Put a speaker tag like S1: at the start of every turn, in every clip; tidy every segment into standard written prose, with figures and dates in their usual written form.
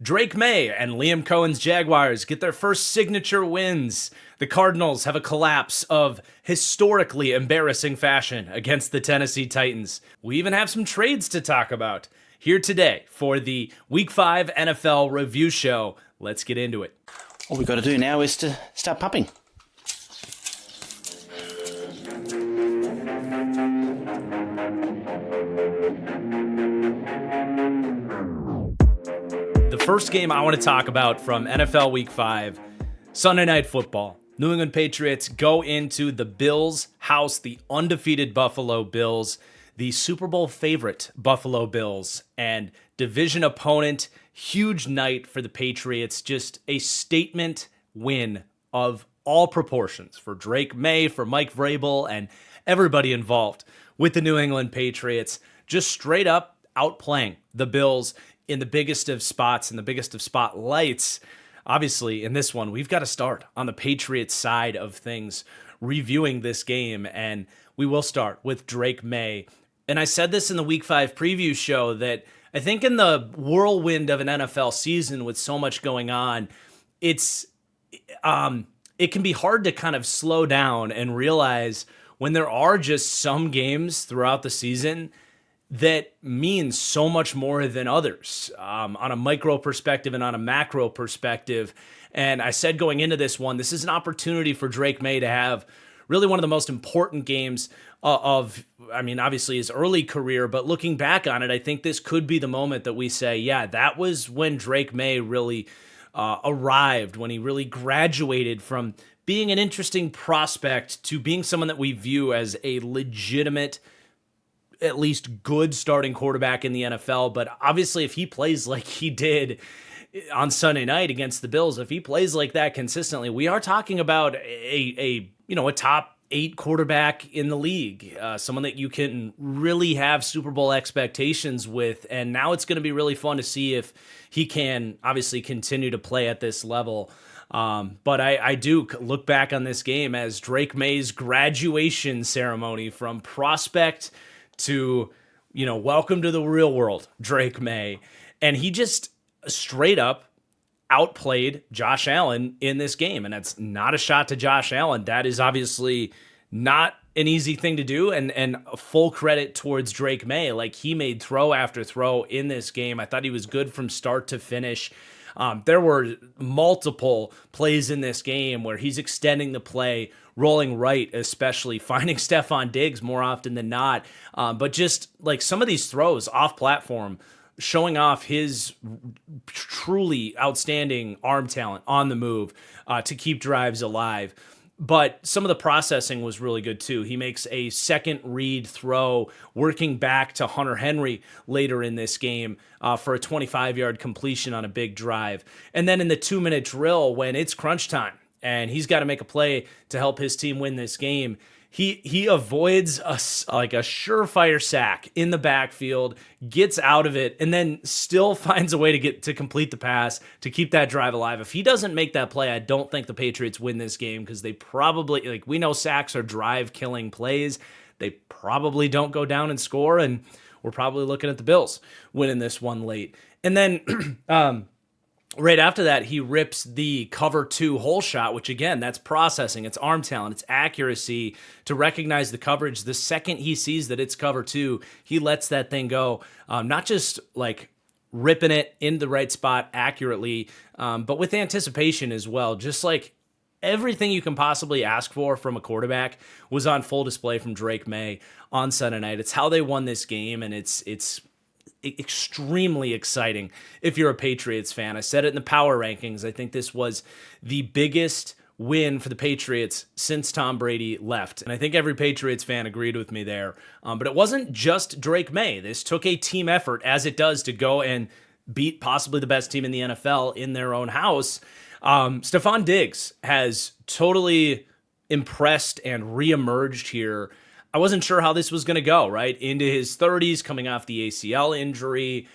S1: Drake May and Liam Cohen's Jaguars get their first signature wins. The Cardinals have a collapse of historically embarrassing fashion against the Tennessee Titans. We even have some trades to talk about. Here today for the Week 5 NFL Review Show. Let's get into it.
S2: All we've got to do now is to start pumping.
S1: The first game I want to talk about from NFL Week 5, Sunday Night Football. New England Patriots go into the Bills' house, the undefeated Buffalo Bills, the Super Bowl favorite Buffalo Bills, and division opponent. Huge night for the Patriots, just a statement win of all proportions for Drake May, for Mike Vrabel, and everybody involved with the New England Patriots, just straight up outplaying the Bills in the biggest of spots and the biggest of spotlights. Obviously, in this one, we've got to start on the Patriots side of things, reviewing this game, and we will start with Drake May. And I said this in the Week 5 preview show that I think in the whirlwind of an NFL season with so much going on, it can be hard to kind of slow down and realize when there are just some games throughout the season that means so much more than others on a micro perspective and on a macro perspective. And I said going into this one, this is an opportunity for Drake May to have really one of the most important games obviously his early career, but looking back on it, I think this could be the moment that we say, yeah, that was when Drake May really arrived, when he really graduated from being an interesting prospect to being someone that we view as a legitimate, at least good starting quarterback in the NFL. But obviously, if he plays like he did on Sunday night against the Bills, if he plays like that consistently, we are talking about a top 8 quarterback in the league, someone that you can really have Super Bowl expectations with. And now it's going to be really fun to see if he can obviously continue to play at this level. But I do look back on this game as Drake May's graduation ceremony from prospect to, welcome to the real world, Drake May. And he just straight up outplayed Josh Allen in this game. And that's not a shot to Josh Allen. That is obviously not an easy thing to do, and full credit towards Drake May. Like, he made throw after throw in this game. I thought he was good from start to finish. There were multiple plays in this game where he's extending the play, rolling right, especially finding Stephon Diggs more often than not. But just like some of these throws off platform, showing off his truly outstanding arm talent on the move to keep drives alive. But some of the processing was really good too. He makes a second read throw, working back to Hunter Henry later in this game for a 25-yard completion on a big drive. And then in the 2-minute drill, when it's crunch time and he's got to make a play to help his team win this game, he avoids a surefire sack in the backfield, gets out of it, and then still finds a way to complete the pass to keep that drive alive. If he doesn't make that play, I don't think the Patriots win this game, because they probably, we know sacks are drive-killing plays. They probably don't go down and score, and we're probably looking at the Bills winning this one late. And then right after that, he rips the cover 2 hole shot, which again, that's processing, it's arm talent, it's accuracy to recognize the coverage. The second he sees that it's cover 2, he lets that thing go. Not just like ripping it in the right spot accurately, but with anticipation as well. Just like everything you can possibly ask for from a quarterback was on full display from Drake May on Sunday night. It's how they won this game, and it's extremely exciting if you're a Patriots fan. I said it in the power rankings. I think this was the biggest win for the Patriots since Tom Brady left. And I think every Patriots fan agreed with me there. But it wasn't just Drake May. This took a team effort, as it does, to go and beat possibly the best team in the NFL in their own house. Stephon Diggs has totally impressed and reemerged here. I wasn't sure how this was going to go, right? Into his 30s, coming off the ACL injury.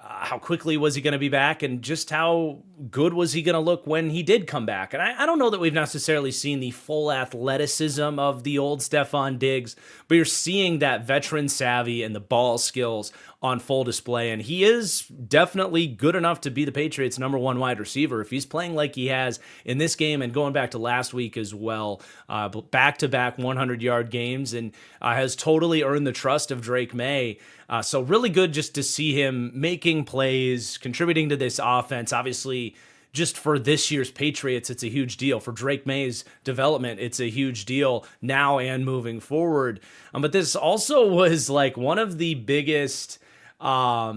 S1: How quickly was he going to be back, and just how good was he going to look when he did come back? And I don't know that we've necessarily seen the full athleticism of the old Stefon Diggs, but you're seeing that veteran savvy and the ball skills on full display, and he is definitely good enough to be the Patriots' number one wide receiver if he's playing like he has in this game and going back to last week as well. Back-to-back 100-yard games, and has totally earned the trust of Drake May. So really good just to see him making plays, contributing to this offense. Obviously, just for this year's Patriots, it's a huge deal. For Drake May's development, it's a huge deal now and moving forward. But this also was like one of the biggest, I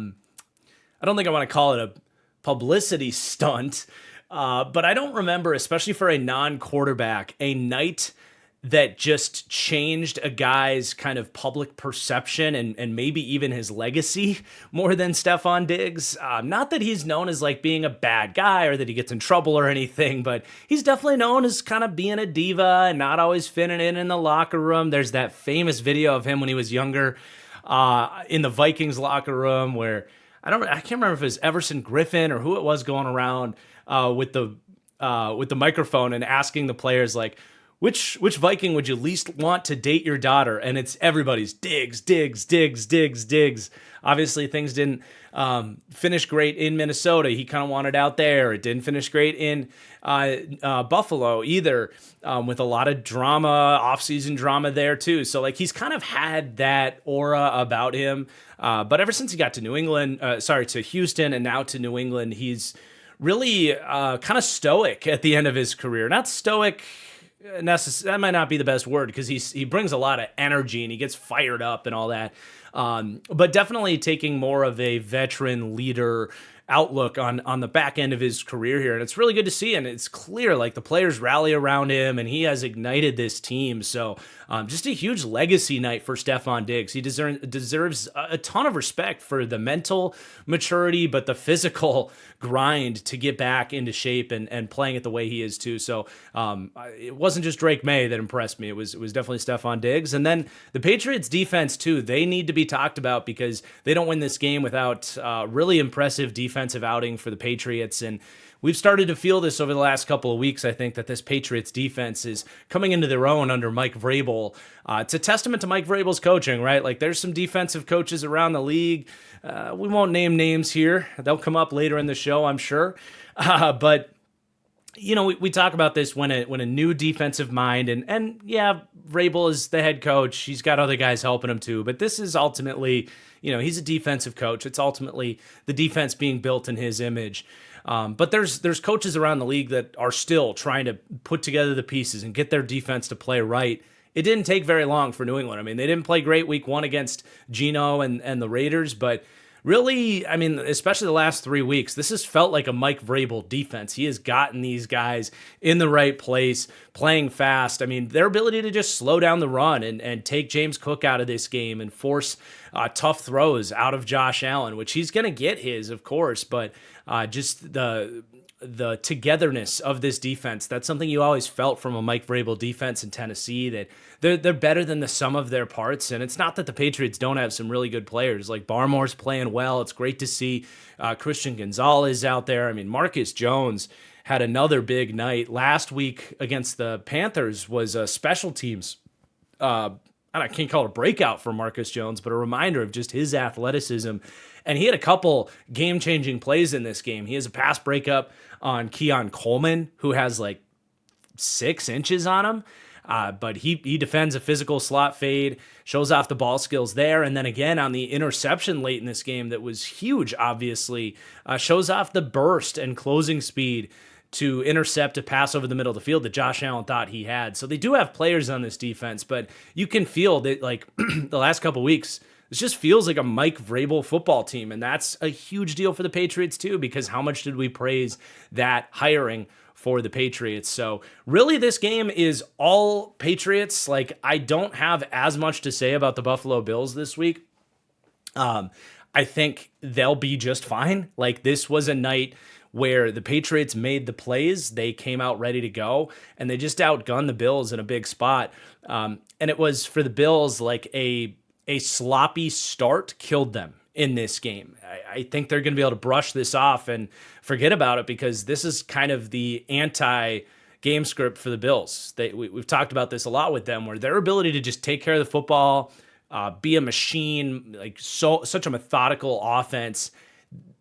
S1: don't think I want to call it a publicity stunt, but I don't remember, especially for a non-quarterback, a night that just changed a guy's kind of public perception and maybe even his legacy more than Stefon Diggs. Not that he's known as like being a bad guy or that he gets in trouble or anything, but he's definitely known as kind of being a diva and not always fitting in the locker room. There's that famous video of him when he was younger in the Vikings locker room where I can't remember if it was Everson Griffin or who it was going around with the microphone and asking the players like, Which Viking would you least want to date your daughter? And it's everybody's Diggs. Obviously, things didn't finish great in Minnesota. He kind of wanted out there. It didn't finish great in Buffalo either, with a lot of drama, offseason drama there too. So like he's kind of had that aura about him. But ever since he got to to Houston and now to New England, he's really kind of stoic at the end of his career. Not stoic. That might not be the best word because he brings a lot of energy and he gets fired up and all that. But definitely taking more of a veteran leader outlook on the back end of his career here. And it's really good to see. And it's clear like the players rally around him and he has ignited this team. So just a huge legacy night for Stefon Diggs. He deserves a ton of respect for the mental maturity, but the physical grind to get back into shape and playing it the way he is too. So it wasn't just Drake May that impressed me. It was definitely Stefon Diggs. And then the Patriots defense too, they need to be talked about because they don't win this game without really impressive defensive outing for the Patriots. And we've started to feel this over the last couple of weeks. I think that this Patriots defense is coming into their own under Mike Vrabel. It's a testament to Mike Vrabel's coaching, right? Like there's some defensive coaches around the league. We won't name names here. They'll come up later in the show, I'm sure. But you know, we talk about this when a new defensive mind and yeah, Vrabel is the head coach. He's got other guys helping him too. But this is ultimately, you know, he's a defensive coach. It's ultimately the defense being built in his image. But there's coaches around the league that are still trying to put together the pieces and get their defense to play right. It didn't take very long for New England. I mean, they didn't play great week one against Geno and the Raiders, but really, I mean, especially the last 3 weeks, this has felt like a Mike Vrabel defense. He has gotten these guys in the right place, playing fast. I mean, their ability to just slow down the run and take James Cook out of this game and force tough throws out of Josh Allen, which he's going to get his, of course, but just the togetherness of this defense, that's something you always felt from a Mike Vrabel defense in Tennessee, that they're better than the sum of their parts. And it's not that the Patriots don't have some really good players. Like Barmore's playing well. It's great to see Christian Gonzalez out there. I mean, Marcus Jones had another big night. Last week against the Panthers was special teams. I can't call it a breakout for Marcus Jones, but a reminder of just his athleticism. And he had a couple game-changing plays in this game. He has a pass breakup on Keon Coleman, who has like 6 inches on him. But he defends a physical slot fade, shows off the ball skills there. And then again on the interception late in this game that was huge, obviously, shows off the burst and closing speed to intercept a pass over the middle of the field that Josh Allen thought he had. So they do have players on this defense, but you can feel that like the last couple weeks, this just feels like a Mike Vrabel football team. And that's a huge deal for the Patriots too, because how much did we praise that hiring for the Patriots? So really this game is all Patriots. Like I don't have as much to say about the Buffalo Bills this week. I think they'll be just fine. Like this was a night where the Patriots made the plays, they came out ready to go, and they just outgunned the Bills in a big spot. And it was for the Bills like a sloppy start killed them in this game. I think they're going to be able to brush this off and forget about it, because this is kind of the anti-game script for the Bills. We've talked about this a lot with them, where their ability to just take care of the football, be a machine, like such a methodical offense.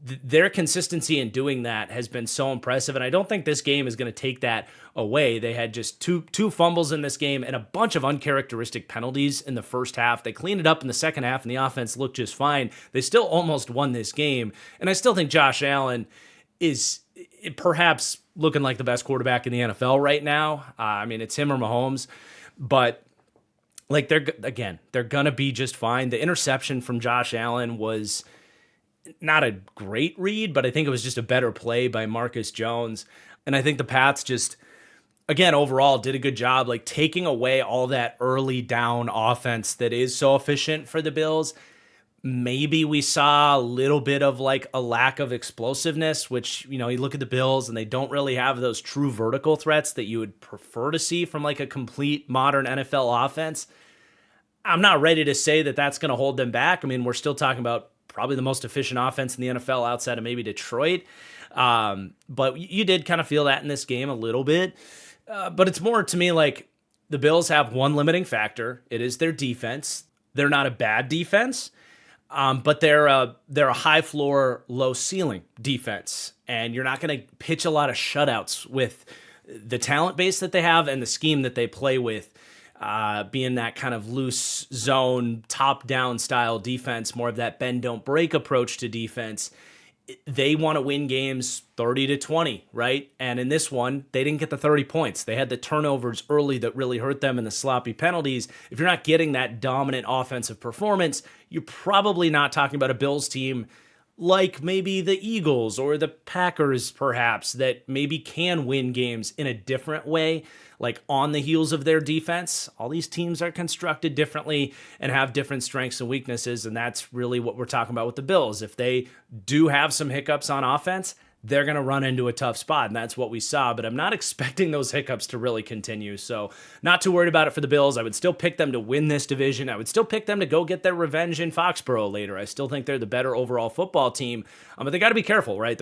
S1: Their consistency in doing that has been so impressive, and I don't think this game is going to take that away. They had just two fumbles in this game and a bunch of uncharacteristic penalties in the first half. They cleaned it up in the second half, and the offense looked just fine. They still almost won this game, and I still think Josh Allen is perhaps looking like the best quarterback in the NFL right now. I mean, it's him or Mahomes, but like they're going to be just fine. The interception from Josh Allen was not a great read, but I think it was just a better play by Marcus Jones. And I think the Pats just, again, overall did a good job, like taking away all that early down offense that is so efficient for the Bills. Maybe we saw a little bit of like a lack of explosiveness, which, you look at the Bills and they don't really have those true vertical threats that you would prefer to see from like a complete modern NFL offense. I'm not ready to say that that's going to hold them back. I mean, we're still talking about probably the most efficient offense in the NFL outside of maybe Detroit. But you did kind of feel that in this game a little bit. But it's more to me like the Bills have one limiting factor. It is their defense. They're not a bad defense, but they're a high floor, low ceiling defense. And you're not going to pitch a lot of shutouts with the talent base that they have and the scheme that they play with. Being that kind of loose zone, top-down style defense, more of that bend-don't-break approach to defense. They want to win games 30-20, right? And in this one, they didn't get the 30 points. They had the turnovers early that really hurt them and the sloppy penalties. If you're not getting that dominant offensive performance, you're probably not talking about a Bills team like maybe the Eagles or the Packers, perhaps, that maybe can win games in a different way, like on the heels of their defense. All these teams are constructed differently and have different strengths and weaknesses, and that's really what we're talking about with the Bills. If they do have some hiccups on offense, they're going to run into a tough spot, and that's what we saw. But I'm not expecting those hiccups to really continue, so not too worried about it for the Bills. I would still pick them to win this division. I would still pick them to go get their revenge in Foxborough later. I still think they're the better overall football team, but they got to be careful, right?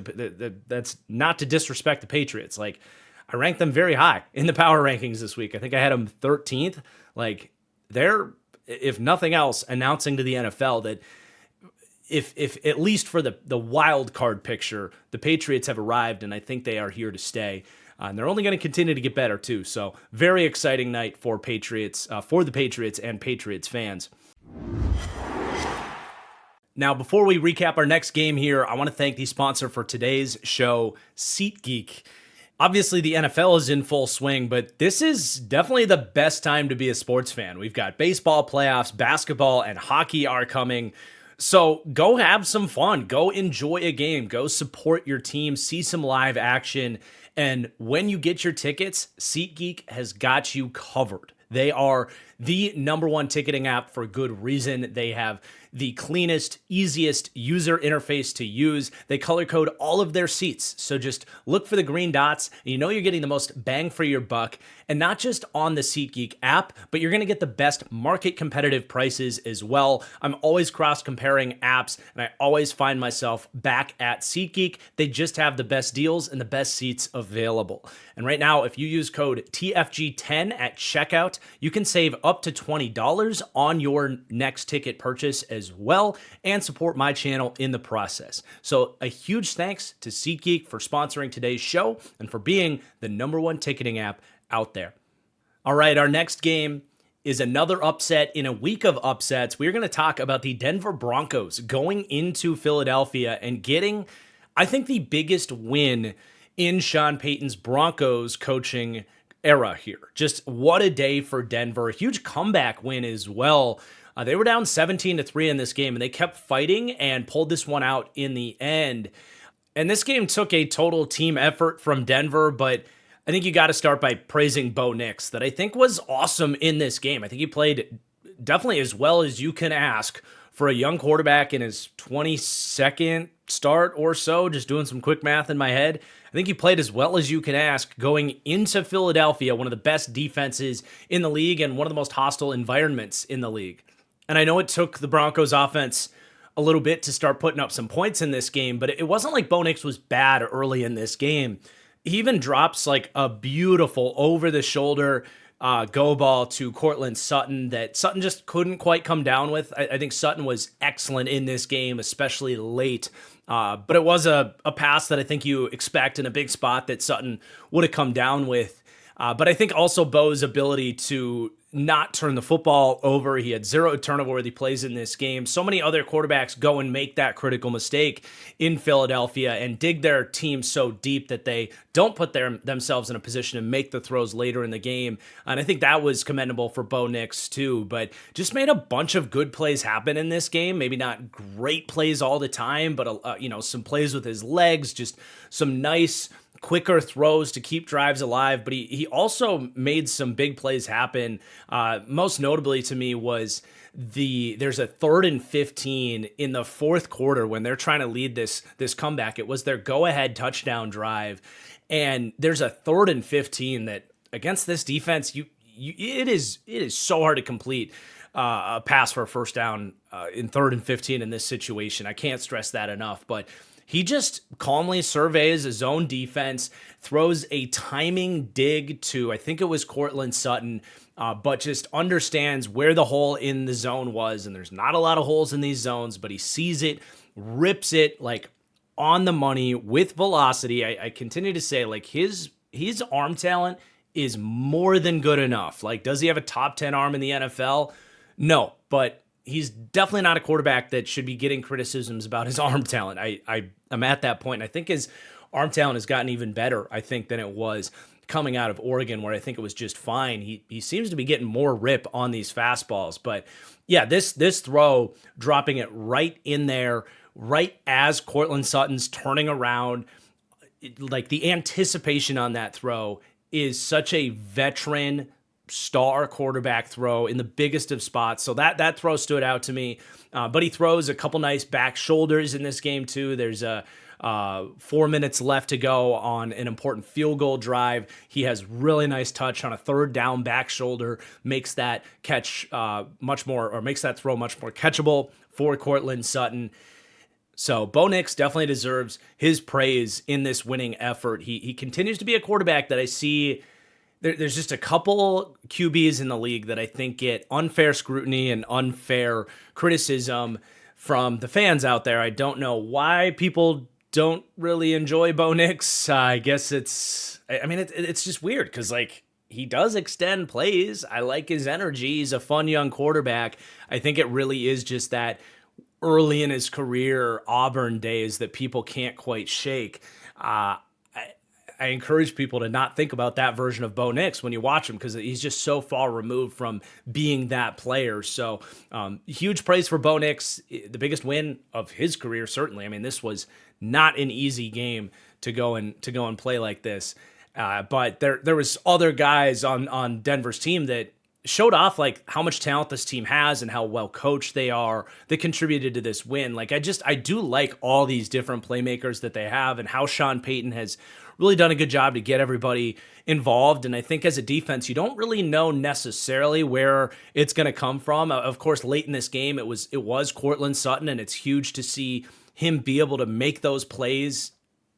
S1: That's not to disrespect the Patriots. Like, I ranked them very high in the power rankings this week. I think I had them 13th. Like, they're, if nothing else, announcing to the NFL that if at least for the wild card picture, the Patriots have arrived, and I think they are here to stay. And they're only going to continue to get better too. So very exciting night for the Patriots and Patriots fans. Now, before we recap our next game here, I want to thank the sponsor for today's show, SeatGeek. Obviously, the NFL is in full swing, but this is definitely the best time to be a sports fan. We've got baseball playoffs, basketball, and hockey are coming. So go have some fun. Go enjoy a game. Go support your team. See some live action. And when you get your tickets, SeatGeek has got you covered. They are the number one ticketing app for good reason. They have the cleanest, easiest user interface to use. They color code all of their seats. So just look for the green dots, and you know you're getting the most bang for your buck. And not just on the SeatGeek app, but you're going to get the best market competitive prices as well. I'm always cross-comparing apps, and I always find myself back at SeatGeek. They just have the best deals and the best seats available. And right now, if you use code TFG10 at checkout, you can save up to $20 on your next ticket purchase as well, and support my channel in the process. So a huge thanks to SeatGeek for sponsoring today's show and for being the number one ticketing app out there. All right, our next game is another upset in a week of upsets. We're going to talk about the Denver Broncos going into Philadelphia and getting, I think, the biggest win in Sean Payton's Broncos coaching era here. Just what a day for Denver. A huge comeback win as well. They were down 17-3 in this game, and they kept fighting and pulled this one out in the end. And this game took a total team effort from Denver, but I think you got to start by praising Bo Nix, that I think was awesome in this game. I think he played definitely as well as you can ask for a young quarterback in his 22nd start or so, just doing some quick math in my head. I think he played as well as you can ask going into Philadelphia, one of the best defenses in the league and one of the most hostile environments in the league. And I know it took the Broncos offense a little bit to start putting up some points in this game, but it wasn't like Bo Nix was bad early in this game. He even drops like a beautiful over the shoulder go ball to Cortland Sutton that Sutton just couldn't quite come down with. I think Sutton was excellent in this game, especially late. But it was a pass that I think you expect in a big spot that Sutton would have come down with. But I think also Bo's ability to not turn the football over. He had 0 turnover-worthy plays in this game. So many other quarterbacks go and make that critical mistake in Philadelphia and dig their team so deep that they don't put themselves in a position to make the throws later in the game. And I think that was commendable for Bo Nix too, but just made a bunch of good plays happen in this game. Maybe not great plays all the time, but some plays with his legs, just some nice quicker throws to keep drives alive, but he also made some big plays happen. Most notably to me was there's a 3rd and 15 in the fourth quarter when they're trying to lead this comeback. It was their go-ahead touchdown drive, and there's a 3rd and 15 that against this defense, it is so hard to complete a pass for a first down in 3rd and 15 in this situation. I can't stress that enough, but he just calmly surveys his own defense, throws a timing dig to, I think it was Cortland Sutton, but just understands where the hole in the zone was. And there's not a lot of holes in these zones, but he sees it, rips it like on the money with velocity. I continue to say, like, his arm talent is more than good enough. Like, does he have a top 10 arm in the NFL? No, but he's definitely not a quarterback that should be getting criticisms about his arm talent. I'm at that point. And I think his arm talent has gotten even better, I think, than it was coming out of Oregon, where I think it was just fine. He seems to be getting more rip on these fastballs. But yeah, this throw, dropping it right in there, right as Cortland Sutton's turning around, like the anticipation on that throw is such a veteran star quarterback throw in the biggest of spots. So that throw stood out to me. But he throws a couple nice back shoulders in this game too. There's 4 minutes left to go on an important field goal drive. He has really nice touch on a 3rd down back shoulder, makes that catch makes that throw much more catchable for Cortland Sutton. So Bo Nix definitely deserves his praise in this winning effort. He continues to be a quarterback that I see. There's just a couple QBs in the league that I think get unfair scrutiny and unfair criticism from the fans out there. I don't know why people don't really enjoy Bo Nix. I guess it's just weird because, like, he does extend plays. I like his energy. He's a fun young quarterback. I think it really is just that early in his career Auburn days that people can't quite shake. I encourage people to not think about that version of Bo Nix when you watch him because he's just so far removed from being that player. So huge praise for Bo Nix, the biggest win of his career, certainly. I mean, this was not an easy game to go and play like this. But there was other guys on Denver's team that showed off like how much talent this team has and how well coached they are that contributed to this win. Like I do like all these different playmakers that they have and how Sean Payton has really done a good job to get everybody involved. And I think as a defense, you don't really know necessarily where it's going to come from. Of course, late in this game, it was Cortland Sutton, and it's huge to see him be able to make those plays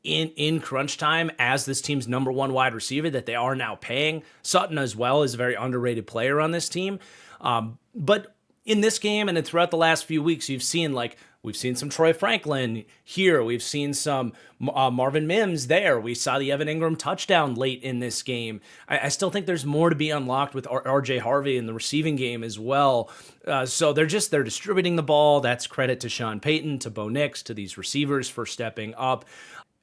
S1: in crunch time as this team's number one wide receiver that they are now paying. Sutton as well is a very underrated player on this team. But in this game and throughout the last few weeks, we've seen some Troy Franklin here. We've seen some Marvin Mims there. We saw the Evan Ingram touchdown late in this game. I still think there's more to be unlocked with RJ Harvey in the receiving game as well. So they're distributing the ball. That's credit to Sean Payton, to Bo Nix, to these receivers for stepping up.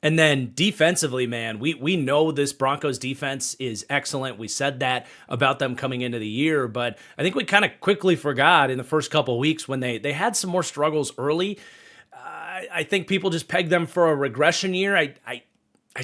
S1: And then defensively, man, we know this Broncos defense is excellent. We said that about them coming into the year, but I think we kind of quickly forgot in the first couple of weeks when they had some more struggles early. I think people just pegged them for a regression year. I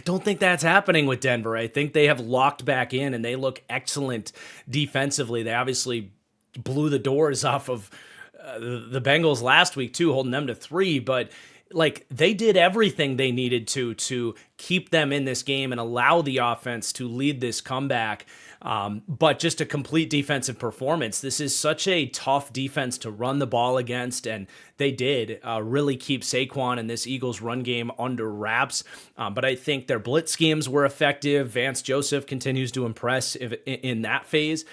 S1: don't think that's happening with Denver. I think they have locked back in and they look excellent defensively. They obviously blew the doors off of the Bengals last week too, holding them to 3, but like they did everything they needed to keep them in this game and allow the offense to lead this comeback. But just a complete defensive performance. This is such a tough defense to run the ball against, and they did really keep Saquon and this Eagles run game under wraps. But I think their blitz schemes were effective. Vance Joseph continues to impress in that phase.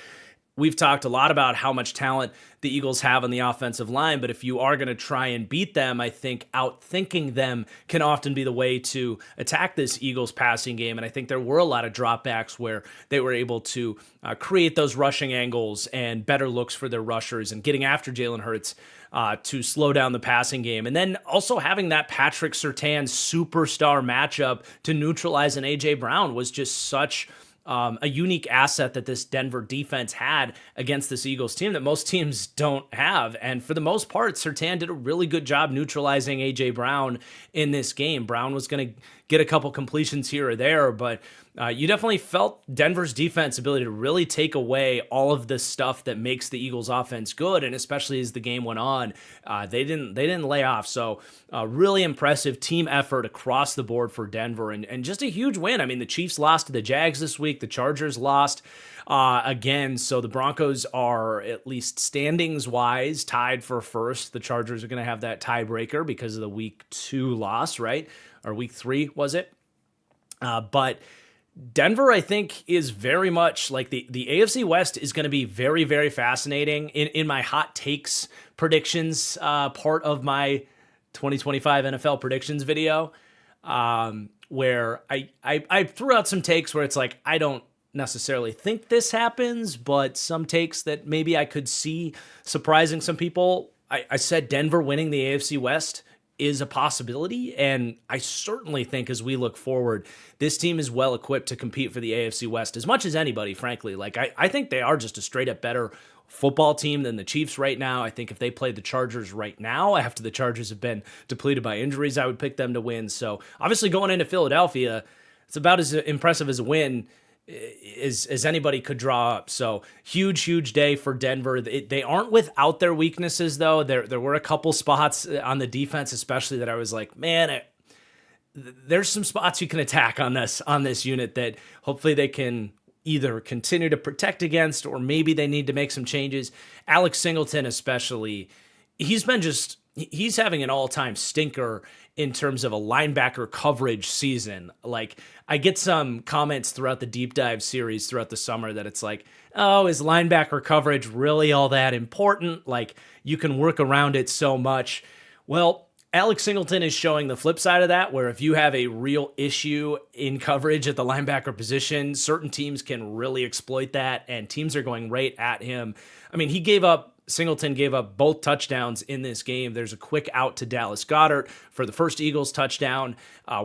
S1: We've talked a lot about how much talent the Eagles have on the offensive line, but if you are going to try and beat them, I think outthinking them can often be the way to attack this Eagles passing game. And I think there were a lot of dropbacks where they were able to create those rushing angles and better looks for their rushers and getting after Jalen Hurts to slow down the passing game. And then also having that Patrick Surtain superstar matchup to neutralize an A.J. Brown was just such a unique asset that this Denver defense had against this Eagles team that most teams don't have. And for the most part, Surtain did a really good job neutralizing A.J. Brown in this game. Brown was going to get a couple completions here or there, but you definitely felt Denver's defense ability to really take away all of the stuff that makes the Eagles offense good. And especially as the game went on, they didn't lay off. So really impressive team effort across the board for Denver and just a huge win. I mean, the Chiefs lost to the Jags this week. The Chargers lost again. So the Broncos are, at least standings wise, tied for first. The Chargers are going to have that tiebreaker because of the week 2 loss, right? Or week 3, was it? But Denver, I think, is very much like the AFC West is going to be very, very fascinating. In my hot takes predictions part of my 2025 NFL predictions video, where I threw out some takes where it's like, I don't necessarily think this happens, but some takes that maybe I could see surprising some people. I said Denver winning the AFC West is a possibility, and I certainly think as we look forward, this team is well equipped to compete for the AFC West as much as anybody, frankly. Like I think they are just a straight up better football team than the Chiefs right now. I think if they played the Chargers right now, after the Chargers have been depleted by injuries, I would pick them to win. So obviously going into Philadelphia, it's about as impressive as a win as anybody could draw up. So huge day for Denver. They aren't without their weaknesses, though. There were a couple spots on the defense, especially, that I was like, man, there's some spots you can attack on this unit that hopefully they can either continue to protect against, or maybe they need to make some changes. Alex Singleton, especially, he's having an all-time stinker in terms of a linebacker coverage season. Like, I get some comments throughout the deep dive series throughout the summer that it's like, oh, is linebacker coverage really all that important? Like, you can work around it so much. Well, Alex Singleton is showing the flip side of that, where if you have a real issue in coverage at the linebacker position, certain teams can really exploit that, and teams are going right at him. I mean, Singleton gave up both touchdowns in this game. There's a quick out to Dallas Goedert for the first Eagles touchdown,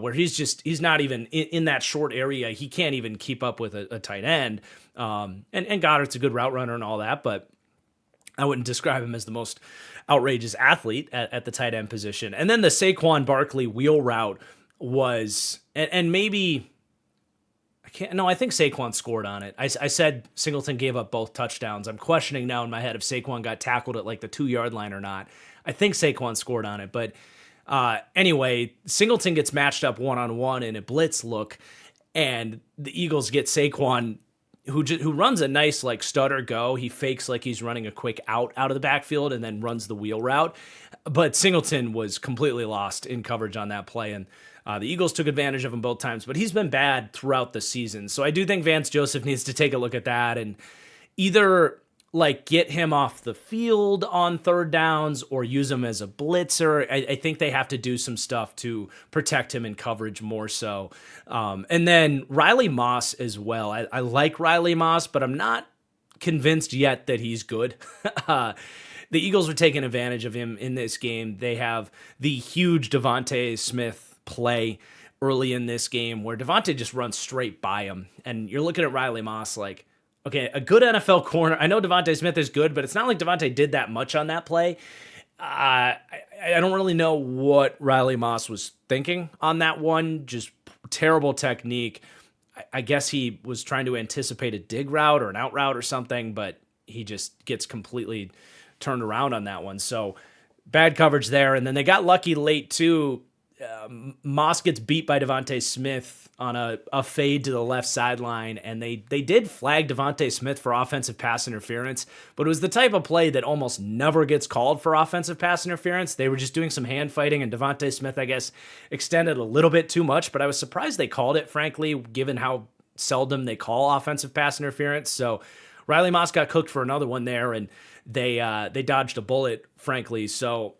S1: where he's not even in that short area. He can't even keep up with a tight end. And Goddard's a good route runner and all that, but I wouldn't describe him as the most outrageous athlete at the tight end position. And then the Saquon Barkley wheel route was, and maybe, I think Saquon scored on it. I said Singleton gave up both touchdowns. I'm questioning now in my head if Saquon got tackled at like the 2-yard line or not. I think Saquon scored on it. But anyway, Singleton gets matched up one-on-one in a blitz look, and the Eagles get Saquon, who runs a nice like stutter go. He fakes like he's running a quick out of the backfield and then runs the wheel route. But Singleton was completely lost in coverage on that play, and the Eagles took advantage of him both times, but he's been bad throughout the season. So I do think Vance Joseph needs to take a look at that and either like get him off the field on third downs or use him as a blitzer. I think they have to do some stuff to protect him in coverage more so. And then Riley Moss as well. I like Riley Moss, but I'm not convinced yet that he's good. The Eagles are taking advantage of him in this game. They have the huge Devontae Smith play early in this game where Devontae just runs straight by him. And you're looking at Riley Moss like, okay, a good NFL corner. I know Devontae Smith is good, but it's not like Devontae did that much on that play. I don't really know what Riley Moss was thinking on that one. Just terrible technique. I guess he was trying to anticipate a dig route or an out route or something, but he just gets completely turned around on that one. So bad coverage there. And then they got lucky late too. Moss gets beat by Devontae Smith on a fade to the left sideline, and they did flag Devontae Smith for offensive pass interference, but it was the type of play that almost never gets called for offensive pass interference. They were just doing some hand fighting, and Devontae Smith, I guess, extended a little bit too much, but I was surprised they called it, frankly, given how seldom they call offensive pass interference. So Riley Moss got cooked for another one there, and they dodged a bullet, frankly. So,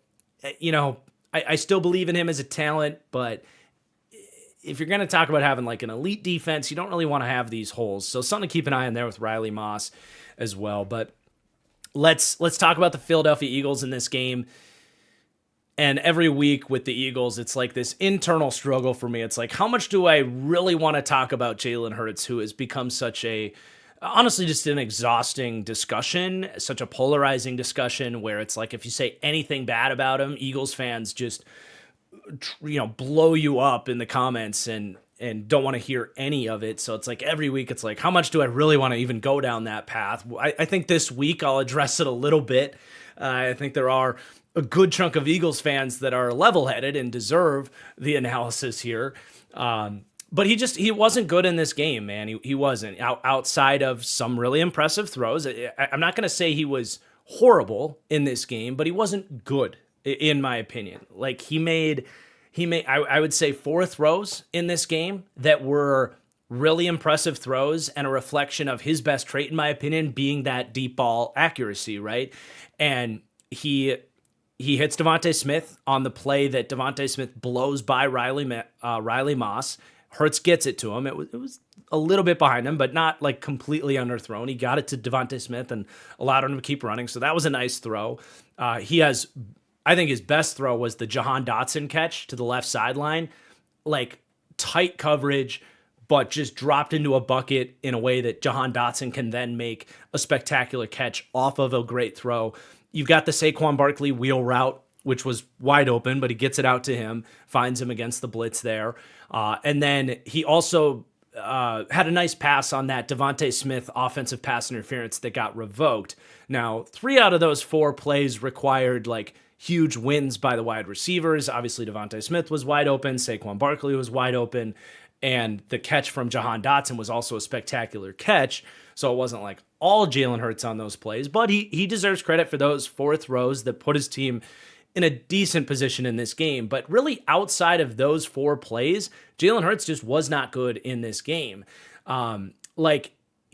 S1: I still believe in him as a talent, but if you're going to talk about having like an elite defense, you don't really want to have these holes. So something to keep an eye on there with Riley Moss as well. But let's talk about the Philadelphia Eagles in this game. And every week with the Eagles, it's like this internal struggle for me. It's like, how much do I really want to talk about Jalen Hurts, who has become such honestly, just an exhausting discussion, such a polarizing discussion where it's like, if you say anything bad about him, Eagles fans just, blow you up in the comments and don't want to hear any of it. So it's like every week, it's like, how much do I really want to even go down that path? I think this week I'll address it a little bit. I think there are a good chunk of Eagles fans that are level-headed and deserve the analysis here. But he wasn't good in this game, man. He wasn't. Outside of some really impressive throws. I'm not going to say he was horrible in this game, but he wasn't good, in my opinion. Like, he made I would say 4 throws in this game that were really impressive throws and a reflection of his best trait, in my opinion, being that deep ball accuracy, right? And he hits Devontae Smith on the play that Devontae Smith blows by Riley Moss. Hurts gets it to him. It was a little bit behind him, but not like completely underthrown. He got it to Devontae Smith and allowed him to keep running. So that was a nice throw. I think his best throw was the Jahan Dotson catch to the left sideline. Like, tight coverage, but just dropped into a bucket in a way that Jahan Dotson can then make a spectacular catch off of a great throw. You've got the Saquon Barkley wheel route, which was wide open, but he gets it out to him, finds him against the blitz there. And then he also had a nice pass on that Devontae Smith offensive pass interference that got revoked. Now, 3 out of those 4 plays required like huge wins by the wide receivers. Obviously, Devontae Smith was wide open. Saquon Barkley was wide open. And the catch from Jahan Dotson was also a spectacular catch. So it wasn't like all Jalen Hurts on those plays, but he deserves credit for those 4 throws that put his team in a decent position in this game. But really, outside of those 4 plays, Jalen Hurts just was not good in this game.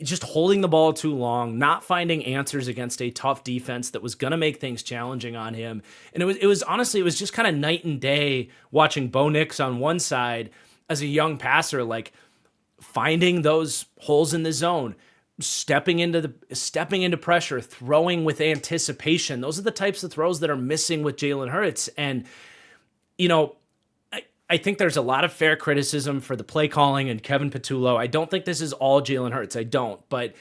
S1: Just holding the ball too long, not finding answers against a tough defense that was going to make things challenging on him. And it was honestly, it was just kind of night and day watching Bo Nix on one side as a young passer, like finding those holes in the zone, stepping into pressure, throwing with anticipation. Those are the types of throws that are missing with Jalen Hurts. And, I think there's a lot of fair criticism for the play calling and Kevin Patullo. I don't think this is all Jalen Hurts. I don't. But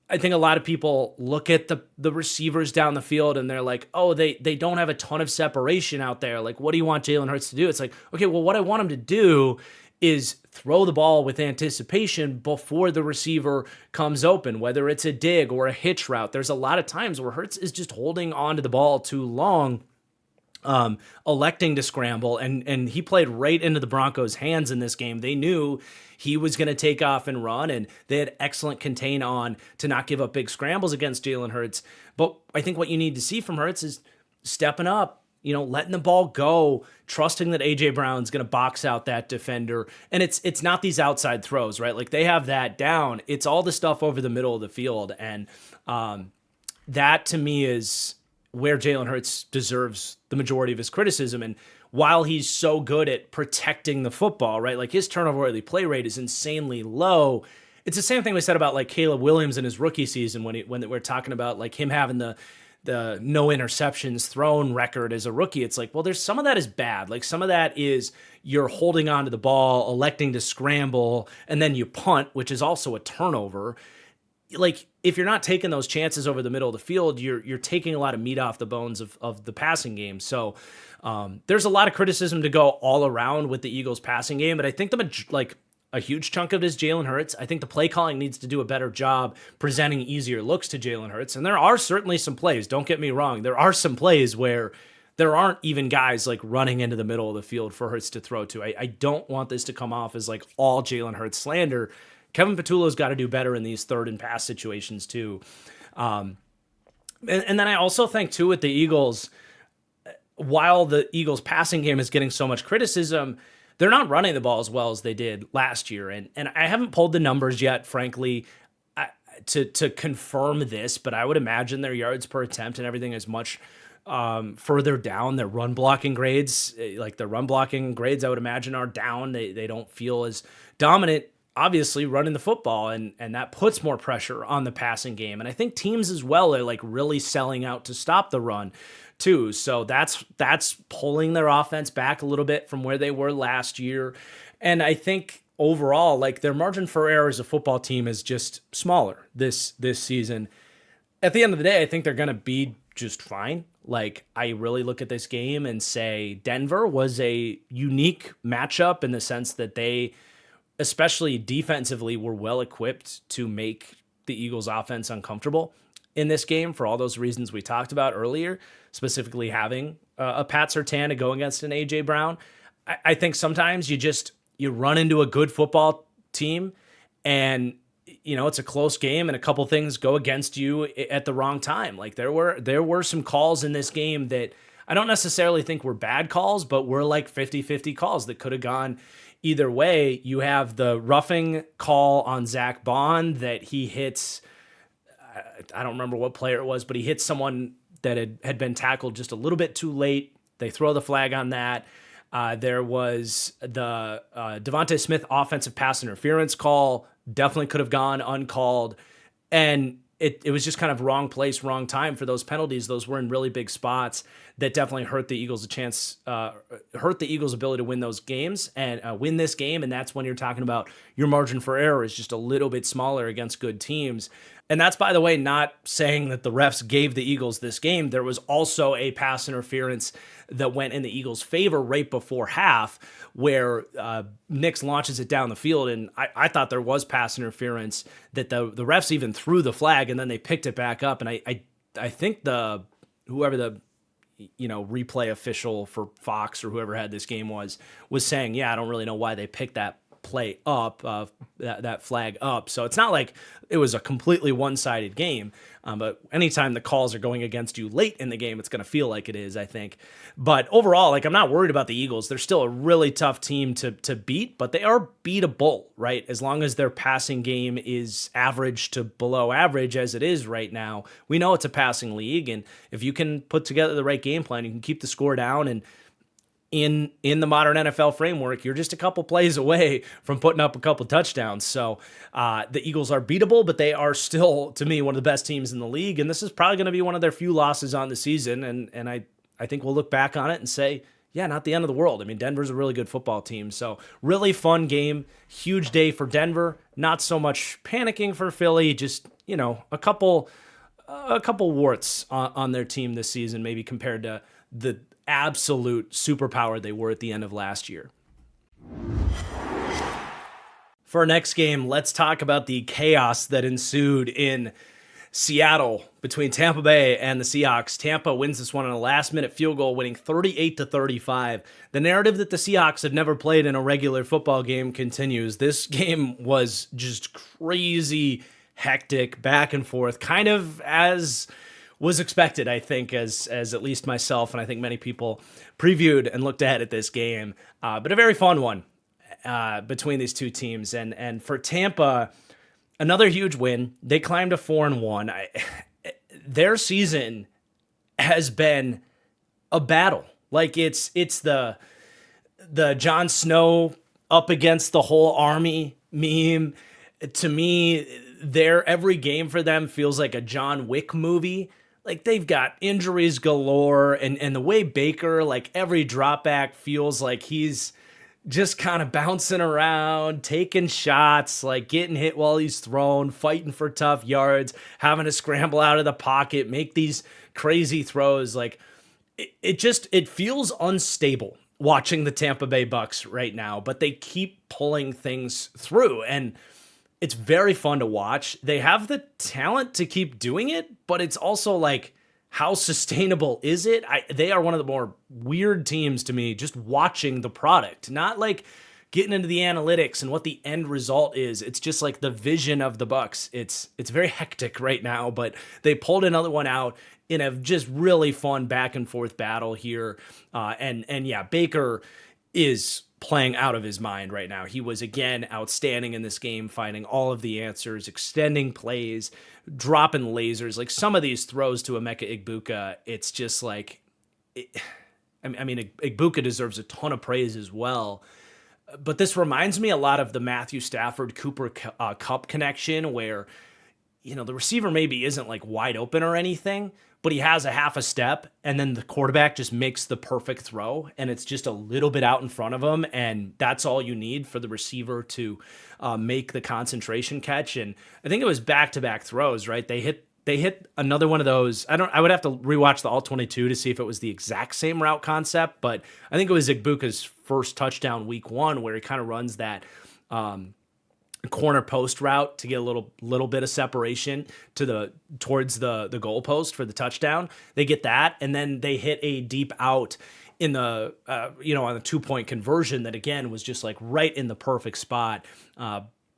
S1: I think a lot of people look at the receivers down the field and they're like, oh, they don't have a ton of separation out there. Like, what do you want Jalen Hurts to do? It's like, okay, well, what I want him to do is throw the ball with anticipation before the receiver comes open, whether it's a dig or a hitch route. There's a lot of times where Hurts is just holding on to the ball too long, electing to scramble, and he played right into the Broncos' hands in this game. They knew he was going to take off and run, and they had excellent contain on to not give up big scrambles against Jalen Hurts. But I think what you need to see from Hurts is stepping up, letting the ball go, trusting that A.J. Brown's going to box out that defender. And it's not these outside throws, right? Like, they have that down. It's all the stuff over the middle of the field. And that, to me, is where Jalen Hurts deserves the majority of his criticism. And while he's so good at protecting the football, right? Like, his turnover-worthy play rate is insanely low. It's the same thing we said about like Caleb Williams in his rookie season when we're talking about like him having the no interceptions thrown record as a rookie. It's like, well, there's some of that is bad. Like, some of that is you're holding on to the ball, electing to scramble, and then you punt, which is also a turnover. Like, if you're not taking those chances over the middle of the field, you're taking a lot of meat off the bones of the passing game. So there's a lot of criticism to go all around with the Eagles passing game, but I think a huge chunk of it is Jalen Hurts. I think the play calling needs to do a better job presenting easier looks to Jalen Hurts. And there are certainly some plays, don't get me wrong. There are some plays where there aren't even guys like running into the middle of the field for Hurts to throw to. I don't want this to come off as like all Jalen Hurts slander. Kevin Patullo's got to do better in these third and pass situations too. And then I also think too with the Eagles, while the Eagles passing game is getting so much criticism, they're not running the ball as well as they did last year. And I haven't pulled the numbers yet, frankly, to confirm this, but I would imagine their yards per attempt and everything is much further down. Their run blocking grades, I would imagine are down. They don't feel as dominant, obviously, running the football, and that puts more pressure on the passing game. And I think teams as well are like really selling out to stop the run too. So that's pulling their offense back a little bit from where they were last year. And I think overall, like their margin for error as a football team is just smaller this season. At the end of the day, I think they're going to be just fine. Like, I really look at this game and say Denver was a unique matchup in the sense that they, especially defensively, were well equipped to make the Eagles offense uncomfortable in this game for all those reasons we talked about earlier, specifically having a Pat Surtain to go against an A.J. Brown. I think sometimes you run into a good football team and, it's a close game and a couple things go against you at the wrong time. Like there were some calls in this game that I don't necessarily think were bad calls, but were like 50-50 calls that could have gone either way. You have the roughing call on Zach Bond that he hits, I don't remember what player it was, but he hits someone that had been tackled just a little bit too late. They throw the flag on that. There was the Devontae Smith offensive pass interference call, definitely could have gone uncalled. And it was just kind of wrong place, wrong time for those penalties. Those were in really big spots that definitely hurt the Eagles hurt the Eagles' ability to win those games and win this game. And that's when you're talking about your margin for error is just a little bit smaller against good teams. And that's, by the way, not saying that the refs gave the Eagles this game. There was also a pass interference that went in the Eagles' favor right before half where Nix launches it down the field. And I thought there was pass interference that the refs even threw the flag and then they picked it back up. And I think whoever the replay official for Fox or whoever had this game was saying, yeah, I don't really know why they picked that play up, that flag up. So it's not like it was a completely one-sided game, but anytime the calls are going against you late in the game, it's going to feel like it is, I think. But overall, like I'm not worried about the Eagles. They're still a really tough team to beat, but they are beatable, right? As long as their passing game is average to below average as it is right now. We know it's a passing league, and if you can put together the right game plan, you can keep the score down. And in the modern NFL framework, you're just a couple plays away from putting up a couple touchdowns. So the Eagles are beatable, but they are still, to me, one of the best teams in the league. And this is probably going to be one of their few losses on the season. And I think we'll look back on it and say, yeah, not the end of the world. I mean, Denver's a really good football team. So really fun game, huge day for Denver. Not so much panicking for Philly, just, a couple warts on their team this season, maybe compared to the absolute superpower they were at the end of last year. For our next game, let's talk about the chaos that ensued in Seattle between Tampa Bay and the Seahawks. Tampa wins this one on a last-minute field goal, winning 38-35. The narrative that the Seahawks have never played in a regular football game continues. This game was just crazy, hectic, back and forth, kind of as was expected, I think, as at least myself and I think many people previewed and looked ahead at this game. But a very fun one between these two teams. And for Tampa, another huge win. They climbed to 4-1. Their season has been a battle. Like it's the Jon Snow up against the whole army meme. To me, every game for them feels like a John Wick movie. Like they've got injuries galore, and the way Baker, like every drop back feels like he's just kind of bouncing around, taking shots, like getting hit while he's thrown, fighting for tough yards, having to scramble out of the pocket, make these crazy throws. Like it feels unstable watching the Tampa Bay Bucks right now, but they keep pulling things through, and it's very fun to watch. They have the talent to keep doing it, but it's also like how sustainable is it? They are one of the more weird teams to me, just watching the product, not like getting into the analytics and what the end result is. It's just like the vision of the Bucs. It's very hectic right now, but they pulled another one out in a just really fun back and forth battle here. And yeah, Baker is playing out of his mind right now. He was again outstanding in this game, finding all of the answers, extending plays, dropping lasers. Like some of these throws to Emeka Egbuka, it's just like, Egbuka deserves a ton of praise as well. But this reminds me a lot of the Matthew Stafford Cooper Kupp connection where, the receiver maybe isn't like wide open or anything, but he has a half a step and then the quarterback just makes the perfect throw and it's just a little bit out in front of him. And that's all you need for the receiver to make the concentration catch. And I think it was back-to-back throws, right? They hit another one of those. I would have to rewatch the All-22 to see if it was the exact same route concept, but I think it was Igbuka's first touchdown week 1 where he kind of runs that corner post route to get a little bit of separation towards the goal post for the touchdown. They get that, and then they hit a deep out in the on the 2-point conversion that again was just like right in the perfect spot.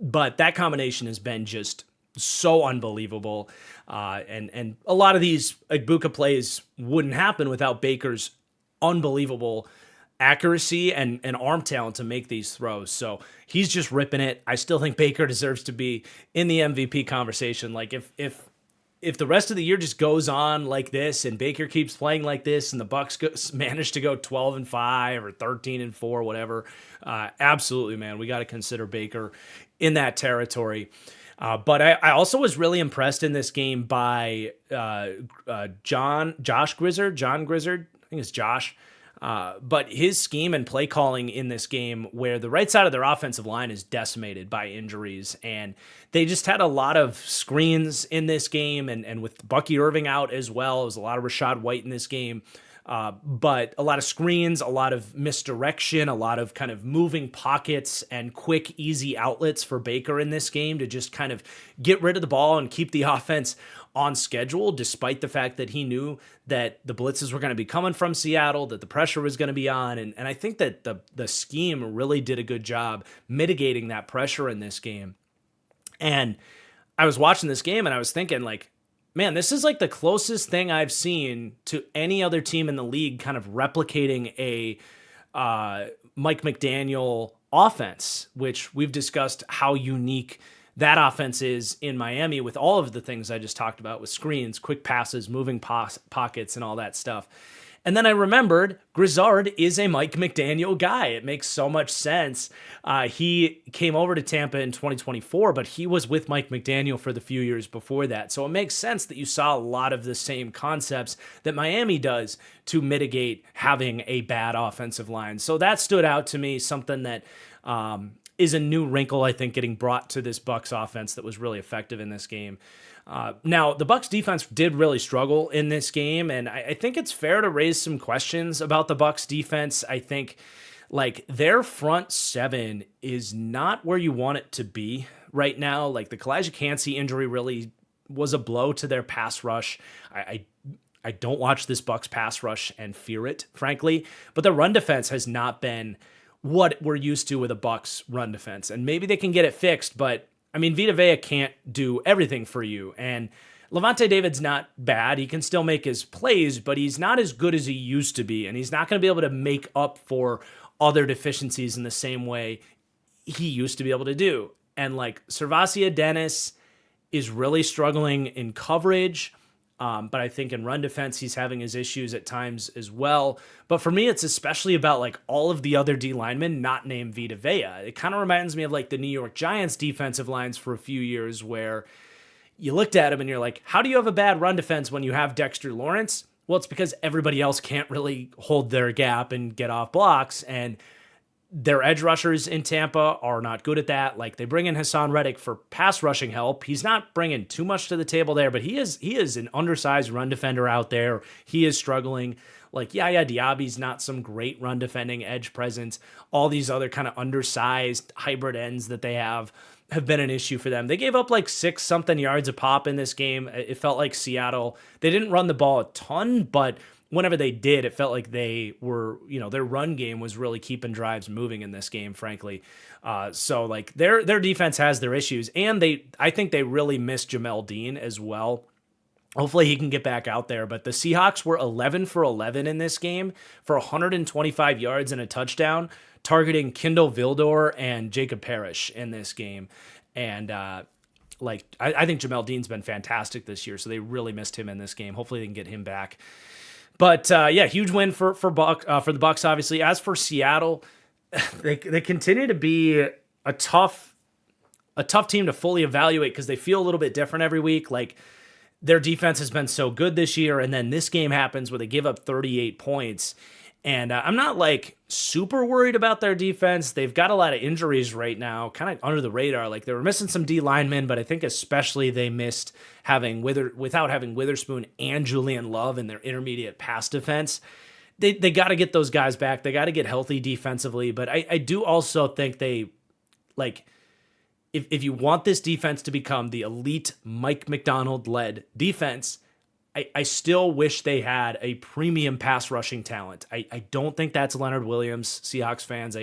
S1: But that combination has been just so unbelievable, and a lot of these Egbuka plays wouldn't happen without Baker's unbelievable accuracy and arm talent to make these throws. So he's just ripping it. I still think Baker deserves to be in the MVP conversation. Like if the rest of the year just goes on like this and Baker keeps playing like this and the Bucs manage to go 12-5 or 13-4, whatever, absolutely, man, we got to consider Baker in that territory. But I also was really impressed in this game by Josh Grizzard. John Grizzard, I think it's Josh. But his scheme and play calling in this game where the right side of their offensive line is decimated by injuries, and they just had a lot of screens in this game, and with Bucky Irving out as well, it was a lot of Rashad White in this game, but a lot of screens, a lot of misdirection, a lot of kind of moving pockets and quick, easy outlets for Baker in this game to just kind of get rid of the ball and keep the offense on schedule, despite the fact that he knew that the blitzes were going to be coming from Seattle, that the pressure was going to be on. And I think that the scheme really did a good job mitigating that pressure in this game. And I was watching this game and I was thinking like, man, this is like the closest thing I've seen to any other team in the league kind of replicating a Mike McDaniel offense, which we've discussed how unique that offense is in Miami with all of the things I just talked about with screens, quick passes, moving pockets, and all that stuff. And then I remembered Grizzard is a Mike McDaniel guy. It makes so much sense. He came over to Tampa in 2024, but he was with Mike McDaniel for the few years before that. So it makes sense that you saw a lot of the same concepts that Miami does to mitigate having a bad offensive line. So that stood out to me, something that is a new wrinkle, I think, getting brought to this Bucs offense that was really effective in this game. Now, the Bucs defense did really struggle in this game, and I think it's fair to raise some questions about the Bucs defense. I think like their front seven is not where you want it to be right now. Like the Kalijah Kancey injury really was a blow to their pass rush. I don't watch this Bucs pass rush and fear it, frankly, but the run defense has not been what we're used to with a Bucs run defense. And maybe they can get it fixed, but I mean, Vita Vea can't do everything for you. And Levante David's not bad. He can still make his plays, but he's not as good as he used to be. And he's not going to be able to make up for other deficiencies in the same way he used to be able to do. And like Servacia Dennis is really struggling in coverage. But I think in run defense, he's having his issues at times as well. But for me, it's especially about like all of the other D linemen not named Vita Vea. It kind of reminds me of like the New York Giants defensive lines for a few years where you looked at him and you're like, how do you have a bad run defense when you have Dexter Lawrence? Well, it's because everybody else can't really hold their gap and get off blocks. And their edge rushers in Tampa are not good at that. Like, they bring in Hassan Reddick for pass rushing help. He's not bringing too much to the table there, but he is an undersized run defender out there. He is struggling. Like, Yaya Diaby's not some great run defending edge presence. All these other kind of undersized hybrid ends that they have been an issue for them. They gave up like 6-something yards a pop in this game. It felt like Seattle, they didn't run the ball a ton, but whenever they did, it felt like they were, their run game was really keeping drives moving in this game, frankly. So like their defense has their issues, and I think they really missed Jamel Dean as well. Hopefully he can get back out there, but the Seahawks were 11 for 11 in this game for 125 yards and a touchdown, targeting Kindle Vildor and Jacob Parrish in this game. And I think Jamel Dean's been fantastic this year, so they really missed him in this game. Hopefully they can get him back. But huge win for the Bucs, obviously. As for Seattle, they continue to be a tough team to fully evaluate because they feel a little bit different every week. Like, their defense has been so good this year, and then this game happens where they give up 38 points. And I'm not like super worried about their defense. They've got a lot of injuries right now, kind of under the radar. Like, they were missing some D linemen, but I think especially they missed without having Witherspoon and Julian Love in their intermediate pass defense. They got to get those guys back. They got to get healthy defensively. But I do also think they, like, if you want this defense to become the elite Mike McDonald-led defense, I still wish they had a premium pass rushing talent. I don't think that's Leonard Williams, Seahawks fans.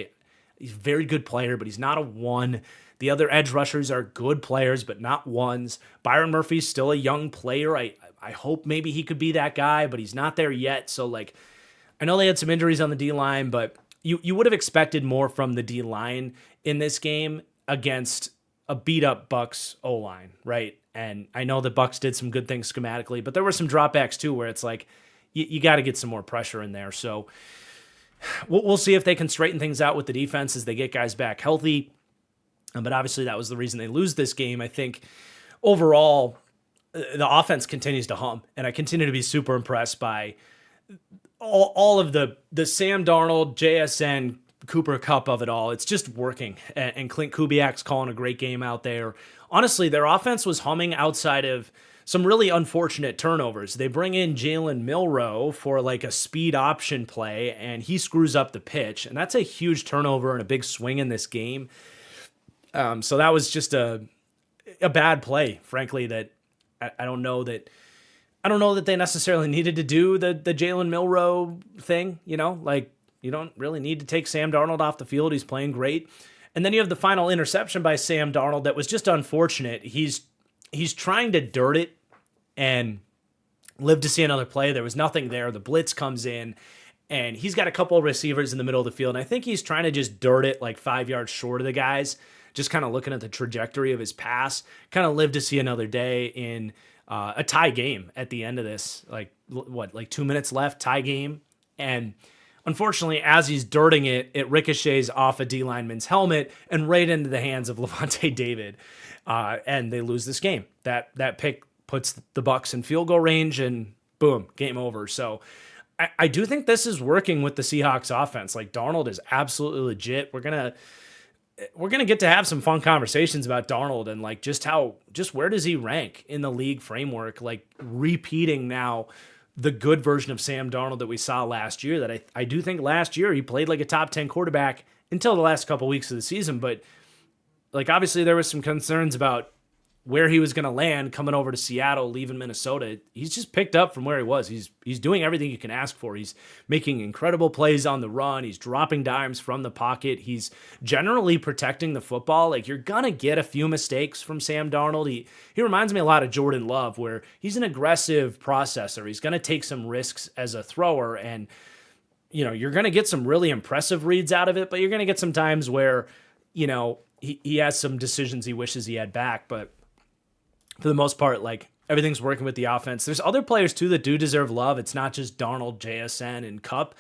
S1: He's a very good player, but he's not a one. The other edge rushers are good players, but not ones. Byron Murphy's still a young player. I hope maybe he could be that guy, but he's not there yet. So, like, I know they had some injuries on the D-line, but you would have expected more from the D-line in this game against a beat-up Bucs O-line, right? And I know the Bucs did some good things schematically, but there were some dropbacks too where it's like you got to get some more pressure in there. So we'll see if they can straighten things out with the defense as they get guys back healthy. But obviously that was the reason they lose this game. I think overall the offense continues to hum, and I continue to be super impressed by all of the Sam Darnold, JSN, Cooper Kupp of it all. It's just working. And Clint Kubiak's calling a great game out there. Honestly, their offense was humming outside of some really unfortunate turnovers. They bring in Jalen Milroe for like a speed option play, and he screws up the pitch. And that's a huge turnover and a big swing in this game. So that was just a bad play, frankly, that I don't know that they necessarily needed to do the Jalen Milroe thing, like, you don't really need to take Sam Darnold off the field. He's playing great. And then you have the final interception by Sam Darnold that was just unfortunate. He's trying to dirt it and live to see another play. There was nothing there. The blitz comes in, and he's got a couple of receivers in the middle of the field. And I think he's trying to just dirt it like 5 yards short of the guys, just kind of looking at the trajectory of his pass, kind of live to see another day in a tie game at the end of this. Like 2 minutes left, tie game. And unfortunately, as he's dirting it, it ricochets off a D lineman's helmet and right into the hands of Levante David, and they lose this game. That pick puts the Bucs in field goal range, and boom, game over. So I do think this is working with the Seahawks offense. Like, Darnold is absolutely legit. We're gonna get to have some fun conversations about Darnold and like just where does he rank in the league framework? Like, repeating now the good version of Sam Darnold that we saw last year, that I do think last year he played like a top 10 quarterback until the last couple weeks of the season. But like, obviously there was some concerns about where he was going to land coming over to Seattle, leaving Minnesota. He's just picked up from where he was. He's doing everything you can ask for. He's making incredible plays on the run. He's dropping dimes from the pocket. He's generally protecting the football. Like, you're going to get a few mistakes from Sam Darnold. He reminds me a lot of Jordan Love, where he's an aggressive processor. He's going to take some risks as a thrower, and you're going to get some really impressive reads out of it, but you're going to get some times where, he has some decisions he wishes he had back. But for the most part, like, everything's working with the offense. There's other players too that do deserve love. It's not just Darnold, JSN, and Kupp,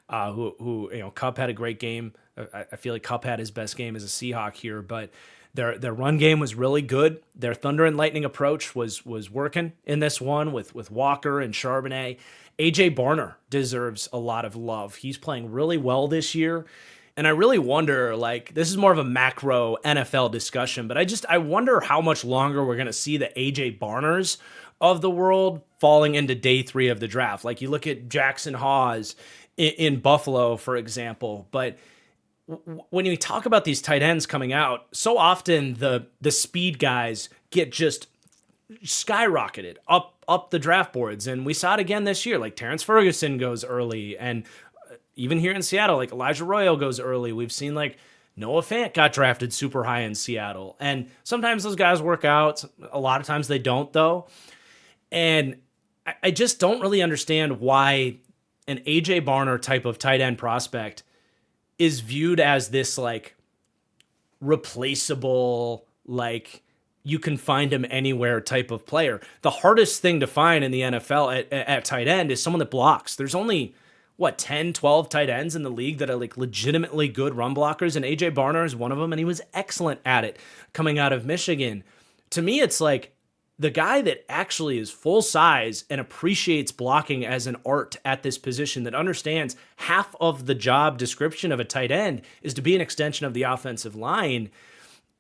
S1: who Kupp had a great game. I feel like Kupp had his best game as a Seahawk here, but their run game was really good. Their thunder and lightning approach was working in this one with Walker and Charbonnet. AJ Barner deserves a lot of love. He's playing really well this year. And I really wonder, like, this is more of a macro NFL discussion, but I wonder how much longer we're going to see the AJ Barners of the world falling into day 3 of the draft. Like, you look at Jackson Hawes in Buffalo, for example, but when you talk about these tight ends coming out, so often the speed guys get just skyrocketed up the draft boards. And we saw it again this year. Like, Terrence Ferguson goes early, and even here in Seattle, like Elijah Arroyo goes early. We've seen like Noah Fant got drafted super high in Seattle. And sometimes those guys work out. A lot of times they don't, though. And I just don't really understand why an AJ Barner type of tight end prospect is viewed as this like replaceable, like you can find him anywhere type of player. The hardest thing to find in the NFL at tight end is someone that blocks. There's only 10, 12 tight ends in the league that are like legitimately good run blockers, and AJ Barner is one of them, and he was excellent at it coming out of Michigan. To me, it's like the guy that actually is full size and appreciates blocking as an art at this position, that understands half of the job description of a tight end is to be an extension of the offensive line.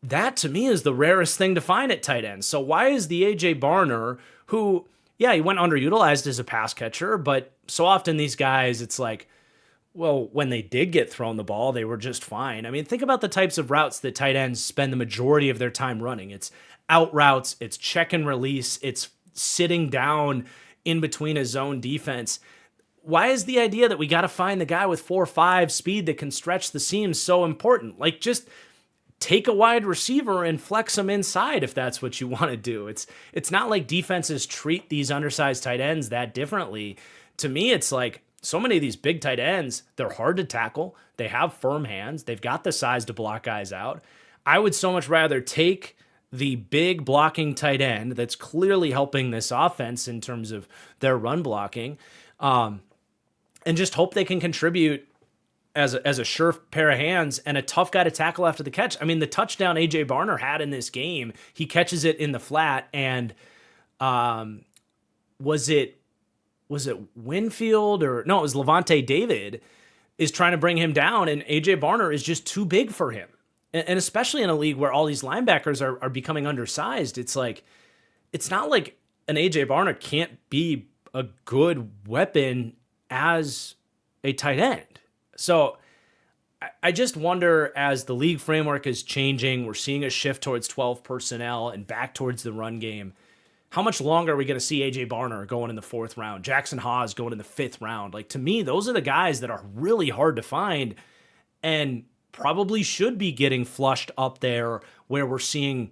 S1: That to me is the rarest thing to find at tight end. So why is the AJ Barner, who, yeah, he went underutilized as a pass catcher, but so often these guys, it's like, well, when they did get thrown the ball, they were just fine. I mean, think about the types of routes that tight ends spend the majority of their time running. It's out routes, it's check and release, it's sitting down in between a zone defense. Why is the idea that we got to find the guy with 4.5 speed that can stretch the seams so important? Like, just take a wide receiver and flex him inside if that's what you want to do. It's not like defenses treat these undersized tight ends that differently. To me, it's like so many of these big tight ends, they're hard to tackle. They have firm hands. They've got the size to block guys out. I would so much rather take the big blocking tight end that's clearly helping this offense in terms of their run blocking, and just hope they can contribute as a sure pair of hands and a tough guy to tackle after the catch. I mean, the touchdown AJ Barner had in this game, he catches it in the flat, and was it Winfield or no, it was Levante David is trying to bring him down, and AJ Barner is just too big for him. And especially in a league where all these linebackers are becoming undersized, it's like, it's not like an AJ Barner can't be a good weapon as a tight end. So I just wonder, as the league framework is changing, we're seeing a shift towards 12 personnel and back towards the run game. How much longer are we going to see AJ Barner going in the 4th round, Jackson Hawes going in the 5th round? Like, to me, those are the guys that are really hard to find and probably should be getting flushed up there, where we're seeing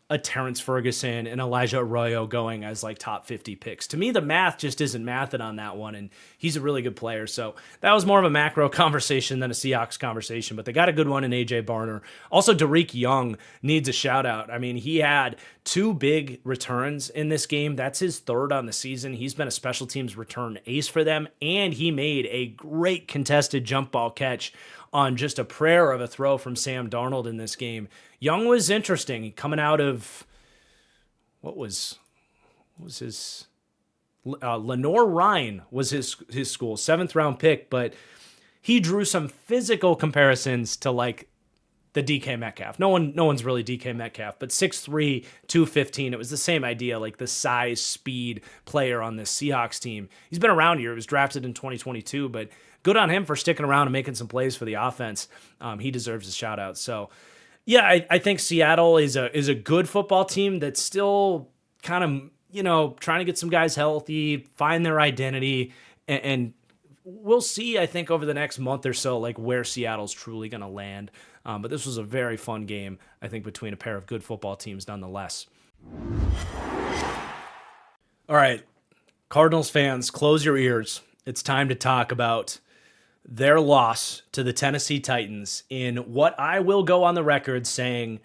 S1: a Terrence Ferguson and Elijah Arroyo going as like top 50 picks. To me, the math just isn't mathing on that one, and he's a really good player. So that was more of a macro conversation than a Seahawks conversation, but they got a good one in AJ Barner. Also, Derek Young needs a shout out. I mean, he had 2 big returns in this game. That's his 3rd on the season. He's been a special teams return ace for them, and he made a great contested jump ball catch on just a prayer of a throw from Sam Darnold in this game. Young was interesting, coming out of, what was his, Lenore Ryan was his school, 7th round pick, but he drew some physical comparisons to like the DK Metcalf. No one's really DK Metcalf, but 6'3", 215. It was the same idea, like the size, speed player on this Seahawks team. He's been around here. He was drafted in 2022, but good on him for sticking around and making some plays for the offense. He deserves a shout out. So yeah, I think Seattle is a good football team that's still kind of, trying to get some guys healthy, find their identity, and we'll see, I think, over the next month or so, like where Seattle's truly going to land. But this was a very fun game, I think, between a pair of good football teams nonetheless. All right, Cardinals fans, close your ears. It's time to talk about their loss to the Tennessee Titans in what I will go on the record saying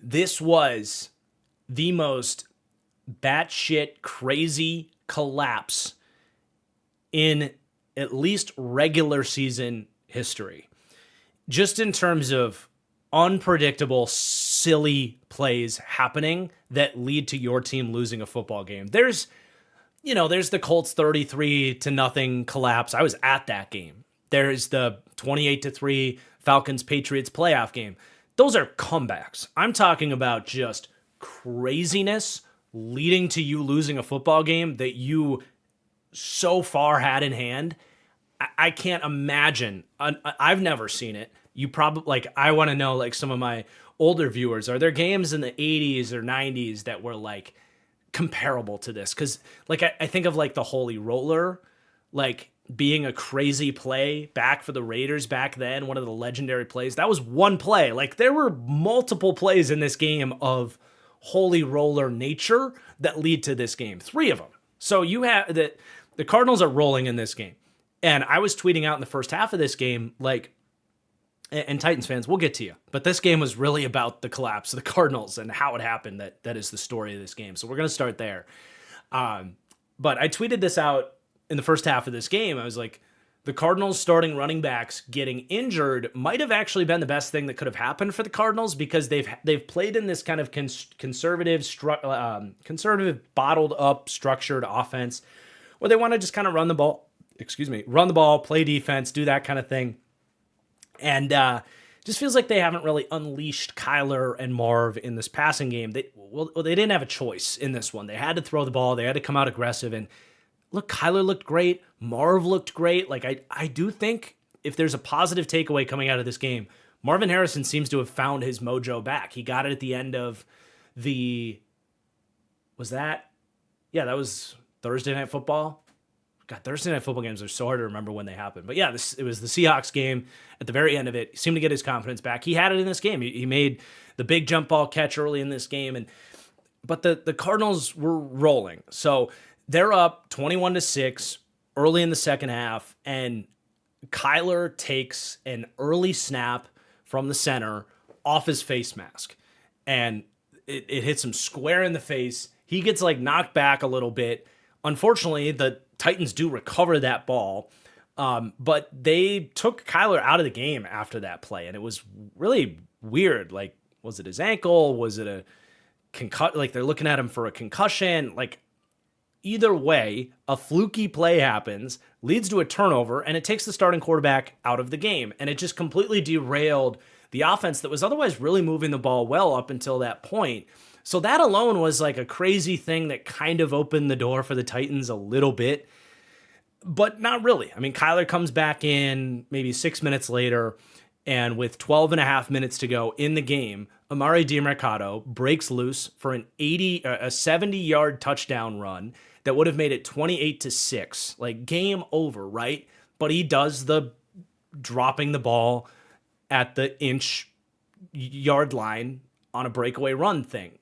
S1: this was the most batshit crazy collapse in at least regular season history. Just in terms of unpredictable, silly plays happening that lead to your team losing a football game. There's the Colts 33-0 collapse. I was at that game. There's the 28-3 Falcons-Patriots playoff game. Those are comebacks. I'm talking about just craziness leading to you losing a football game that you so far had in hand. I can't imagine. I've never seen it. You probably, like, I want to know, like, some of my older viewers, are there games in the 80s or 90s that were, like, comparable to this? Because, like, I think of, like, the Holy Roller, like, being a crazy play back for the Raiders back then, one of the legendary plays. That was one play. Like, there were multiple plays in this game of Holy Roller nature that lead to this game. 3 of them. So you have that the Cardinals are rolling in this game. And I was tweeting out in the first half of this game, like, and Titans fans, we'll get to you, but this game was really about the collapse of the Cardinals and how it happened. That is the story of this game. So we're going to start there. But I tweeted this out in the first half of this game. I was like, the Cardinals starting running backs getting injured might have actually been the best thing that could have happened for the Cardinals, because they've played in this kind of conservative, bottled up, structured offense where they want to just kind of run the ball, play defense, do that kind of thing. And just feels like they haven't really unleashed Kyler and Marv in this passing game. They didn't have a choice in this one. They had to throw the ball. They had to come out aggressive. And look, Kyler looked great. Marv looked great. Like, I do think if there's a positive takeaway coming out of this game, Marvin Harrison seems to have found his mojo back. He got it at the end of that was Thursday Night Football. God, Thursday Night Football games are so hard to remember when they happen. But yeah, it was the Seahawks game at the very end of it. He seemed to get his confidence back. He had it in this game. He made the big jump ball catch early in this game. But the Cardinals were rolling. So they're up 21-6 early in the second half, and Kyler takes an early snap from the center off his face mask, and it hits him square in the face. He gets, like, knocked back a little bit. Unfortunately, the Titans do recover that ball, but they took Kyler out of the game after that play, and it was really weird. Like, was it his ankle? Was it a concussion? Like, they're looking at him for a concussion. Like, either way, a fluky play happens, leads to a turnover, and it takes the starting quarterback out of the game, and it just completely derailed the offense that was otherwise really moving the ball well up until that point. So that alone was like a crazy thing that kind of opened the door for the Titans a little bit, but not really. I mean, Kyler comes back in maybe 6 minutes later, and with 12 and a half minutes to go in the game, Amari DiMercato breaks loose for a 70-yard touchdown run that would have made it 28-6, like game over, right? But he does the dropping the ball at the yard line on a breakaway run thing,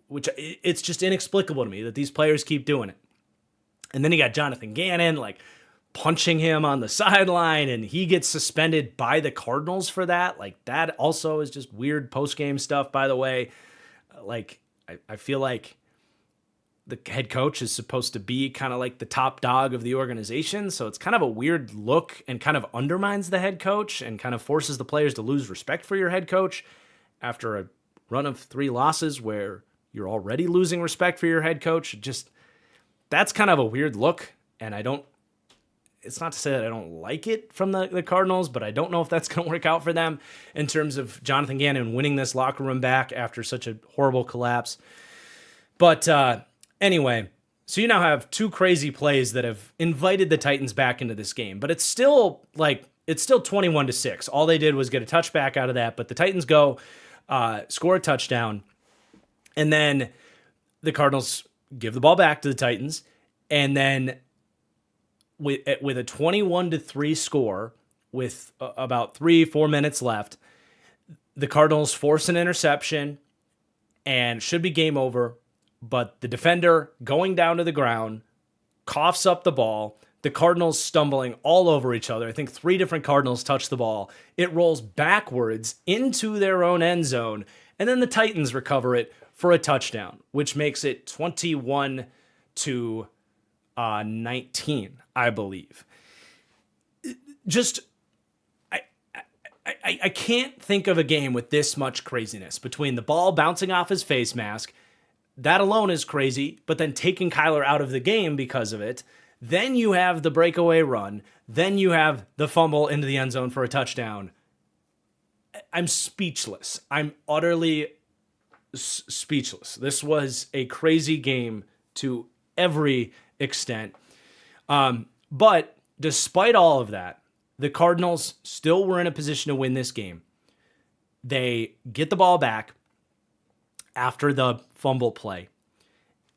S1: which it's just inexplicable to me that these players keep doing it. And then you got Jonathan Gannon, like, punching him on the sideline, and he gets suspended by the Cardinals for that. Like, that also is just weird post-game stuff, by the way. Like, I feel like the head coach is supposed to be kind of like the top dog of the organization, so it's kind of a weird look and kind of undermines the head coach and kind of forces the players to lose respect for your head coach after a run of 3 losses where you're already losing respect for your head coach. Just, that's kind of a weird look, and it's not to say that I don't like it from the Cardinals, but I don't know if that's going to work out for them in terms of Jonathan Gannon winning this locker room back after such a horrible collapse. But anyway, so you now have 2 crazy plays that have invited the Titans back into this game, but it's still 21-6. All they did was get a touchback out of that, but the Titans go score a touchdown, and then the Cardinals give the ball back to the Titans, and then with a 21-3 score with about 3-4 minutes left, the Cardinals force an interception and should be game over, but the defender going down to the ground coughs up the ball. The Cardinals stumbling all over each other. I think 3 different Cardinals touch the ball. It rolls backwards into their own end zone, and then the Titans recover it for a touchdown, which makes it 21-19, I believe. Just, I can't think of a game with this much craziness between the ball bouncing off his face mask. That alone is crazy, but then taking Kyler out of the game because of it. Then you have the breakaway run. Then you have the fumble into the end zone for a touchdown. I'm speechless. I'm utterly speechless. This was a crazy game to every extent. But despite all of that, the Cardinals still were in a position to win this game. They get the ball back after the fumble play,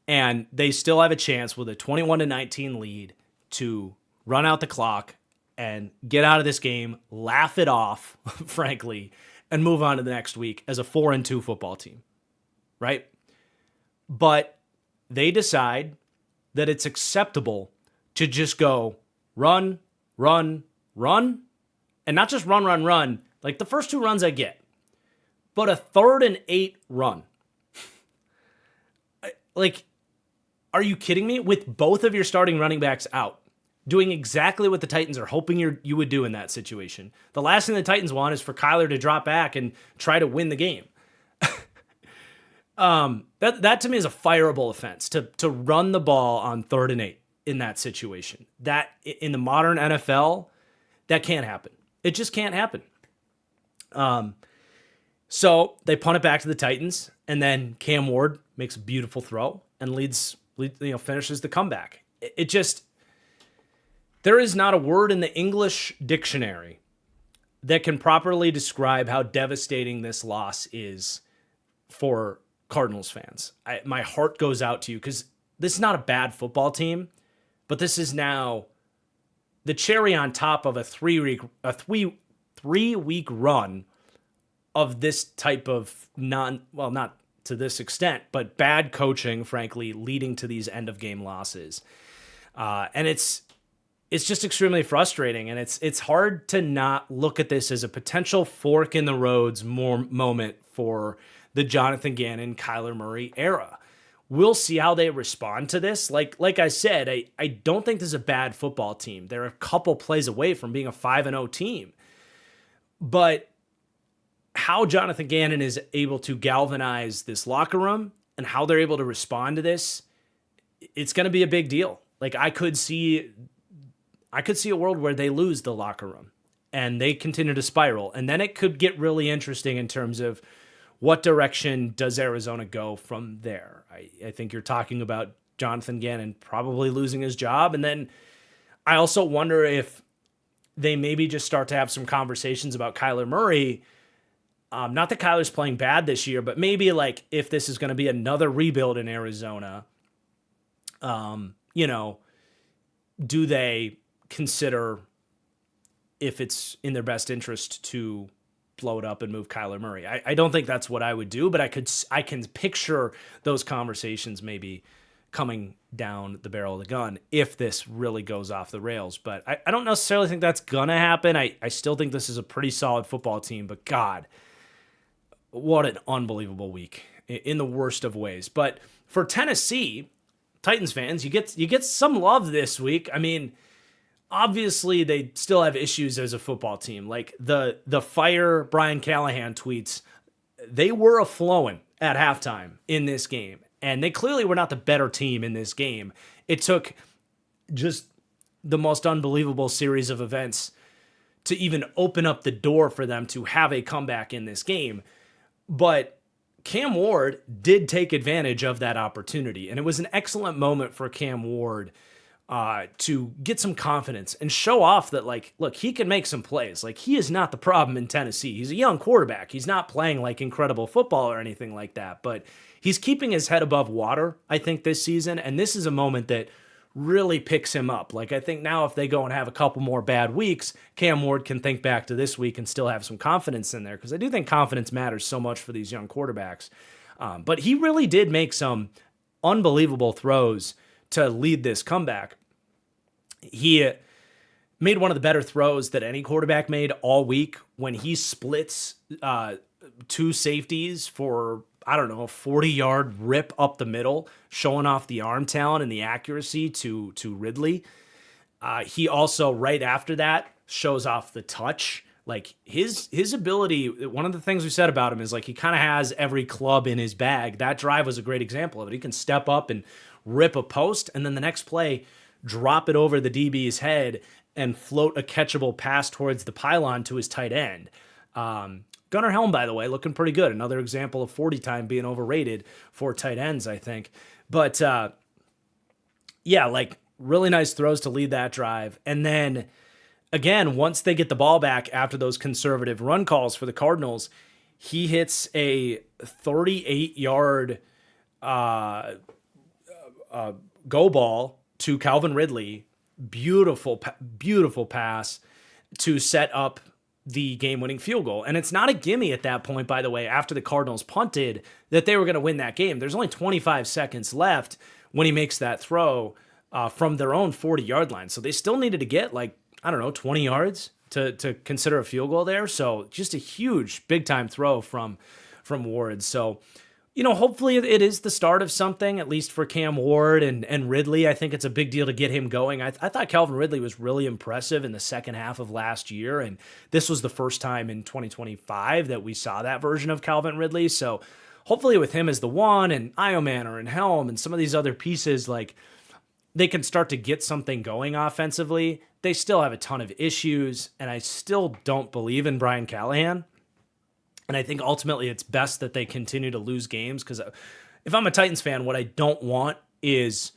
S1: and they still have a chance with a 21-19 lead to run out the clock and get out of this game, laugh it off, frankly, and move on to the next week as a 4-2 football team, right? But they decide that it's acceptable to just go run, run, run, and not just run. Like the first 2 runs I get, but a 3rd and 8 run. Like, are you kidding me? With both of your starting running backs out, doing exactly what the Titans are hoping you would do in that situation. The last thing the Titans want is for Kyler to drop back and try to win the game. That to me is a fireable offense to run the ball on 3rd and 8 in that situation. That in the modern NFL, that can't happen. It just can't happen. So they punt it back to the Titans, and then Cam Ward makes a beautiful throw and finishes the comeback. It just, there is not a word in the English dictionary that can properly describe how devastating this loss is for Cardinals fans. My heart goes out to you because this is not a bad football team, but this is now the cherry on top of a three-week run of this type of not to this extent, but bad coaching, frankly, leading to these end-of-game losses. And it's just extremely frustrating, and it's hard to not look at this as a potential fork in the roads moment for the Jonathan Gannon, Kyler Murray era. We'll see how they respond to this. Like I said, I don't think this is a bad football team. They're a couple plays away from being a 5-0 team. But how Jonathan Gannon is able to galvanize this locker room and how they're able to respond to this, it's going to be a big deal. Like I could see a world where they lose the locker room and they continue to spiral. And then it could get really interesting in terms of what direction does Arizona go from there. I think you're talking about Jonathan Gannon probably losing his job. And then I also wonder if they maybe just start to have some conversations about Kyler Murray. Not that Kyler's playing bad this year, but maybe like if this is going to be another rebuild in Arizona, do they consider if it's in their best interest to blow it up and move Kyler Murray? I don't think that's what I would do, but I can picture those conversations maybe coming down the barrel of the gun if this really goes off the rails. But I don't necessarily think that's going to happen. I still think this is a pretty solid football team, but God, what an unbelievable week in the worst of ways. But for Tennessee, Titans fans, you get some love this week. I mean, obviously they still have issues as a football team. Like the fire Brian Callahan tweets, they were a-flowing at halftime in this game. And they clearly were not the better team in this game. It took just the most unbelievable series of events to even open up the door for them to have a comeback in this game. But Cam Ward did take advantage of that opportunity. And it was an excellent moment for Cam Ward to get some confidence and show off that, like, look, he can make some plays. Like, he is not the problem in Tennessee. He's a young quarterback. He's not playing like incredible football or anything like that, but he's keeping his head above water, I think, this season. And this is a moment that really picks him up. Like, I think now if they go and have a couple more bad weeks, Cam Ward can think back to this week and still have some confidence in there, because I do think confidence matters so much for these young quarterbacks. But he really did make some unbelievable throws to lead this comeback. He made one of the better throws that any quarterback made all week when he splits two safeties for, I don't know, a 40-yard rip up the middle, showing off the arm talent and the accuracy to Ridley. He also, right after that, shows off the touch. Like, his ability, one of the things we said about him is, like, he kind of has every club in his bag. That drive was a great example of it. He can step up and rip a post, and then the next play, drop it over the DB's head and float a catchable pass towards the pylon to his tight end. Gunnar Helm, by the way, looking pretty good. Another example of 40 time being overrated for tight ends, I think. But yeah, like really nice throws to lead that drive. And then again, once they get the ball back after those conservative run calls for the Cardinals, he hits a 38-yard go ball to Calvin Ridley. Beautiful pass to set up the game-winning field goal. And it's not a gimme at that point, by the way, after the Cardinals punted, that they were going to win that game. There's only 25 seconds left when he makes that throw from their own 40-yard line. So they still needed to get, 20 yards to consider a field goal there. So just a huge, big-time throw from Ward. So, hopefully it is the start of something, at least for Cam Ward and Ridley. I think it's a big deal to get him going. I thought Calvin Ridley was really impressive in the second half of last year, and this was the first time in 2025 that we saw that version of Calvin Ridley. So hopefully with him as the one, and Iomanner and Helm and some of these other pieces, they can start to get something going offensively. They still have a ton of issues, and I still don't believe in Brian Callahan. And I think ultimately it's best that they continue to lose games, because if I'm a Titans fan, what I don't want is,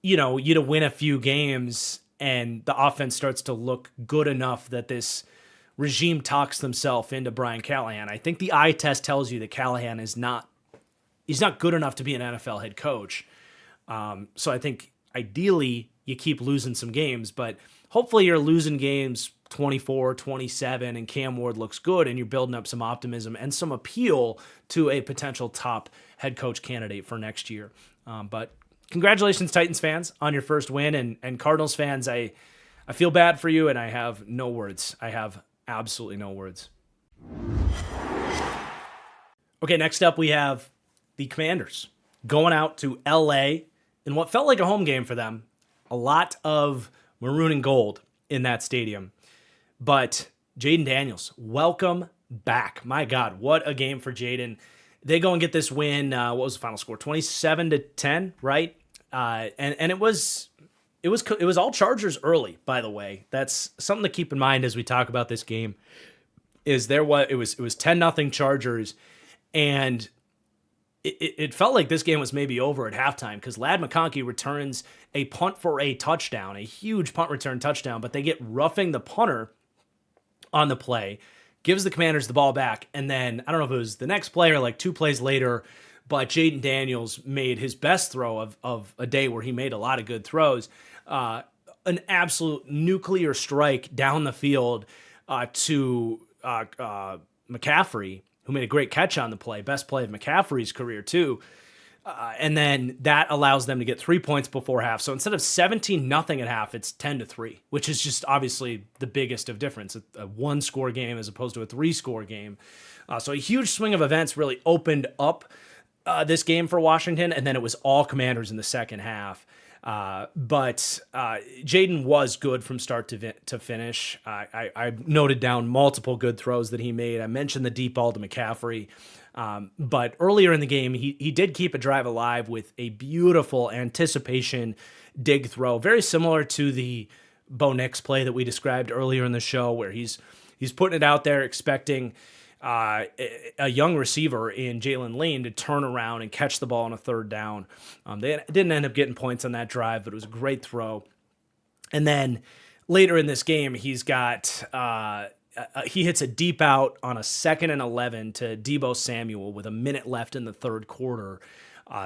S1: you to win a few games and the offense starts to look good enough that this regime talks themselves into Brian Callahan. I think the eye test tells you that Callahan he's not good enough to be an NFL head coach. So I think ideally you keep losing some games, but hopefully you're losing games 24, 27, and Cam Ward looks good, and you're building up some optimism and some appeal to a potential top head coach candidate for next year. But congratulations, Titans fans, on your first win, and Cardinals fans, I feel bad for you, and I have no words. I have absolutely no words. Okay, next up we have the Commanders going out to LA in what felt like a home game for them. A lot of maroon and gold in that stadium. But Jaden Daniels, welcome back. My God, what a game for Jaden. They go and get this win. What was the final score? 27-10, right? And it was all Chargers early, by the way. That's something to keep in mind as we talk about this game. It was 10-0 Chargers, and it felt like this game was maybe over at halftime, because Ladd McConkey returns a punt for a touchdown, a huge punt return touchdown, but they get roughing the punter on the play, gives the Commanders the ball back, and then, I don't know if it was the next play or like 2 plays later, but Jaden Daniels made his best throw of a day where he made a lot of good throws. An absolute nuclear strike down the field to McCaffrey, who made a great catch on the play, best play of McCaffrey's career too. And then that allows them to get 3 points before half. So instead of 17-0 at half, it's 10-3, which is just obviously the biggest of difference. A 1-score game as opposed to a 3-score game. So a huge swing of events really opened up this game for Washington, and then it was all Commanders in the second half. But Jaden was good from start to finish. I noted down multiple good throws that he made. I mentioned the deep ball to McCaffrey. But earlier in the game, he did keep a drive alive with a beautiful anticipation dig throw, very similar to the Bo Nix play that we described earlier in the show, where he's putting it out there expecting a young receiver in Jalen Lane to turn around and catch the ball on a third down. They didn't end up getting points on that drive, but it was a great throw. And then later in this game, he's got he hits a deep out on a 2nd and 11 to Deebo Samuel with a minute left in the third quarter.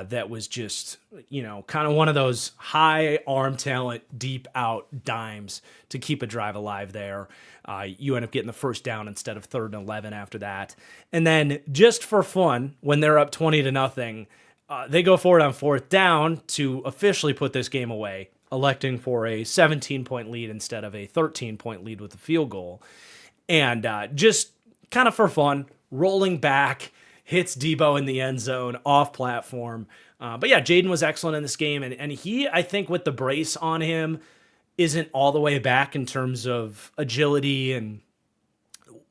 S1: That was just, kind of one of those high arm talent, deep out dimes to keep a drive alive there. You end up getting the first down instead of 3rd and 11 after that. And then just for fun, when they're up 20-0, they go for it on 4th down to officially put this game away, electing for a 17-point lead instead of a 13-point lead with a field goal. And just kind of for fun, rolling back, hits Deebo in the end zone, off platform. But yeah, Jaden was excellent in this game. And he, I think with the brace on him, isn't all the way back in terms of agility and,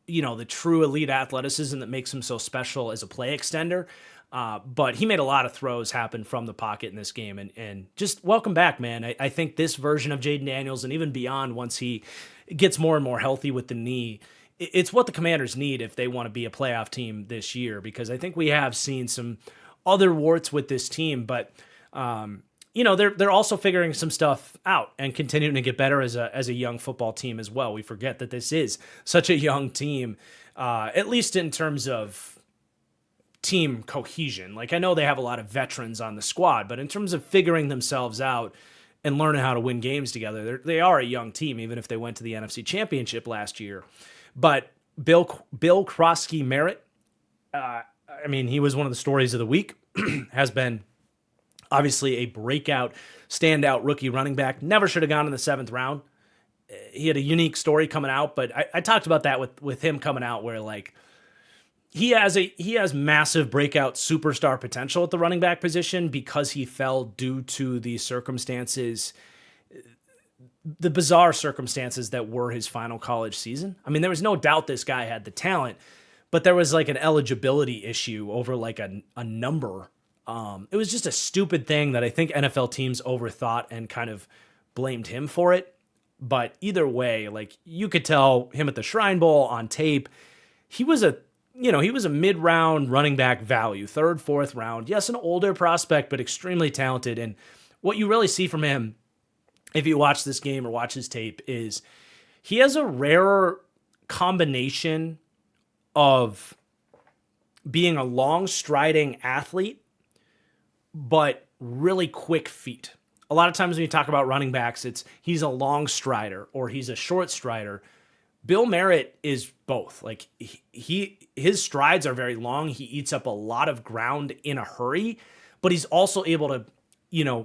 S1: the true elite athleticism that makes him so special as a play extender. But he made a lot of throws happen from the pocket in this game. And just welcome back, man. I think this version of Jaden Daniels and even beyond, once he gets more and more healthy with the knee, it's what the Commanders need if they want to be a playoff team this year, because I think we have seen some other warts with this team, but they're also figuring some stuff out and continuing to get better as a young football team as well. We forget that this is such a young team, at least in terms of team cohesion. Like, I know they have a lot of veterans on the squad, but in terms of figuring themselves out and learning how to win games together, they are a young team, even if they went to the NFC Championship last year. But Bill Krosky Merritt, he was one of the stories of the week, has been obviously a breakout, standout rookie running back. Never should have gone in the 7th round. He had a unique story coming out, but I talked about that with him coming out, where like he has massive breakout superstar potential at the running back position because he fell due to the circumstances, the bizarre circumstances that were his final college season. I mean, there was no doubt this guy had the talent, but there was like an eligibility issue over like a number. It was just a stupid thing that I think NFL teams overthought and kind of blamed him for it. But either way, like, you could tell him at the Shrine Bowl on tape, he was a mid-round running back value, 3rd, 4th round. Yes, an older prospect, but extremely talented. And what you really see from him, if you watch this game or watch his tape, is he has a rare combination of being a long striding athlete, but really quick feet. A lot of times when you talk about running backs, he's a long strider or he's a short strider. Bill Merritt is both. Like, his strides are very long. He eats up a lot of ground in a hurry, but he's also able to,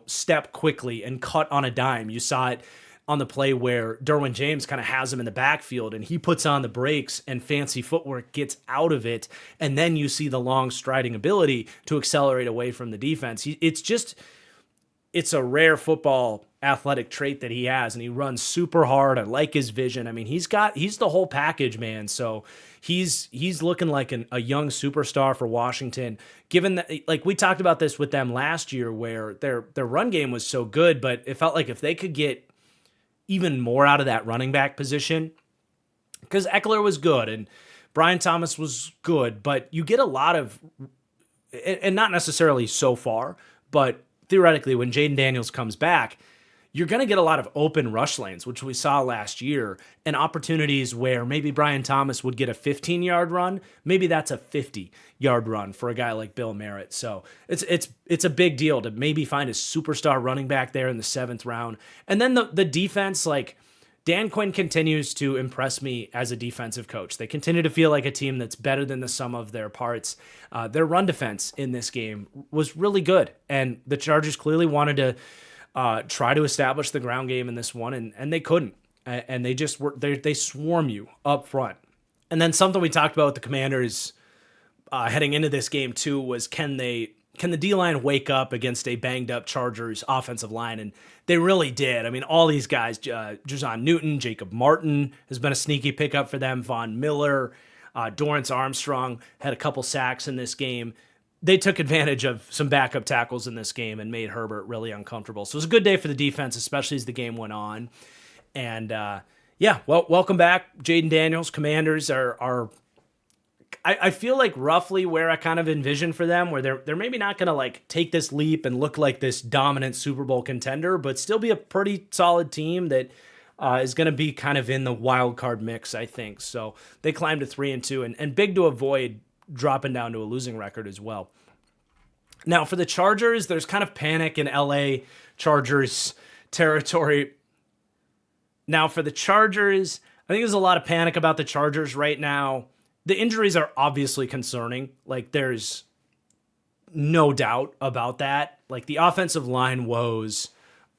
S1: step quickly and cut on a dime. You saw it on the play where Derwin James kind of has him in the backfield and he puts on the brakes and fancy footwork gets out of it. And then you see the long striding ability to accelerate away from the defense. It's a rare football athletic trait that he has, and he runs super hard. I like his vision. I mean, he's the whole package, man. So he's looking like a young superstar for Washington, given that, like, we talked about this with them last year where their run game was so good, but it felt like if they could get even more out of that running back position, because Eckler was good and Brian Thomas was good, but you get a lot of, and not necessarily so far, but theoretically when Jaden Daniels comes back, you're going to get a lot of open rush lanes, which we saw last year, and opportunities where maybe Brian Thomas would get a 15-yard run. Maybe that's a 50-yard run for a guy like Bill Merritt. So it's a big deal to maybe find a superstar running back there in the 7th round. And then the defense, like, Dan Quinn continues to impress me as a defensive coach. They continue to feel like a team that's better than the sum of their parts. Their run defense in this game was really good, and the Chargers clearly wanted to try to establish the ground game in this one, and they couldn't. And they just they swarm you up front. And then something we talked about with the Commanders heading into this game too was can the D-line wake up against a banged up Chargers offensive line? And they really did. I mean, all these guys, Jazon Newton, Jacob Martin has been a sneaky pickup for them. Von Miller, Dorrance Armstrong had a couple sacks in this game. They took advantage of some backup tackles in this game and made Herbert really uncomfortable. So it was a good day for the defense, especially as the game went on. And welcome back, Jaden Daniels. Commanders are I feel like roughly where I kind of envision for them, where they're maybe not going to like take this leap and look like this dominant Super Bowl contender, but still be a pretty solid team that is going to be kind of in the wild card mix, I think. So they climbed to 3-2 and big to avoid dropping down to a losing record as well. Now for the Chargers, there's kind of panic in LA Chargers territory. Now for the Chargers, I think there's a lot of panic about the Chargers right now. The injuries are obviously concerning. Like, there's no doubt about that. Like, the offensive line woes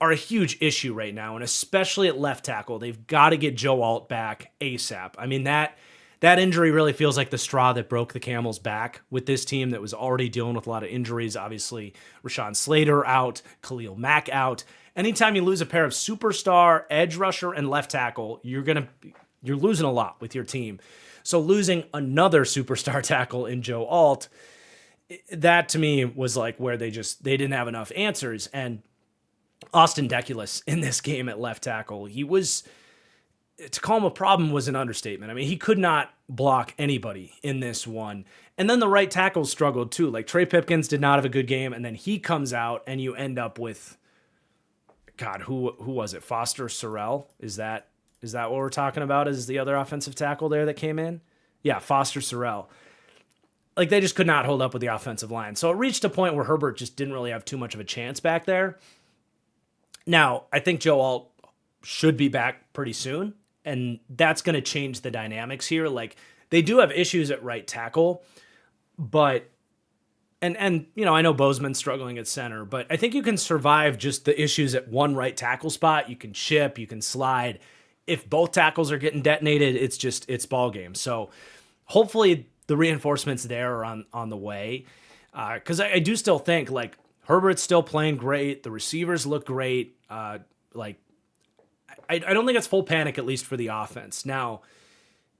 S1: are a huge issue right now, and especially at left tackle. They've got to get Joe Alt back ASAP. I mean, that injury really feels like the straw that broke the camel's back with this team that was already dealing with a lot of injuries. Obviously, Rashawn Slater out, Khalil Mack out. Anytime you lose a pair of superstar, edge rusher, and left tackle, you're losing a lot with your team. So losing another superstar tackle in Joe Alt that to me was like where they didn't have enough answers. And Austin Deculus in this game at left tackle, to call him a problem was an understatement. I mean, he could not block anybody in this one. And then the right tackle struggled too. Like Trey Pipkins did not have a good game, and then he comes out and you end up with, God, who was it? Foster Sorrell? Is that what we're talking about? Is the other offensive tackle there that came in? Yeah, Foster Sorrell. Like they just could not hold up with the offensive line. So it reached a point where Herbert just didn't really have too much of a chance back there. Now, I think Joe Alt should be back pretty soon, and that's going to change the dynamics here. Like they do have issues at right tackle, but and you know, I know Bozeman's struggling at center, but I think you can survive just the issues at one right tackle spot. You can chip, you can slide. If both tackles are getting detonated, it's ball game. So hopefully the reinforcements there are on the way. Because I do still think like Herbert's still playing great. The receivers look great. I don't think it's full panic, at least for the offense. Now,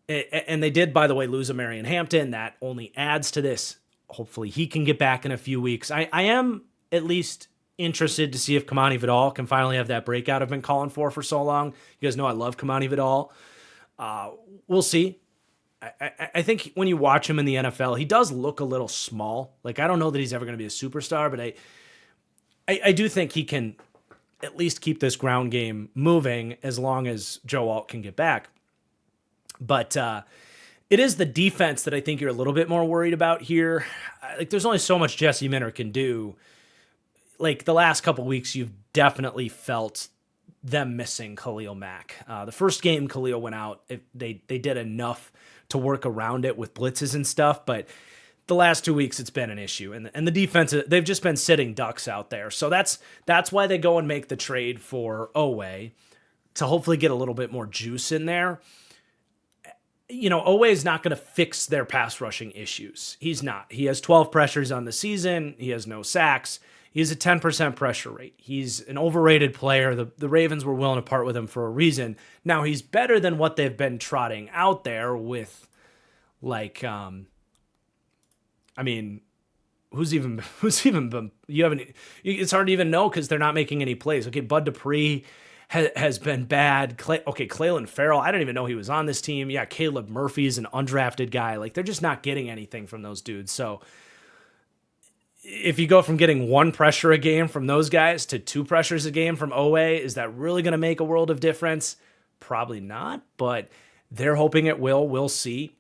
S1: and they did, by the way, lose a Marion Hampton. That only adds to this. Hopefully he can get back in a few weeks. I am at least interested to see if Kamani Vidal can finally have that breakout I've been calling for so long. You guys know I love Kamani Vidal. We'll see. I think when you watch him in the NFL, he does look a little small. Like, I don't know that he's ever going to be a superstar, but I do think he can at least keep this ground game moving as long as Joe Alt can get back. But it is the defense that I think you're a little bit more worried about here. Like, there's only so much Jesse Minter can do. Like, the last couple weeks, you've definitely felt them missing Khalil Mack. The first game Khalil went out, they did enough to work around it with blitzes and stuff, but the last 2 weeks it's been an issue. And the defense, they've just been sitting ducks out there. So that's why they go and make the trade for Oweh to hopefully get a little bit more juice in there. You know, Oweh is not going to fix their pass rushing issues. He's not. He has 12 pressures on the season. He has no sacks. He has a 10% pressure rate. He's an overrated player. The Ravens were willing to part with him for a reason. Now he's better than what they've been trotting out there with, like, I mean, who's even been, it's hard to even know because they're not making any plays. Okay, Bud Dupree has been bad. Clayton Farrell, I didn't even know he was on this team. Yeah, Caleb Murphy's an undrafted guy. Like, they're just not getting anything from those dudes. So if you go from getting one pressure a game from those guys to two pressures a game from Oweh, is that really going to make a world of difference? Probably not, but they're hoping it will. We'll see.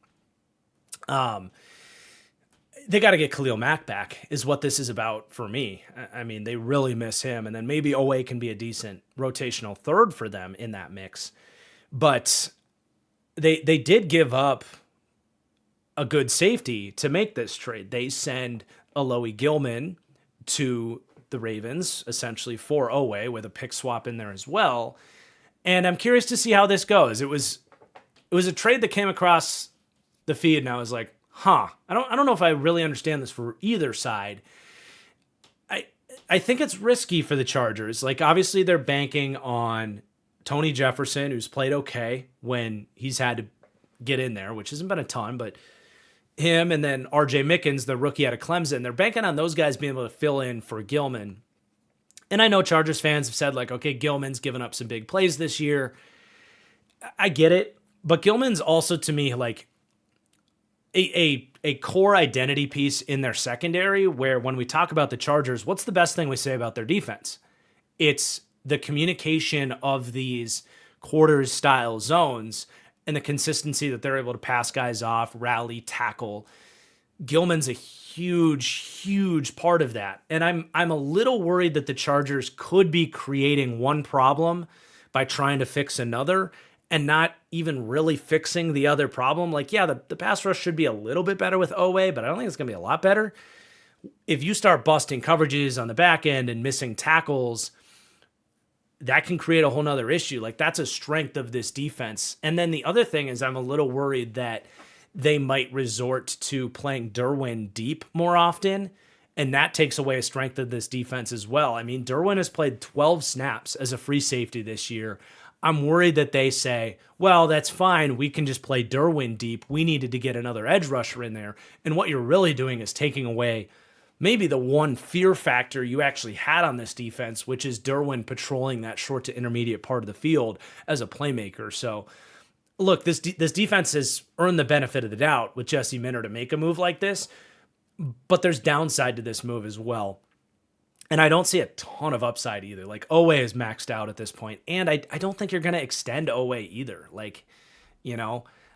S1: They got to get Khalil Mack back is what this is about for me. I mean, they really miss him, and then maybe Oweh can be a decent rotational third for them in that mix. But they did give up a good safety to make this trade. They send Alohi Gilman to the Ravens, essentially for Oweh, with a pick swap in there as well. And I'm curious to see how this goes. It was a trade that came across the feed, and I was like, I don't know if I really understand this for either side. I think it's risky for the Chargers. Like, obviously they're banking on Tony Jefferson, who's played okay when he's had to get in there, which hasn't been a ton, but him and then RJ Mickens, the rookie out of Clemson, they're banking on those guys being able to fill in for Gilman. And I know Chargers fans have said, like, okay, Gilman's given up some big plays this year. I get it. But Gilman's also, to me, like a core identity piece in their secondary, where when we talk about the Chargers, what's the best thing we say about their defense? It's the communication of these quarters style zones and the consistency that they're able to pass guys off, rally, tackle. Gilman's a huge part of that. And I'm a little worried that the Chargers could be creating one problem by trying to fix another and not even really fixing the other problem. Like, yeah, the pass rush should be a little bit better with Oweh, but I don't think it's going to be a lot better. If you start busting coverages on the back end and missing tackles, that can create a whole nother issue. Like, that's a strength of this defense. And then the other thing is I'm a little worried that they might resort to playing Derwin deep more often, and that takes away a strength of this defense as well. I mean, Derwin has played 12 snaps as a free safety this year. I'm worried that they say, well, that's fine. We can just play Derwin deep. We needed to get another edge rusher in there. And what you're really doing is taking away maybe the one fear factor you actually had on this defense, which is Derwin patrolling that short to intermediate part of the field as a playmaker. So look, this defense has earned the benefit of the doubt with Jesse Minter to make a move like this, but there's downside to this move as well. And I don't see a ton of upside either. Like, Owe is maxed out at this point, and I don't think you're going to extend Owe either. Like,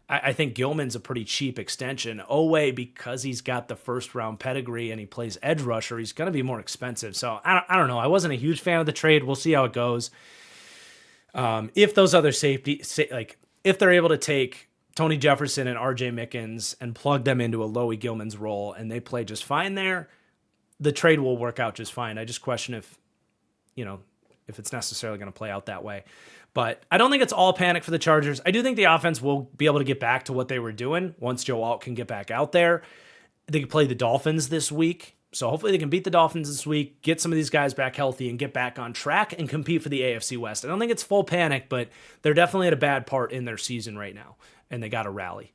S1: I think Gilman's a pretty cheap extension. Owe, because he's got the first-round pedigree and he plays edge rusher, he's going to be more expensive. So, I don't know. I wasn't a huge fan of the trade. We'll see how it goes. If those other if they're able to take Tony Jefferson and RJ Mickens and plug them into a Loie Gilman's role and they play just fine there, the trade will work out just fine. I just question if it's necessarily going to play out that way. But I don't think it's all panic for the Chargers. I do think the offense will be able to get back to what they were doing once Joe Alt can get back out there. They can play the Dolphins this week. So hopefully they can beat the Dolphins this week, get some of these guys back healthy, and get back on track and compete for the AFC West. I don't think it's full panic, but they're definitely at a bad part in their season right now, and they got to rally.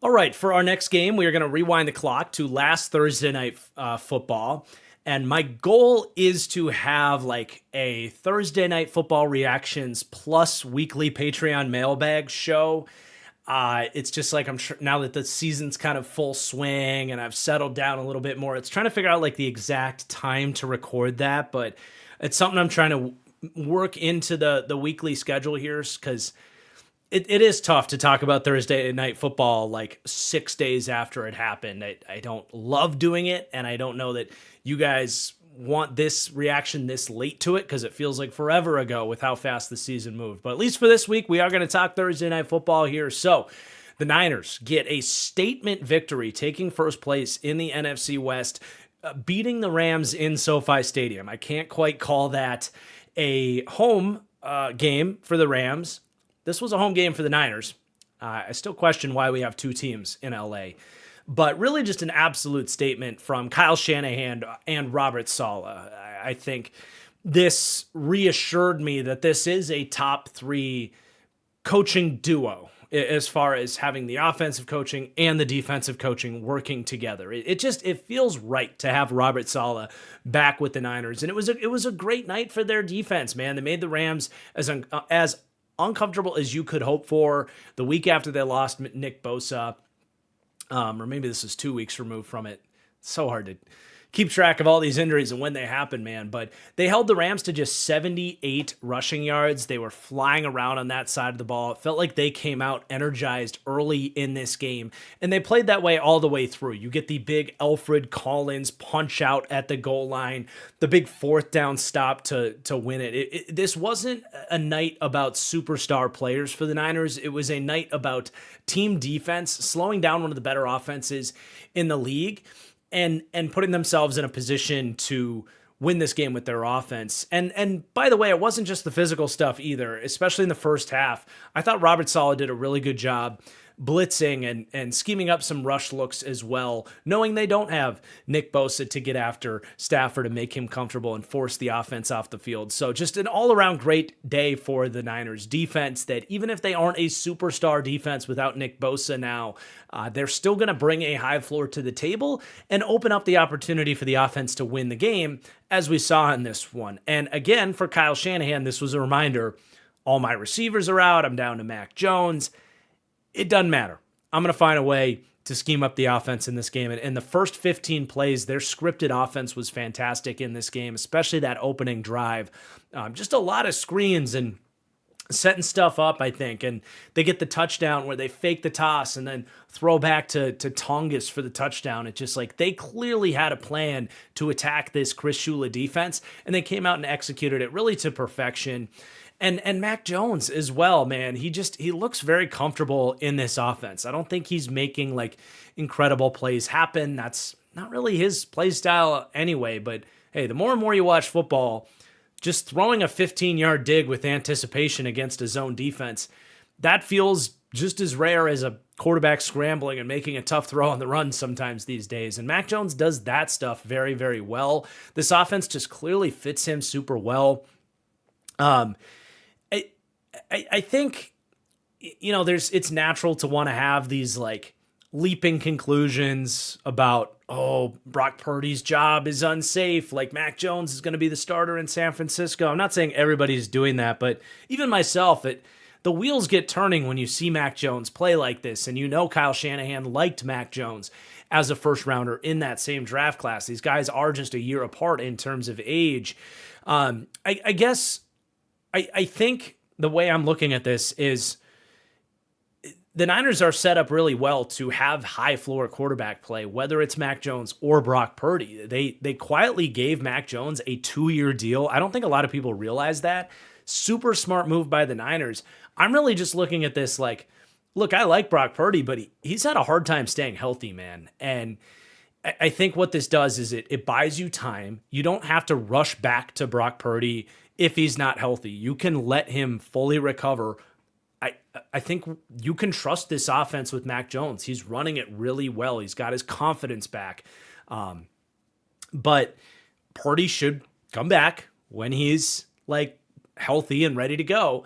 S1: All right, for our next game, we are going to rewind the clock to last Thursday night football. And my goal is to have like a Thursday night football reactions plus weekly Patreon mailbag show. It's just like I'm sure now that the season's kind of full swing and I've settled down a little bit more, it's trying to figure out like the exact time to record that. But it's something I'm trying to work into the weekly schedule here because it is tough to talk about Thursday night football like 6 days after it happened. I don't love doing it, and I don't know that you guys want this reaction this late to it because it feels like forever ago with how fast the season moved. But at least for this week, we are going to talk Thursday night football here. So the Niners get a statement victory, taking first place in the NFC West, beating the Rams in SoFi Stadium. I can't quite call that a home game for the Rams. This was a home game for the Niners. I still question why we have two teams in LA, but really just an absolute statement from Kyle Shanahan and Robert Saleh. I think this reassured me that this is a top three coaching duo as far as having the offensive coaching and the defensive coaching working together. It feels right to have Robert Saleh back with the Niners. And it was a great night for their defense, man. They made the Rams as uncomfortable as you could hope for the week after they lost Nick Bosa. Or maybe this is 2 weeks removed from it. It's so hard to keep track of all these injuries and when they happen, man. But they held the Rams to just 78 rushing yards. They were flying around on that side of the ball. It felt like they came out energized early in this game, and they played that way all the way through. You get the big Alfred Collins punch out at the goal line, the big fourth down stop to win it. This wasn't a night about superstar players for the Niners. It was a night about team defense, slowing down one of the better offenses in the league, and putting themselves in a position to win this game with their offense. And by the way, it wasn't just the physical stuff either, especially in the first half. I thought Robert Saleh did a really good job blitzing and scheming up some rush looks as well, knowing they don't have Nick Bosa to get after Stafford and make him comfortable and force the offense off the field. So just an all-around great day for the Niners defense that even if they aren't a superstar defense without Nick Bosa now, they're still going to bring a high floor to the table and open up the opportunity for the offense to win the game, as we saw in this one. And again, for Kyle Shanahan, this was a reminder, all my receivers are out. I'm down to Mac Jones. It doesn't matter. I'm going to find a way to scheme up the offense in this game. And the first 15 plays, their scripted offense was fantastic in this game, especially that opening drive. Just a lot of screens and setting stuff up, I think. And they get the touchdown where they fake the toss and then throw back to Tongas for the touchdown. It's just like they clearly had a plan to attack this Chris Shula defense, and they came out and executed it really to perfection. And Mac Jones as well, man. He looks very comfortable in this offense. I don't think he's making like incredible plays happen. That's not really his play style anyway. But hey, the more and more you watch football, just throwing a 15-yard dig with anticipation against a zone defense, that feels just as rare as a quarterback scrambling and making a tough throw on the run sometimes these days. And Mac Jones does that stuff very, very well. This offense just clearly fits him super well. Um, I think, it's natural to want to have these like leaping conclusions about, oh, Brock Purdy's job is unsafe. Like Mac Jones is going to be the starter in San Francisco. I'm not saying everybody's doing that, but even myself, the wheels get turning when you see Mac Jones play like this. And Kyle Shanahan liked Mac Jones as a first rounder in that same draft class. These guys are just a year apart in terms of age. I guess I think the way I'm looking at this is the Niners are set up really well to have high floor quarterback play, whether it's Mac Jones or Brock Purdy. They quietly gave Mac Jones a 2-year deal. I don't think a lot of people realize that. Super smart move by the Niners. I'm really just looking at this like, look, I like Brock Purdy, but he's had a hard time staying healthy, man. And I think what this does is it buys you time. You don't have to rush back to Brock Purdy if he's not healthy. You can let him fully recover. I think you can trust this offense with Mac Jones. He's running it really well. He's got his confidence back. But Purdy should come back when he's like healthy and ready to go.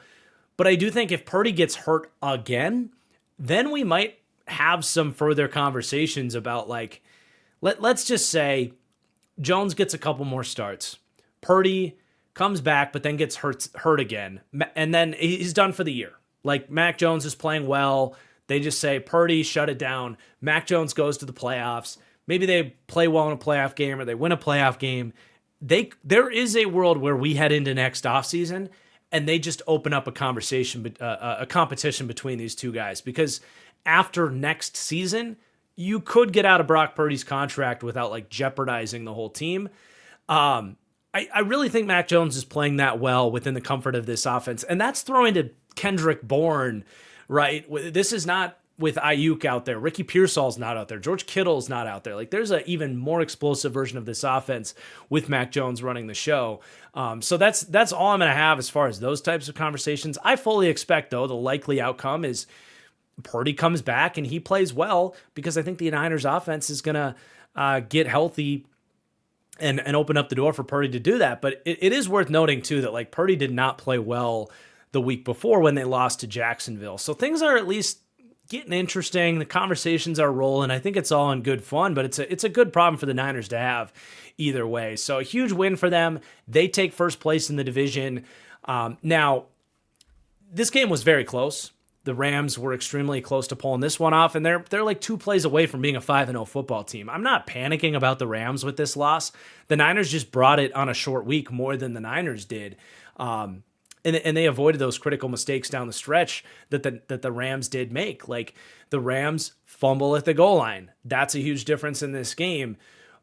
S1: But I do think if Purdy gets hurt again, then we might have some further conversations about like, let's just say Jones gets a couple more starts. Purdy comes back, but then gets hurt again. And then he's done for the year. Like Mac Jones is playing well. They just say, Purdy, shut it down. Mac Jones goes to the playoffs. Maybe they play well in a playoff game or they win a playoff game. There is a world where we head into next offseason and they just open up a conversation, a competition between these two guys. Because after next season, you could get out of Brock Purdy's contract without like jeopardizing the whole team. I really think Mac Jones is playing that well within the comfort of this offense. And that's throwing to Kendrick Bourne, right? This is not with Ayuk out there. Ricky Pearsall's not out there. George Kittle's not out there. Like there's an even more explosive version of this offense with Mac Jones running the show. So that's all I'm going to have as far as those types of conversations. I fully expect, though, the likely outcome is Purdy comes back and he plays well because I think the Niners offense is going to get healthy and open up the door for Purdy to do that. But it is worth noting, too, that like Purdy did not play well the week before when they lost to Jacksonville. So things are at least getting interesting. The conversations are rolling. I think it's all in good fun, but it's a good problem for the Niners to have either way. So a huge win for them. They take first place in the division. Now, this game was very close. The Rams were extremely close to pulling this one off, and they're like 2 plays away from being a 5-0 football team. I'm not panicking about the Rams with this loss. The Niners just brought it on a short week more than the Niners did. And they avoided those critical mistakes down the stretch that the Rams did make. Like the Rams fumble at the goal line. That's a huge difference in this game.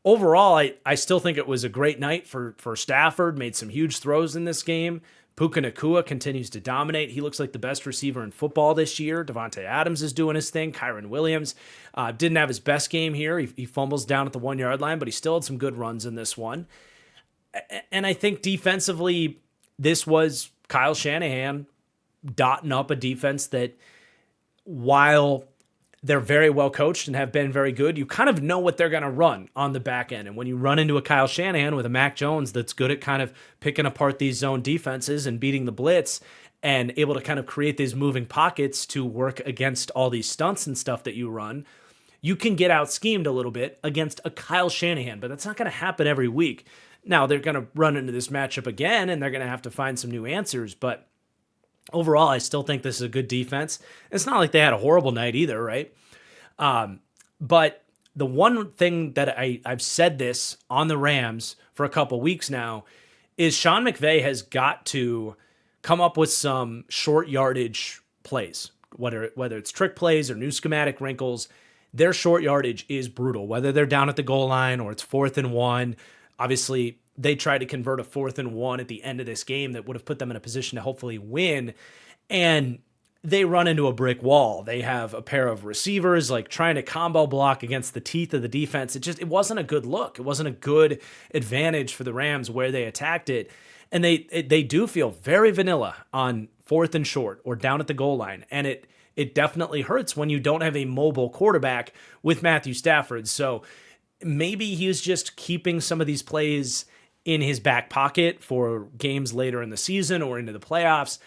S1: Overall, I still think it was a great night for Stafford. Made some huge throws in this game. Puka Nacua continues to dominate. He looks like the best receiver in football this year. Devontae Adams is doing his thing. Kyron Williams didn't have his best game here. He fumbles down at the 1-yard line, but he still had some good runs in this one. And I think defensively, this was Kyle Shanahan dotting up a defense that, while they're very well coached and have been very good, you kind of know what they're going to run on the back end. And when you run into a Kyle Shanahan with a Mac Jones that's good at kind of picking apart these zone defenses and beating the blitz and able to kind of create these moving pockets to work against all these stunts and stuff that you run, you can get out schemed a little bit against a Kyle Shanahan, but that's not going to happen every week. Now, they're going to run into this matchup again, and they're going to have to find some new answers. But overall, I still think this is a good defense. It's not like they had a horrible night either, right? But the one thing that I've said this on the Rams for a couple weeks now is Sean McVay has got to come up with some short yardage plays, whether it's trick plays or new schematic wrinkles. Their short yardage is brutal, whether they're down at the goal line or it's 4th and 1. Obviously, they tried to convert a 4th and 1 at the end of this game that would have put them in a position to hopefully win. And they run into a brick wall. They have a pair of receivers like trying to combo block against the teeth of the defense. It wasn't a good look. It wasn't a good advantage for the Rams where they attacked it. And they do feel very vanilla on 4th and short or down at the goal line. And it definitely hurts when you don't have a mobile quarterback with Matthew Stafford. So maybe he's just keeping some of these plays in his back pocket for games later in the season or into the playoffs.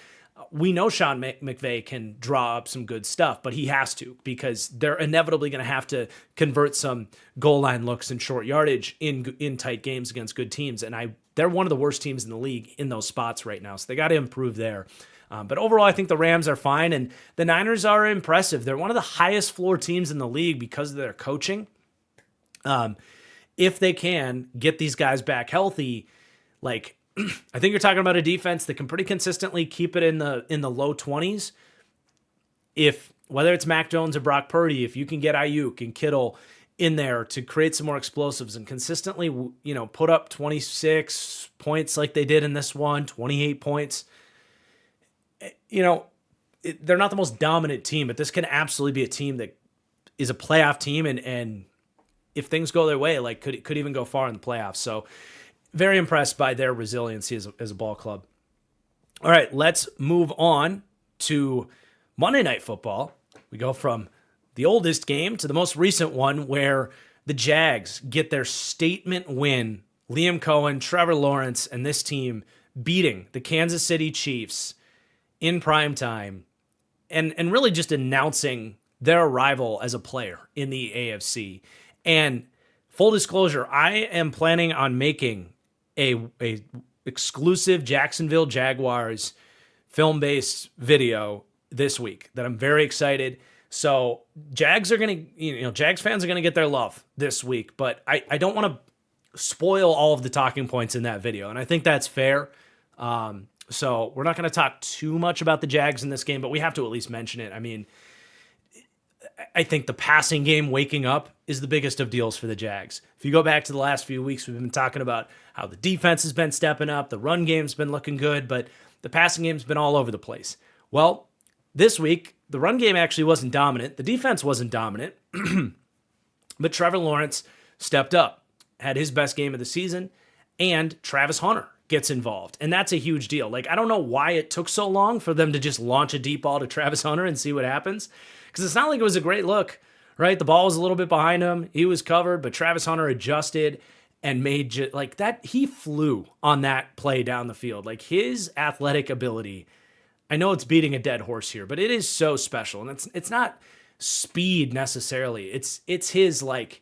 S1: We know Sean McVay can draw up some good stuff, but he has to, because they're inevitably going to have to convert some goal line looks and short yardage in tight games against good teams. And they're one of the worst teams in the league in those spots right now. So they got to improve there. But overall, I think the Rams are fine, and the Niners are impressive. They're one of the highest floor teams in the league because of their coaching. If they can get these guys back healthy, like, I think you're talking about a defense that can pretty consistently keep it in the low 20s. If whether it's Mac Jones or Brock Purdy, if you can get Ayuk and Kittle in there to create some more explosives and consistently, put up 26 points like they did in this one, 28 points, they're not the most dominant team, but this can absolutely be a team that is a playoff team, and if things go their way, like could even go far in the playoffs. So very impressed by their resiliency as a ball club. All right, let's move on to Monday Night Football. We go from the oldest game to the most recent one, where the Jags get their statement win. Liam Cohen, Trevor Lawrence, and this team beating the Kansas City Chiefs in primetime, and really just announcing their arrival as a player in the AFC. And full disclosure, I am planning on making a exclusive Jacksonville Jaguars film-based video this week that I'm very excited. So Jags fans are going to get their love this week, but I don't want to spoil all of the talking points in that video. And I think that's fair. So we're not going to talk too much about the Jags in this game, but we have to at least mention it. I mean, I think the passing game waking up is the biggest of deals for the Jags. If you go back to the last few weeks, we've been talking about how the defense has been stepping up, the run game's been looking good, but the passing game's been all over the place. Well, this week, the run game actually wasn't dominant. The defense wasn't dominant, but Trevor Lawrence stepped up, had his best game of the season, and Travis Hunter gets involved. And that's a huge deal. Like, I don't know why it took so long for them to just launch a deep ball to Travis Hunter and see what happens, because it's not like it was a great look, right? The ball was a little bit behind him. He was covered, but Travis Hunter adjusted and made like that. He flew on that play down the field. Like, his athletic ability, I know it's beating a dead horse here, but it is so special. And it's not speed necessarily. It's his like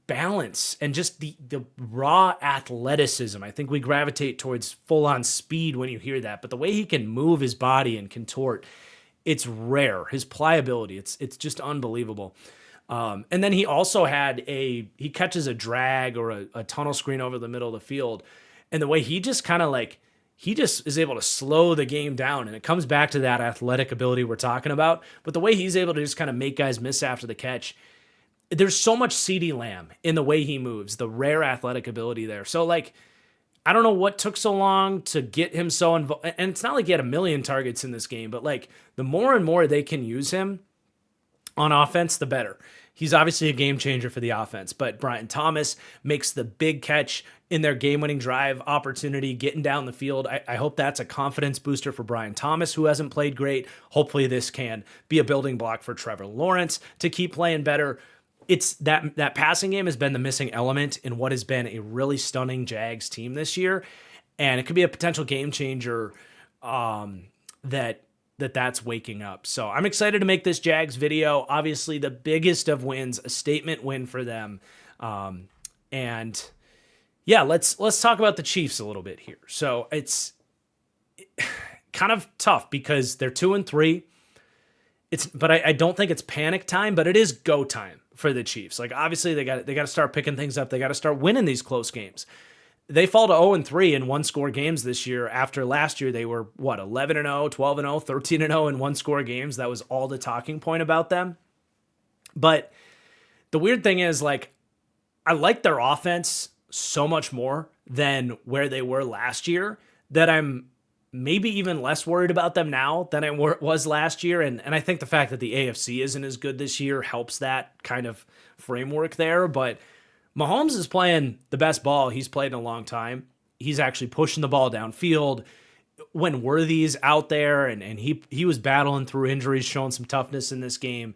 S1: balance and just the raw athleticism. I think we gravitate towards full on speed when you hear that, but the way he can move his body and contort, it's rare. His pliability, it's just unbelievable. And then he also he catches a drag or a tunnel screen over the middle of the field. And the way he just kind of he just is able to slow the game down. And it comes back to that athletic ability we're talking about. But the way he's able to just kind of make guys miss after the catch, there's so much CeeDee Lamb in the way he moves, the rare athletic ability there. So, I don't know what took so long to get him so involved. And it's not like he had a million targets in this game, but the more and more they can use him on offense, the better. He's obviously a game changer for the offense, but Brian Thomas makes the big catch in their game-winning drive opportunity, getting down the field. I hope that's a confidence booster for Brian Thomas, who hasn't played great. Hopefully this can be a building block for Trevor Lawrence to keep playing better. It's that passing game has been the missing element in what has been a really stunning Jags team this year, and it could be a potential game changer that's waking up. So I'm excited to make this Jags video. Obviously, the biggest of wins, a statement win for them, and yeah, let's talk about the Chiefs a little bit here. So it's kind of tough because they're 2-3. But I don't think it's panic time, but it is go time for the Chiefs. Obviously they got to start picking things up. They got to start winning these close games. They fall to 0-3 in one-score games this year. After last year, they were 11-0, 12-0, 13-0 in one-score games. That was all the talking point about them. But the weird thing is, I like their offense so much more than where they were last year that I'm maybe even less worried about them now than I was last year. And I think the fact that the AFC isn't as good this year helps that kind of framework there. But Mahomes is playing the best ball he's played in a long time. He's actually pushing the ball downfield when Worthy's out there, and he was battling through injuries, showing some toughness in this game.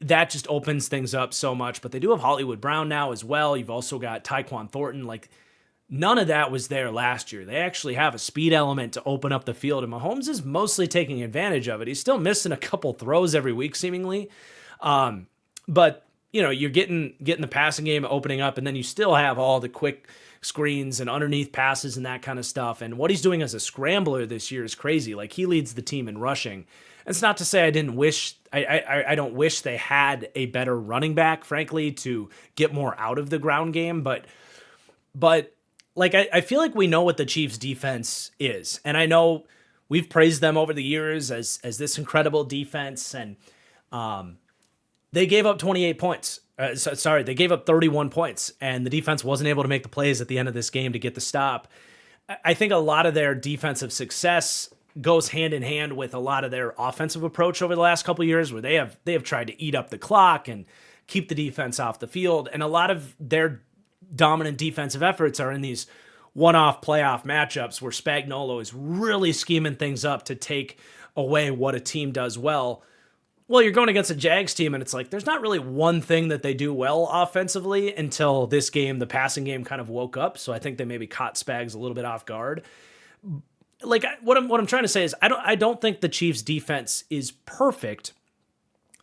S1: that just opens things up so much. But they do have Hollywood Brown now as well. You've also got Tyquan Thornton. Like, none of that was there last year. They actually have a speed element to open up the field, and Mahomes is mostly taking advantage of it. He's still missing a couple throws every week, seemingly. But, you're getting the passing game opening up, and then you still have all the quick screens and underneath passes and that kind of stuff. And what he's doing as a scrambler this year is crazy. Like, he leads the team in rushing. It's not to say I don't wish they had a better running back, frankly, to get more out of the ground game, but like, I feel like we know what the Chiefs' defense is. And I know we've praised them over the years as this incredible defense. And they gave up 28 points. They gave up 31 points. And the defense wasn't able to make the plays at the end of this game to get the stop. I think a lot of their defensive success goes hand in hand with a lot of their offensive approach over the last couple of years, where they have tried to eat up the clock and keep the defense off the field. And a lot of their dominant defensive efforts are in these one-off playoff matchups where Spagnuolo is really scheming things up to take away what a team does well. Well, you're going against a Jags team, and it's like there's not really one thing that they do well offensively until this game. The passing game kind of woke up, so I think they maybe caught Spags a little bit off guard. Like, what I'm trying to say is I don't think the Chiefs' defense is perfect.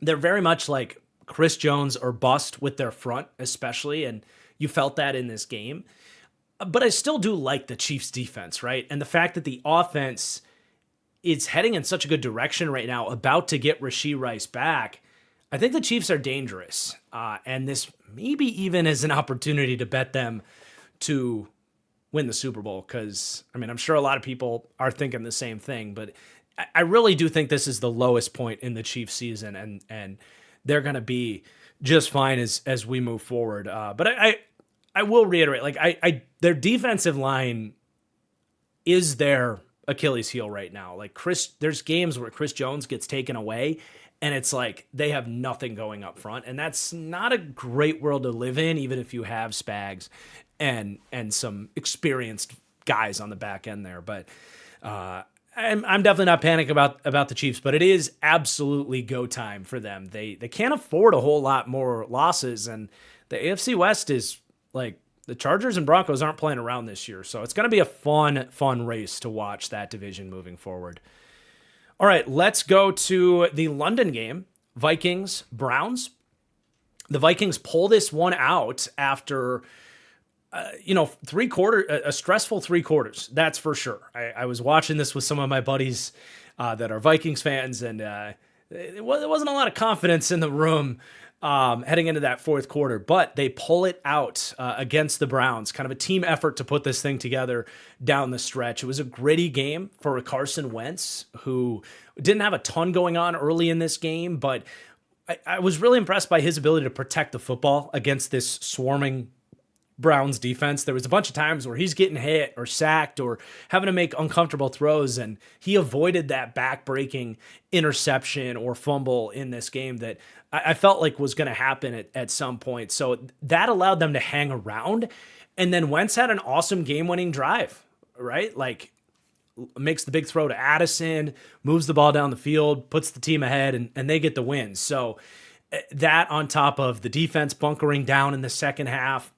S1: They're very much like Chris Jones or bust with their front, especially, and you felt that in this game. But I still do like the Chiefs' defense, right? And the fact that the offense is heading in such a good direction right now, about to get Rashee Rice back, I think the Chiefs are dangerous. And this maybe even is an opportunity to bet them to win the Super Bowl, because, I'm sure a lot of people are thinking the same thing, but I really do think this is the lowest point in the Chiefs season, and they're going to be just fine as we move forward. But I will reiterate, like, their defensive line is their Achilles heel right now. Like, there's games where Chris Jones gets taken away, and it's like they have nothing going up front, and that's not a great world to live in, even if you have Spags and some experienced guys on the back end there. But I'm definitely not panicked about the Chiefs, but it is absolutely go time for them. They can't afford a whole lot more losses, and the AFC West is like, the Chargers and Broncos aren't playing around this year, so it's going to be a fun race to watch that division moving forward. All right, let's go to the London game, Vikings-Browns. The Vikings pull this one out after a stressful 3 quarters. That's for sure. I was watching this with some of my buddies that are Vikings fans, and there wasn't a lot of confidence in the room heading into that fourth quarter, but they pull it out against the Browns. Kind of a team effort to put this thing together down the stretch. It was a gritty game for Carson Wentz, who didn't have a ton going on early in this game, but I was really impressed by his ability to protect the football against this swarming Browns defense. There was a bunch of times where he's getting hit or sacked or having to make uncomfortable throws, and he avoided that back-breaking interception or fumble in this game that I felt like was going to happen at some point. So that allowed them to hang around, and then Wentz had an awesome game-winning drive, right? Like, makes the big throw to Addison, moves the ball down the field, puts the team ahead, and they get the win. So that, on top of the defense bunkering down in the second half,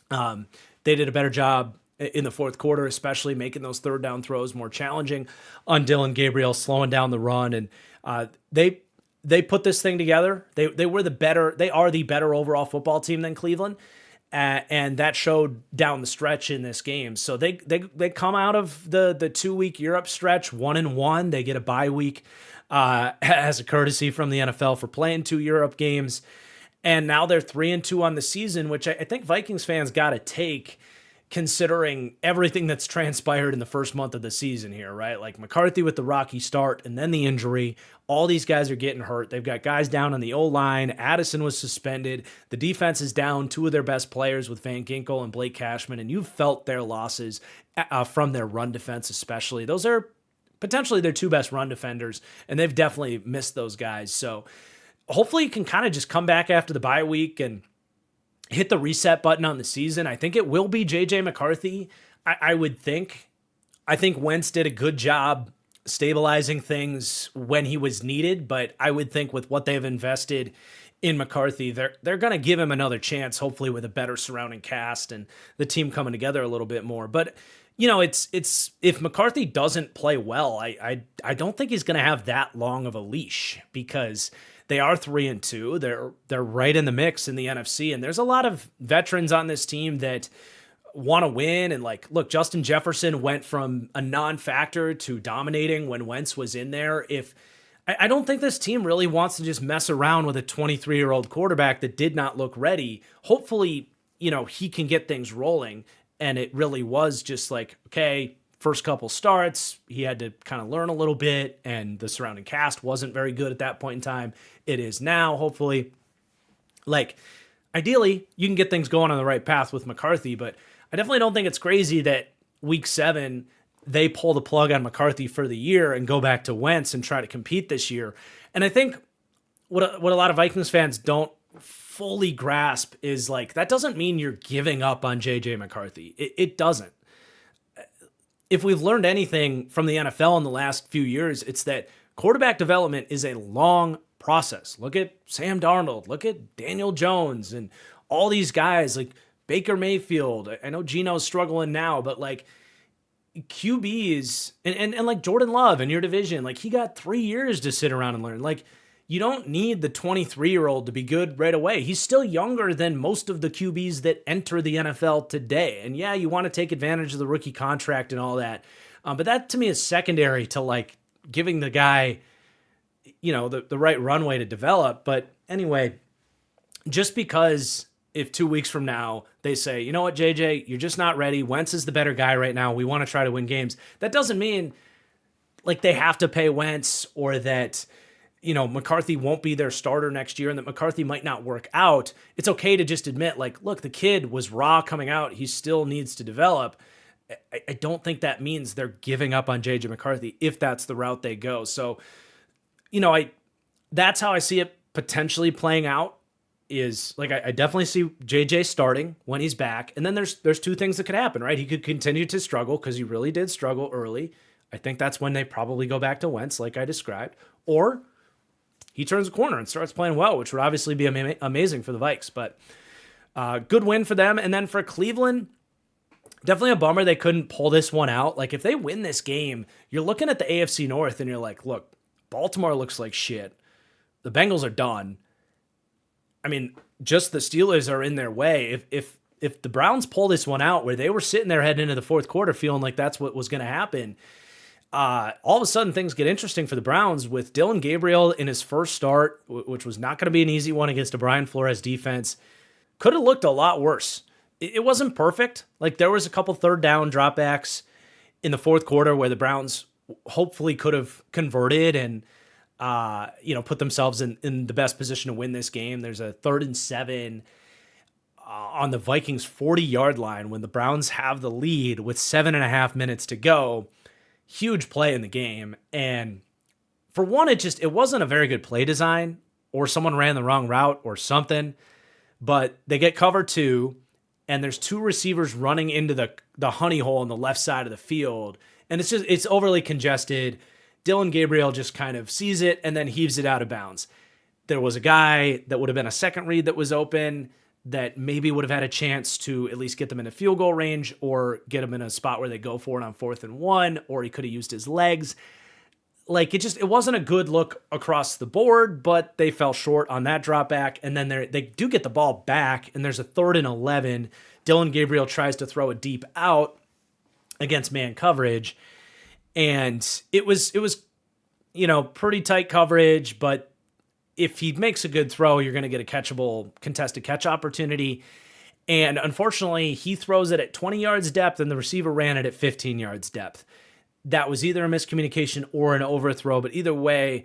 S1: they did a better job in the fourth quarter, especially making those third down throws more challenging on Dylan Gabriel, slowing down the run. And they put this thing together. They are the better overall football team than Cleveland. And that showed down the stretch in this game. So they come out of the 2-week Europe stretch 1-1. They get a bye week as a courtesy from the NFL for playing 2 Europe games. And now they're 3-2 on the season, which I think Vikings fans got to take, considering everything that's transpired in the first month of the season here, right? Like McCarthy with the rocky start and then the injury. All these guys are getting hurt. They've got guys down on the O-line. Addison was suspended. The defense is down 2 of their best players with Van Ginkel and Blake Cashman, and you've felt their losses from their run defense especially. Those are potentially their 2 best run defenders, and they've definitely missed those guys. So hopefully you can kind of just come back after the bye week and hit the reset button on the season. I think it will be J.J. McCarthy. I would think. I think Wentz did a good job stabilizing things when he was needed, but I would think with what they've invested in McCarthy, they're going to give him another chance, hopefully with a better surrounding cast and the team coming together a little bit more. But it's if McCarthy doesn't play well, I don't think he's going to have that long of a leash, because they are 3-2. They're right in the mix in the NFC, and there's a lot of veterans on this team that want to win. And look, Justin Jefferson went from a non-factor to dominating when Wentz was in there. I don't think this team really wants to just mess around with a 23-year-old quarterback that did not look ready. Hopefully, he can get things rolling. And it really was just okay, first couple starts, he had to kind of learn a little bit, and the surrounding cast wasn't very good at that point in time. It is now, hopefully. Ideally, you can get things going on the right path with McCarthy, but I definitely don't think it's crazy that week 7, they pull the plug on McCarthy for the year and go back to Wentz and try to compete this year. And I think what a lot of Vikings fans don't fully grasp is that doesn't mean you're giving up on JJ McCarthy. It doesn't. If we've learned anything from the NFL in the last few years, it's that quarterback development is a long process. Look at Sam Darnold, look at Daniel Jones, and all these guys like Baker Mayfield. I know Geno's struggling now, but QBs and like Jordan Love in your division, he got 3 years to sit around and learn. You don't need the 23-year-old to be good right away. He's still younger than most of the QBs that enter the NFL today. And yeah, you want to take advantage of the rookie contract and all that. But that to me is secondary to giving the guy, the right runway to develop. But anyway, just because if 2 weeks from now they say, you know what, JJ, you're just not ready. Wentz is the better guy right now. We want to try to win games. That doesn't mean they have to pay Wentz, or that McCarthy won't be their starter next year and that McCarthy might not work out. It's okay to just admit, look, the kid was raw coming out. He still needs to develop. I don't think that means they're giving up on JJ McCarthy if that's the route they go. So, that's how I see it potentially playing out. Is I definitely see JJ starting when he's back. And then there's two things that could happen, right? He could continue to struggle because he really did struggle early. I think that's when they probably go back to Wentz, like I described. Or he turns a corner and starts playing well, which would obviously be amazing for the Vikes. But good win for them. And then for Cleveland, definitely a bummer they couldn't pull this one out. If they win this game, you're looking at the AFC North and you're look, Baltimore looks like shit. The Bengals are done. I mean, just the Steelers are in their way. If the Browns pull this one out, where they were sitting there heading into the fourth quarter feeling like that's what was going to happen, all of a sudden things get interesting for the Browns with Dylan Gabriel in his first start, which was not going to be an easy one against a Brian Flores defense. Could have looked a lot worse. It wasn't perfect. There was a couple third down dropbacks in the fourth quarter where the Browns hopefully could have converted and put themselves in the best position to win this game. There's a 3rd and 7 on the Vikings 40-yard line when the Browns have the lead with 7.5 minutes to go. Huge play in the game. And for one, it wasn't a very good play design, or someone ran the wrong route or something, but they get cover 2 and there's 2 receivers running into the honey hole on the left side of the field. And it's overly congested. Dylan Gabriel just kind of sees it and then heaves it out of bounds. There was a guy that would have been a second read that was open that maybe would have had a chance to at least get them in a field goal range or get them in a spot where they go for it on 4th and 1, or he could have used his legs. It wasn't a good look across the board, but they fell short on that drop back. And then they do get the ball back, and there's a 3rd and 11. Dylan Gabriel tries to throw a deep out against man coverage. And it was pretty tight coverage, but if he makes a good throw, you're going to get a catchable contested catch opportunity. And unfortunately, he throws it at 20 yards depth and the receiver ran it at 15 yards depth. That was either a miscommunication or an overthrow, but either way,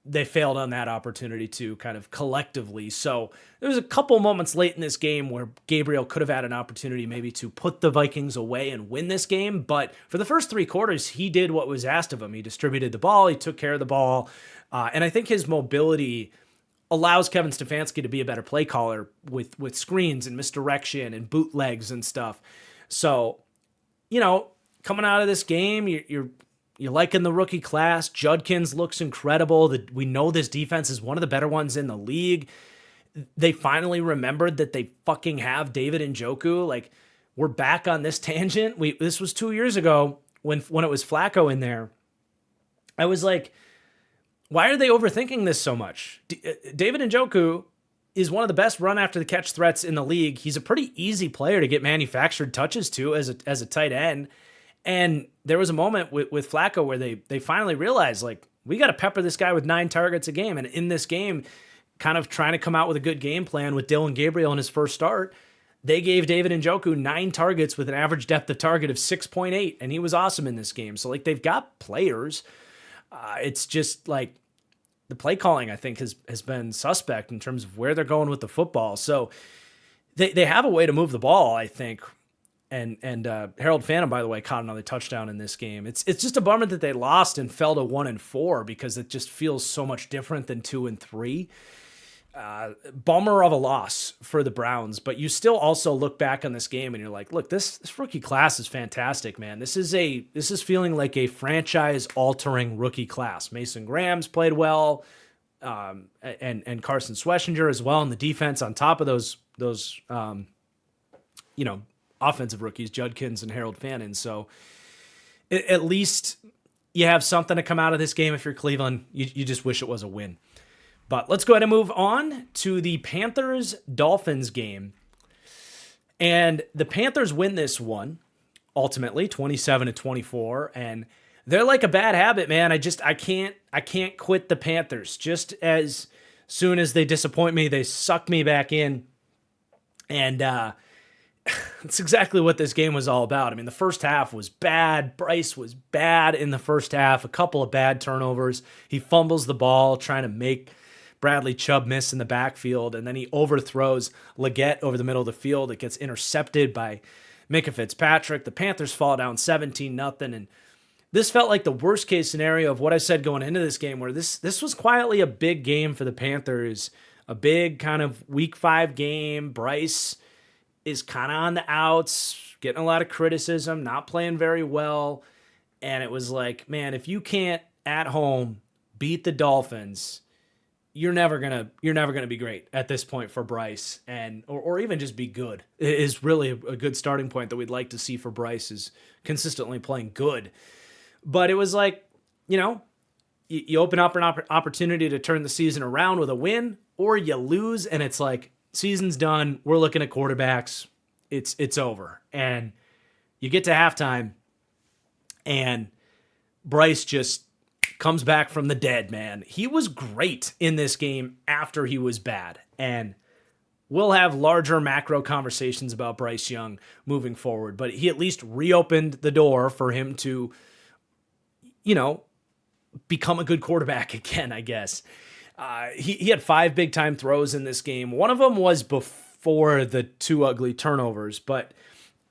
S1: they failed on that opportunity to kind of collectively. So there was a couple moments late in this game where Gabriel could have had an opportunity maybe to put the Vikings away and win this game. But for the first 3 quarters, he did what was asked of him. He distributed the ball. He took care of the ball. And I think his mobility allows Kevin Stefanski to be a better play caller with screens and misdirection and bootlegs and stuff. So, coming out of this game, you're liking the rookie class. Judkins looks incredible. We know this defense is one of the better ones in the league. They finally remembered that they fucking have David Njoku. Like, we're back on this tangent. This was 2 years ago when it was Flacco in there. I was like, why are they overthinking this so much? David Njoku is one of the best run after the catch threats in the league. He's a pretty easy player to get manufactured touches to as a tight end. And there was a moment with Flacco where they finally realized, like, we got to pepper this guy with 9 targets a game. And in this game, kind of trying to come out with a good game plan with Dylan Gabriel in his first start, they gave David Njoku 9 targets with an average depth of target of 6.8, and he was awesome in this game. So, like, they've got players. It's just, like, the play calling, I think, has been suspect in terms of where they're going with the football. So they have a way to move the ball, I think. And Harold Phantom, by the way, caught another touchdown in this game. It's just a bummer that they lost and fell to 1-4 because it just feels so much different than 2-3. Bummer of a loss for the Browns, but you still also look back on this game and you're like, look, this rookie class is fantastic, man. This is feeling like a franchise-altering rookie class. Mason Graham's played well, and Carson Schwessinger as well, and the defense on top of those offensive rookies, Judkins and Harold Fannin. So at least you have something to come out of this game. If you're Cleveland, you just wish it was a win. But let's go ahead and move on to the Panthers-Dolphins game. And the Panthers win this one, ultimately, 27-24. And they're like a bad habit, man. I can't quit the Panthers. Just as soon as they disappoint me, they suck me back in. And that's exactly what this game was all about. I mean, the first half was bad. Bryce was bad in the first half. A couple of bad turnovers. He fumbles the ball trying to make Bradley Chubb miss in the backfield, and then he overthrows Leggett over the middle of the field. It gets intercepted by Micah Fitzpatrick. The Panthers fall down 17-0, and this felt like the worst case scenario of what I said going into this game, where this was quietly a big game for the Panthers, a big kind of week 5 game. Bryce is kind of on the outs, getting a lot of criticism, not playing very well, and it was like, man, if you can't at home beat the Dolphins, you're never gonna be great at this point for Bryce, and or even just be good is really a good starting point that we'd like to see for Bryce, is consistently playing good. But it was like, you open up an opportunity to turn the season around with a win, or you lose, and it's like, season's done. We're looking at quarterbacks. It's over, and you get to halftime, and Bryce just comes back from the dead, man. He was great in this game after he was bad. And we'll have larger macro conversations about Bryce Young moving forward, but he at least reopened the door for him to, become a good quarterback again, I guess. He had 5 big-time throws in this game. One of them was before the 2 ugly turnovers, but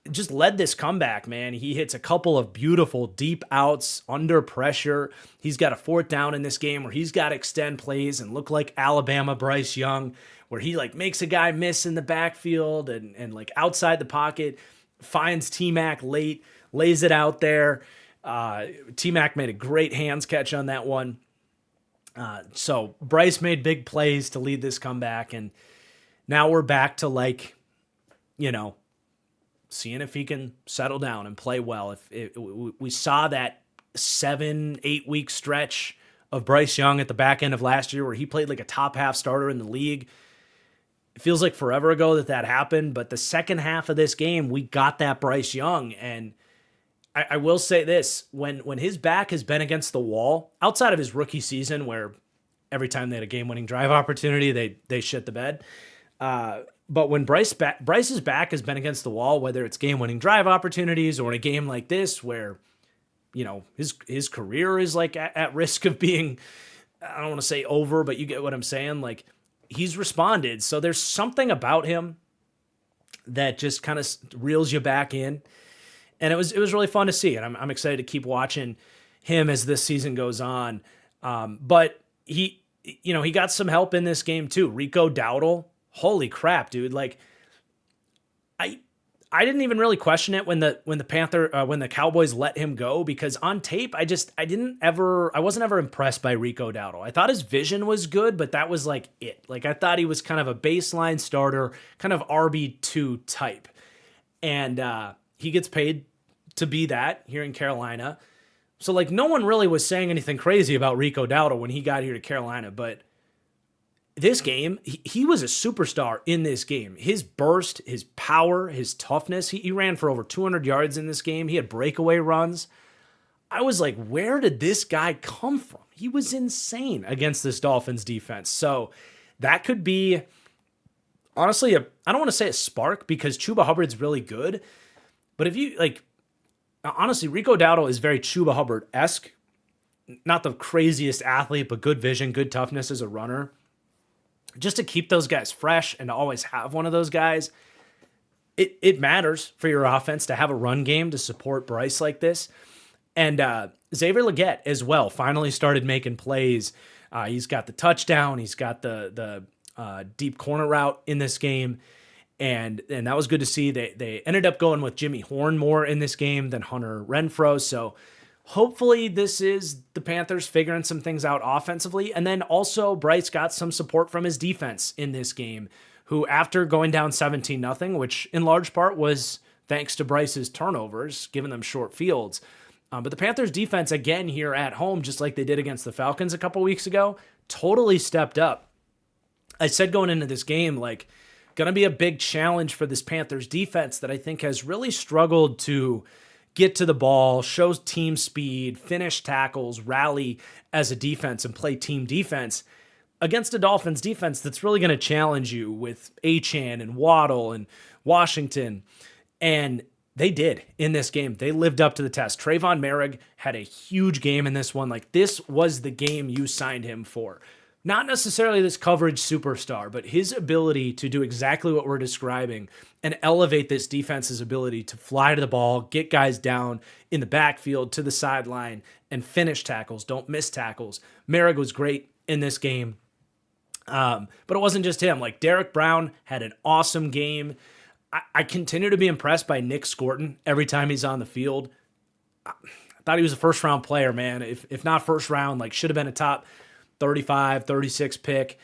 S1: just led this comeback, man. He hits a couple of beautiful deep outs under pressure. He's got a 4th down in this game where he's got to extend plays and look like Alabama Bryce Young, where he like makes a guy miss in the backfield and like outside the pocket, finds T-Mac late, lays it out there. T-Mac made a great hands catch on that one. So Bryce made big plays to lead this comeback, and now we're back to seeing if he can settle down and play well. We saw that 7-8 week stretch of Bryce Young at the back end of last year where he played like a top half starter in the league. It feels like forever ago that happened, but the second half of this game, we got that Bryce Young. And I will say this, when his back has been against the wall, outside of his rookie season where every time they had a game-winning drive opportunity, they shit the bed, but when Bryce's back has been against the wall, whether it's game-winning drive opportunities or in a game like this where, his career is like at risk of being, I don't want to say over, but you get what I'm saying. Like, he's responded. So there's something about him that just kind of reels you back in. And it was really fun to see. And I'm excited to keep watching him as this season goes on. But he got some help in this game too. Rico Dowdle. Holy crap, dude. Like, I didn't even really question it when the Cowboys let him go, because on tape I wasn't ever impressed by Rico Dowdle. I thought his vision was good, but that was like it. Like I thought he was kind of a baseline starter, kind of RB2 type. And he gets paid to be that here in Carolina. So like no one really was saying anything crazy about Rico Dowdle when he got here to Carolina, but this game, he was a superstar in this game. His burst, his power, his toughness. He ran for over 200 yards in this game. He had breakaway runs. I was like, where did this guy come from? He was insane against this Dolphins defense. So that could be, honestly, I don't want to say a spark because Chuba Hubbard's really good. But if you, like, honestly, Rico Dowdle is very Chuba Hubbard-esque. Not the craziest athlete, but good vision, good toughness as a runner. Just to keep those guys fresh and to always have one of those guys, it matters for your offense to have a run game to support Bryce like this. And Xavier Legette as well finally started making plays. He's got the touchdown. He's got the deep corner route in this game. And that was good to see. They ended up going with Jimmy Horn more in this game than Hunter Renfrow. So hopefully this is the Panthers figuring some things out offensively. And then also Bryce got some support from his defense in this game, who after going down 17-0, which in large part was thanks to Bryce's turnovers, giving them short fields. But the Panthers defense, again, here at home, just like they did against the Falcons a couple weeks ago, totally stepped up. I said going into this game, like, going to be a big challenge for this Panthers defense that I think has really struggled to get to the ball, show team speed, finish tackles, rally as a defense, and play team defense against a Dolphins defense that's really going to challenge you with Achane and Waddle and Washington. And they did in this game. They lived up to the test. Trayvon Merrick had a huge game in this one. Like, this was the game you signed him for. Not necessarily this coverage superstar, but his ability to do exactly what we're describing and elevate this defense's ability to fly to the ball, get guys down in the backfield to the sideline, and finish tackles, don't miss tackles. Merrick was great in this game. But it wasn't just him. Like, Derek Brown had an awesome game. I continue to be impressed by Nick Scorton every time he's on the field. I thought he was a first-round player, man. If not first round, like, should have been a top 35, 36 pick.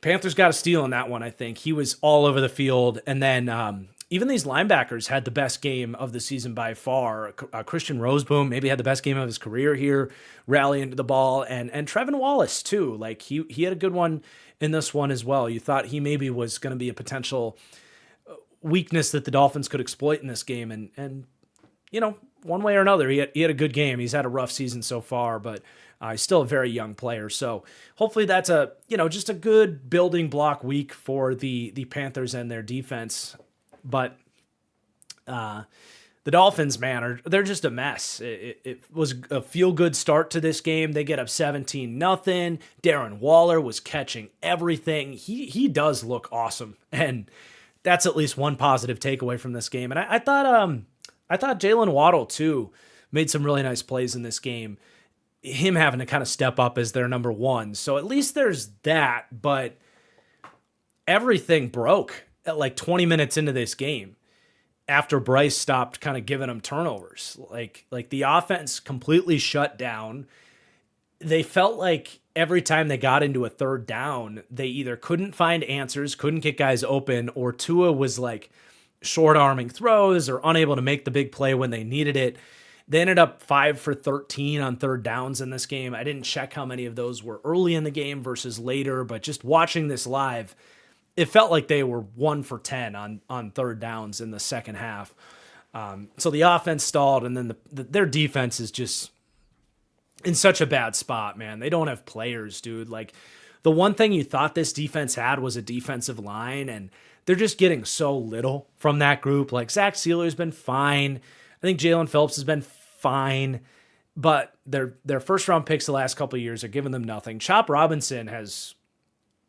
S1: Panthers got a steal in that one, I think. He was all over the field. And then even these linebackers had the best game of the season by far. Christian Roseboom maybe had the best game of his career here, rallying to the ball. And Trevin Wallace, too. Like, he had a good one in this one as well. You thought he maybe was going to be a potential weakness that the Dolphins could exploit in this game. And you know, one way or another, he had a good game. He's had a rough season so far, but he's still a very young player. So hopefully that's just a good building block week for the Panthers and their defense. But the Dolphins, man, they're just a mess. It was a feel-good start to this game. They get up 17-0. Darren Waller was catching everything. He does look awesome, and that's at least one positive takeaway from this game. And I thought Jalen Waddle too made some really nice plays in this game. Him having to kind of step up as their number one. So at least there's that, but everything broke at like 20 minutes into this game after Bryce stopped kind of giving them turnovers. Like the offense completely shut down. They felt like every time they got into a third down, they either couldn't find answers, couldn't get guys open, or Tua was like short-arming throws or unable to make the big play when they needed it. They ended up 5 for 13 on third downs in this game. I didn't check how many of those were early in the game versus later, but just watching this live, it felt like they were 1 for 10 on third downs in the second half. So the offense stalled, and then their defense is just in such a bad spot, man. They don't have players, dude. Like, the one thing you thought this defense had was a defensive line, and they're just getting so little from that group. Like, Zach Sealer's been fine. I think Jalen Phillips has been fine, but their first-round picks the last couple of years are giving them nothing. Chop Robinson has,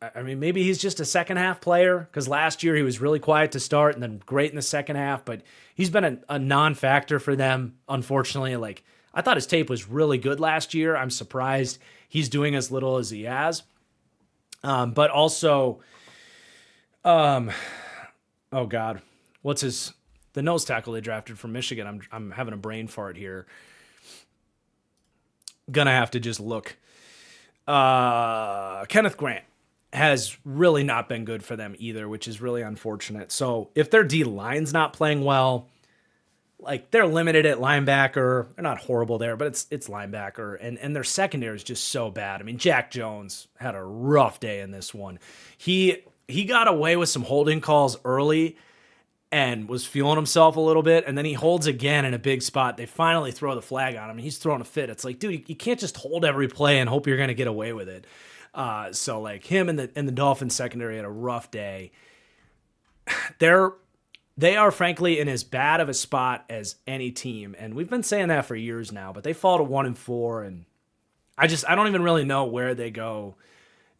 S1: I mean, maybe he's just a second-half player, because last year he was really quiet to start and then great in the second half, but he's been a non-factor for them, unfortunately. Like, I thought his tape was really good last year. I'm surprised he's doing as little as he has. But also, oh God, what's his the nose tackle they drafted from Michigan. I'm having a brain fart here. Gonna have to just look. Kenneth Grant has really not been good for them either, which is really unfortunate. So if their D line's not playing well, like they're limited at linebacker. They're not horrible there, but it's linebacker. And their secondary is just so bad. I mean, Jack Jones had a rough day in this one. He got away with some holding calls early and was feeling himself a little bit, and then he holds again in a big spot. They finally throw the flag on him, and he's throwing a fit. It's like, dude, you can't just hold every play and hope you're going to get away with it. So like him and the Dolphins secondary had a rough day. They are frankly in as bad of a spot as any team, and we've been saying that for years now. But they fall to 1-4, and I don't even really know where they go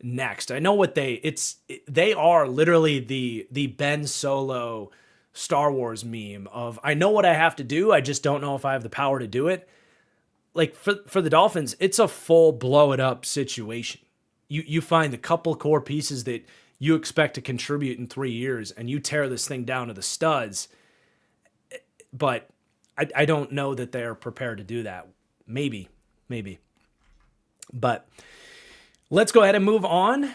S1: next. I know what they are literally the Ben Solo Star Wars meme of, I know what I have to do, I just don't know if I have the power to do it. Like for the Dolphins, it's a full blow it up situation. You find the couple core pieces that you expect to contribute in 3 years, and you tear this thing down to the studs. But I don't know that they're prepared to do that. Maybe. But let's go ahead and move on.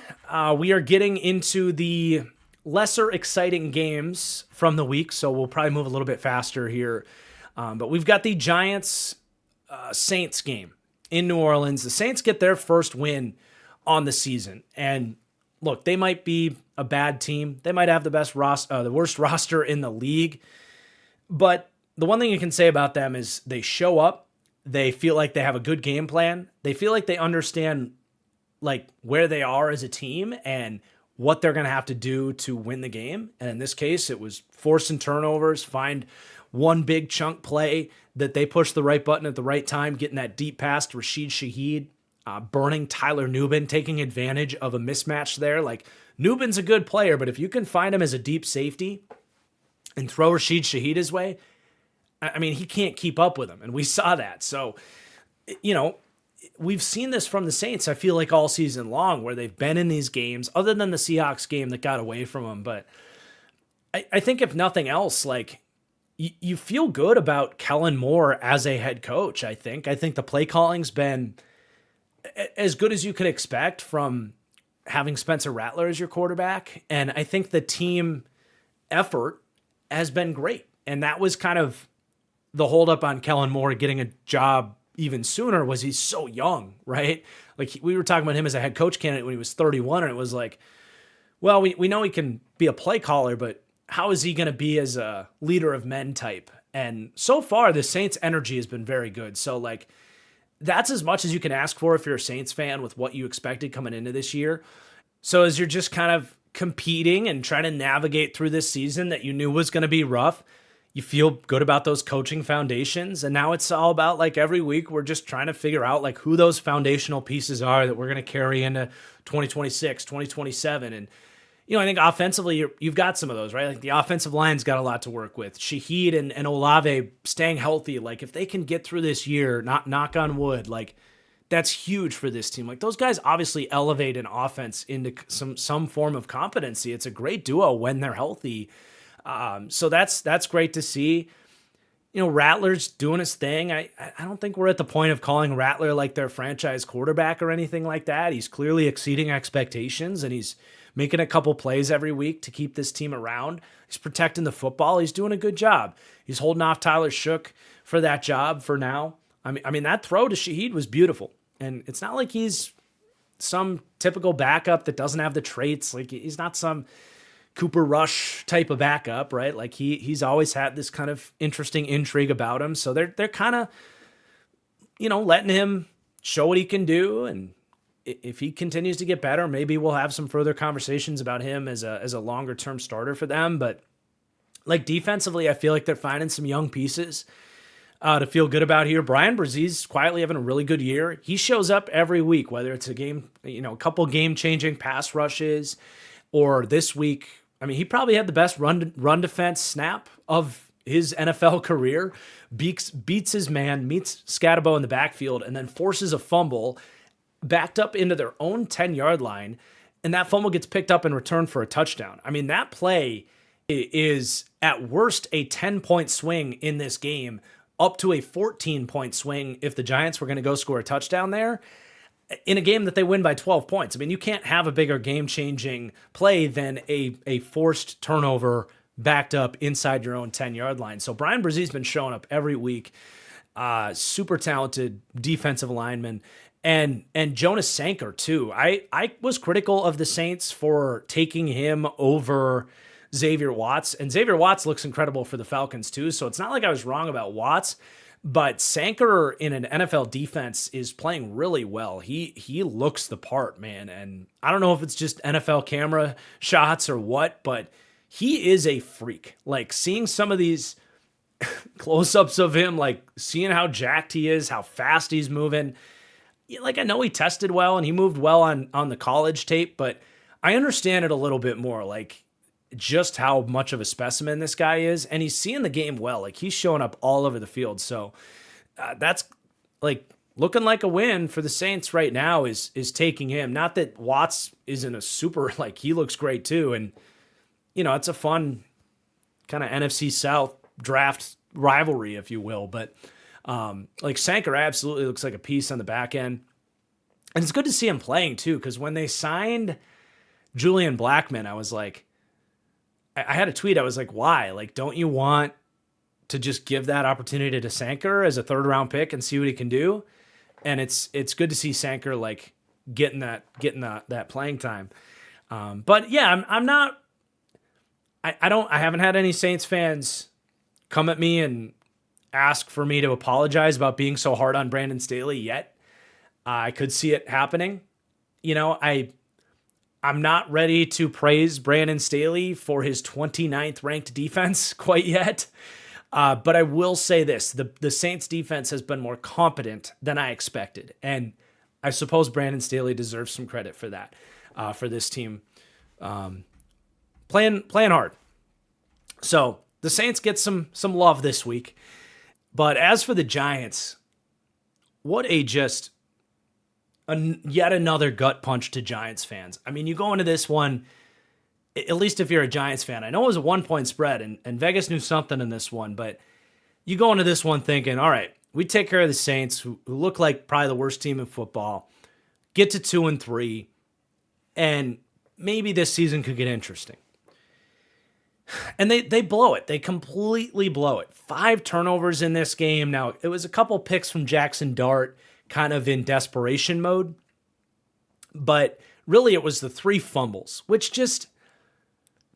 S1: We are getting into the lesser exciting games from the week, so we'll probably move a little bit faster here. But we've got the Giants-Saints game in New Orleans. The Saints get their first win on the season. And look, they might be a bad team. They might have the worst roster in the league. But the one thing you can say about them is they show up. They feel like they have a good game plan. They feel like they understand like where they are as a team and what they're going to have to do to win the game. And in this case, it was forcing turnovers, find one big chunk play that they pushed the right button at the right time, getting that deep pass to Rashid Shaheed, burning Tyler Nubin, taking advantage of a mismatch there. Like, Nubin's a good player, but if you can find him as a deep safety and throw Rashid Shaheed his way, I mean, he can't keep up with him. And we saw that. So, we've seen this from the Saints, I feel like, all season long, where they've been in these games, other than the Seahawks game that got away from them. But I think if nothing else, like, you feel good about Kellen Moore as a head coach, I think. I think the play calling's been as good as you could expect from having Spencer Rattler as your quarterback. And I think the team effort has been great. And that was kind of the holdup on Kellen Moore getting a job even sooner, was he's so young, right? Like, we were talking about him as a head coach candidate when he was 31, and it was like, well, we know he can be a play caller, but how is he going to be as a leader of men type? And so far, the Saints' energy has been very good. So, like, that's as much as you can ask for if you're a Saints fan with what you expected coming into this year. So as you're just kind of competing and trying to navigate through this season that you knew was going to be rough, you feel good about those coaching foundations. And now it's all about, like, every week we're just trying to figure out like who those foundational pieces are that we're going to carry into 2026, 2027. And, I think offensively you've got some of those, right? Like, the offensive line's got a lot to work with. Shaheed and Olave staying healthy. Like, if they can get through this year, not knock on wood, like, that's huge for this team. Like, those guys obviously elevate an offense into some form of competency. It's a great duo when they're healthy. So that's great to see. Rattler's doing his thing. I don't think we're at the point of calling Rattler like their franchise quarterback or anything like that. He's clearly exceeding expectations, and he's making a couple plays every week to keep this team around. He's protecting the football. He's doing a good job. He's holding off Tyler Shook for that job for now. I mean that throw to Shaheed was beautiful. And it's not like he's some typical backup that doesn't have the traits. Like, he's not some Cooper Rush type of backup, right? Like, he's always had this kind of interesting intrigue about him. So they're kind of, letting him show what he can do. And if he continues to get better, maybe we'll have some further conversations about him as a longer term starter for them. But like, defensively, I feel like they're finding some young pieces to feel good about here. Brian Brzez's quietly having a really good year. He shows up every week, whether it's a game, a couple game-changing pass rushes, or this week, I mean, he probably had the best run defense snap of his NFL career. Beats his man, meets Scatabo in the backfield, and then forces a fumble backed up into their own 10-yard line, and that fumble gets picked up and returned for a touchdown. I mean, that play is at worst a 10-point swing in this game, up to a 14-point swing if the Giants were going to go score a touchdown there in a game that they win by 12 points. I mean, you can't have a bigger game-changing play than a forced turnover backed up inside your own 10-yard line. So Brian Brzez's been showing up every week. Super talented defensive lineman. And Jonas Sanker, too. I was critical of the Saints for taking him over Xavier Watts. And Xavier Watts looks incredible for the Falcons, too. So it's not like I was wrong about Watts. But Sanker in an NFL defense is playing really well. He looks the part, man. And I don't know if it's just NFL camera shots or what, but he is a freak. Like, seeing some of these close-ups of him, like seeing how jacked he is, how fast he's moving. Like, I know he tested well and he moved well on the college tape, but I understand it a little bit more. Like, just how much of a specimen this guy is, and he's seeing the game well. Like, he's showing up all over the field. So that's like looking like a win for the Saints right now is taking him. Not that Watts isn't a super, like, he looks great too. And, you know, it's a fun kind of NFC South draft rivalry, if you will. But like, Sanker absolutely looks like a piece on the back end. And it's good to see him playing too, because when they signed Julian Blackmon, I was like, I had a tweet. I was like, why? Like, don't you want to just give that opportunity to Sanker as a third-round pick and see what he can do? And it's good to see Sanker like getting that playing time. But yeah, I'm not. I haven't had any Saints fans come at me and ask for me to apologize about being so hard on Brandon Staley yet. I could see it happening. You know, I'm not ready to praise Brandon Staley for his 29th ranked defense quite yet. But I will say this, the Saints defense has been more competent than I expected. And I suppose Brandon Staley deserves some credit for that, for this team playing hard. So the Saints get some love this week. But as for the Giants, what a just yet another gut punch to Giants fans. I mean, you go into this one, at least if you're a Giants fan, I know it was a 1-point spread and Vegas knew something in this one, but you go into this one thinking, all right, we take care of the Saints, who look like probably the worst team in football, get to 2-3, and maybe this season could get interesting. And they blow it. They completely blow it. 5 turnovers in this game. Now, it was a couple picks from Jackson Dart, kind of in desperation mode. But really, it was the 3 fumbles, which just,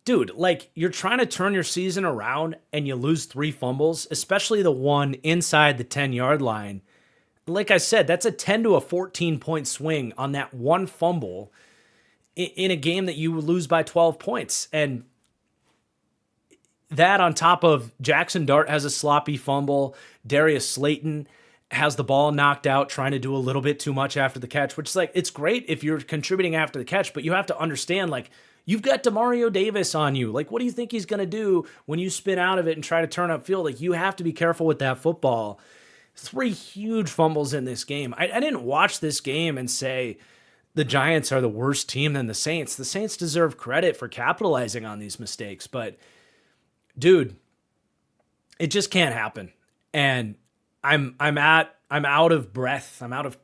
S1: dude, like, you're trying to turn your season around and you lose 3 fumbles, especially the one inside the 10-yard line. Like I said, that's a 10 to a 14-point swing on that one fumble in a game that you lose by 12 points. And that on top of Jackson Dart has a sloppy fumble. Darius Slayton has the ball knocked out trying to do a little bit too much after the catch, which is like, it's great if you're contributing after the catch, but you have to understand, like, you've got Demario Davis on you. Like, what do you think he's going to do when you spin out of it and try to turn upfield? Like, you have to be careful with that football. 3 huge fumbles in this game. I didn't watch this game and say the Giants are the worst team than the Saints. The Saints deserve credit for capitalizing on these mistakes, but dude, it just can't happen. And I'm out of breath. I'm out of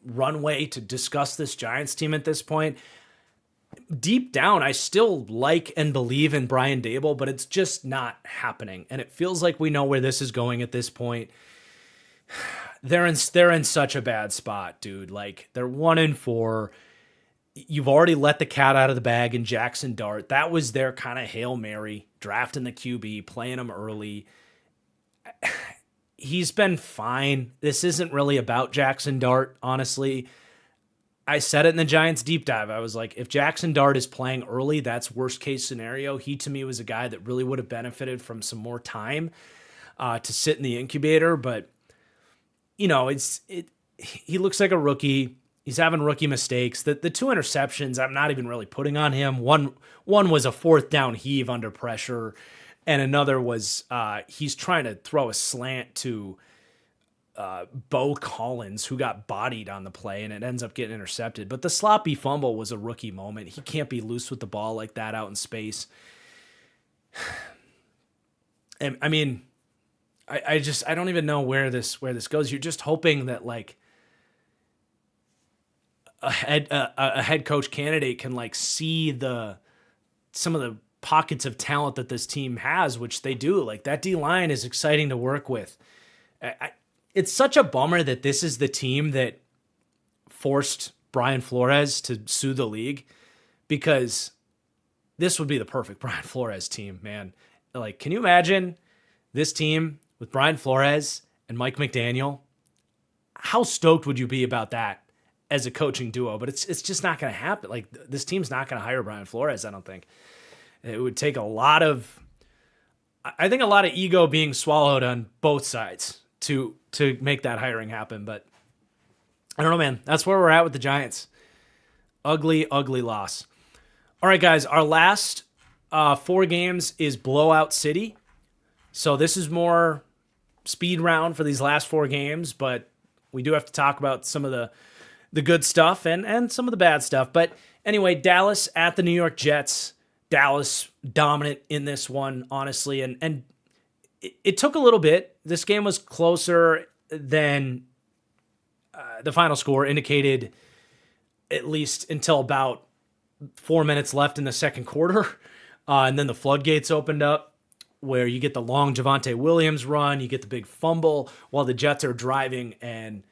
S1: runway to discuss this Giants team at this point. Deep down, I still like and believe in Brian Daboll, but it's just not happening. And it feels like we know where this is going at this point. They're in such a bad spot, dude. Like, they're 1-4. You've already let the cat out of the bag in Jackson Dart. That was their kind of Hail Mary, drafting the QB, playing him early. He's been fine. This isn't really about Jackson Dart, honestly. I said it in the Giants deep dive. I was like, if Jackson Dart is playing early, that's worst case scenario. He, to me, was a guy that really would have benefited from some more time to sit in the incubator. But, you know, he looks like a rookie. He's having rookie mistakes. The 2 interceptions, I'm not even really putting on him. One was a 4th down heave under pressure, and another was he's trying to throw a slant to Bo Collins, who got bodied on the play, and it ends up getting intercepted. But the sloppy fumble was a rookie moment. He can't be loose with the ball like that out in space. And I mean, I don't even know where this goes. You're just hoping that like a head coach candidate can like see some of the pockets of talent that this team has, which they do. Like that D line is exciting to work with. It's such a bummer that this is the team that forced Brian Flores to sue the league, because this would be the perfect Brian Flores team, man. Like, can you imagine this team with Brian Flores and Mike McDaniel? How stoked would you be about that as a coaching duo? But it's just not going to happen. Like, this team's not going to hire Brian Flores, I don't think. It would take a lot of ego being swallowed on both sides to make that hiring happen. But I don't know, man. That's where we're at with the Giants. Ugly, ugly loss. All right, guys. Our last 4 games is Blowout City. So this is more speed round for these last 4 games, but we do have to talk about some of the good stuff and some of the bad stuff. But anyway, Dallas at the New York Jets. Dallas dominant in this one, honestly. And it took a little bit. This game was closer than the final score indicated, at least until about 4 minutes left in the second quarter. And then the floodgates opened up, where you get the long Javonte Williams run, you get the big fumble while the Jets are driving, and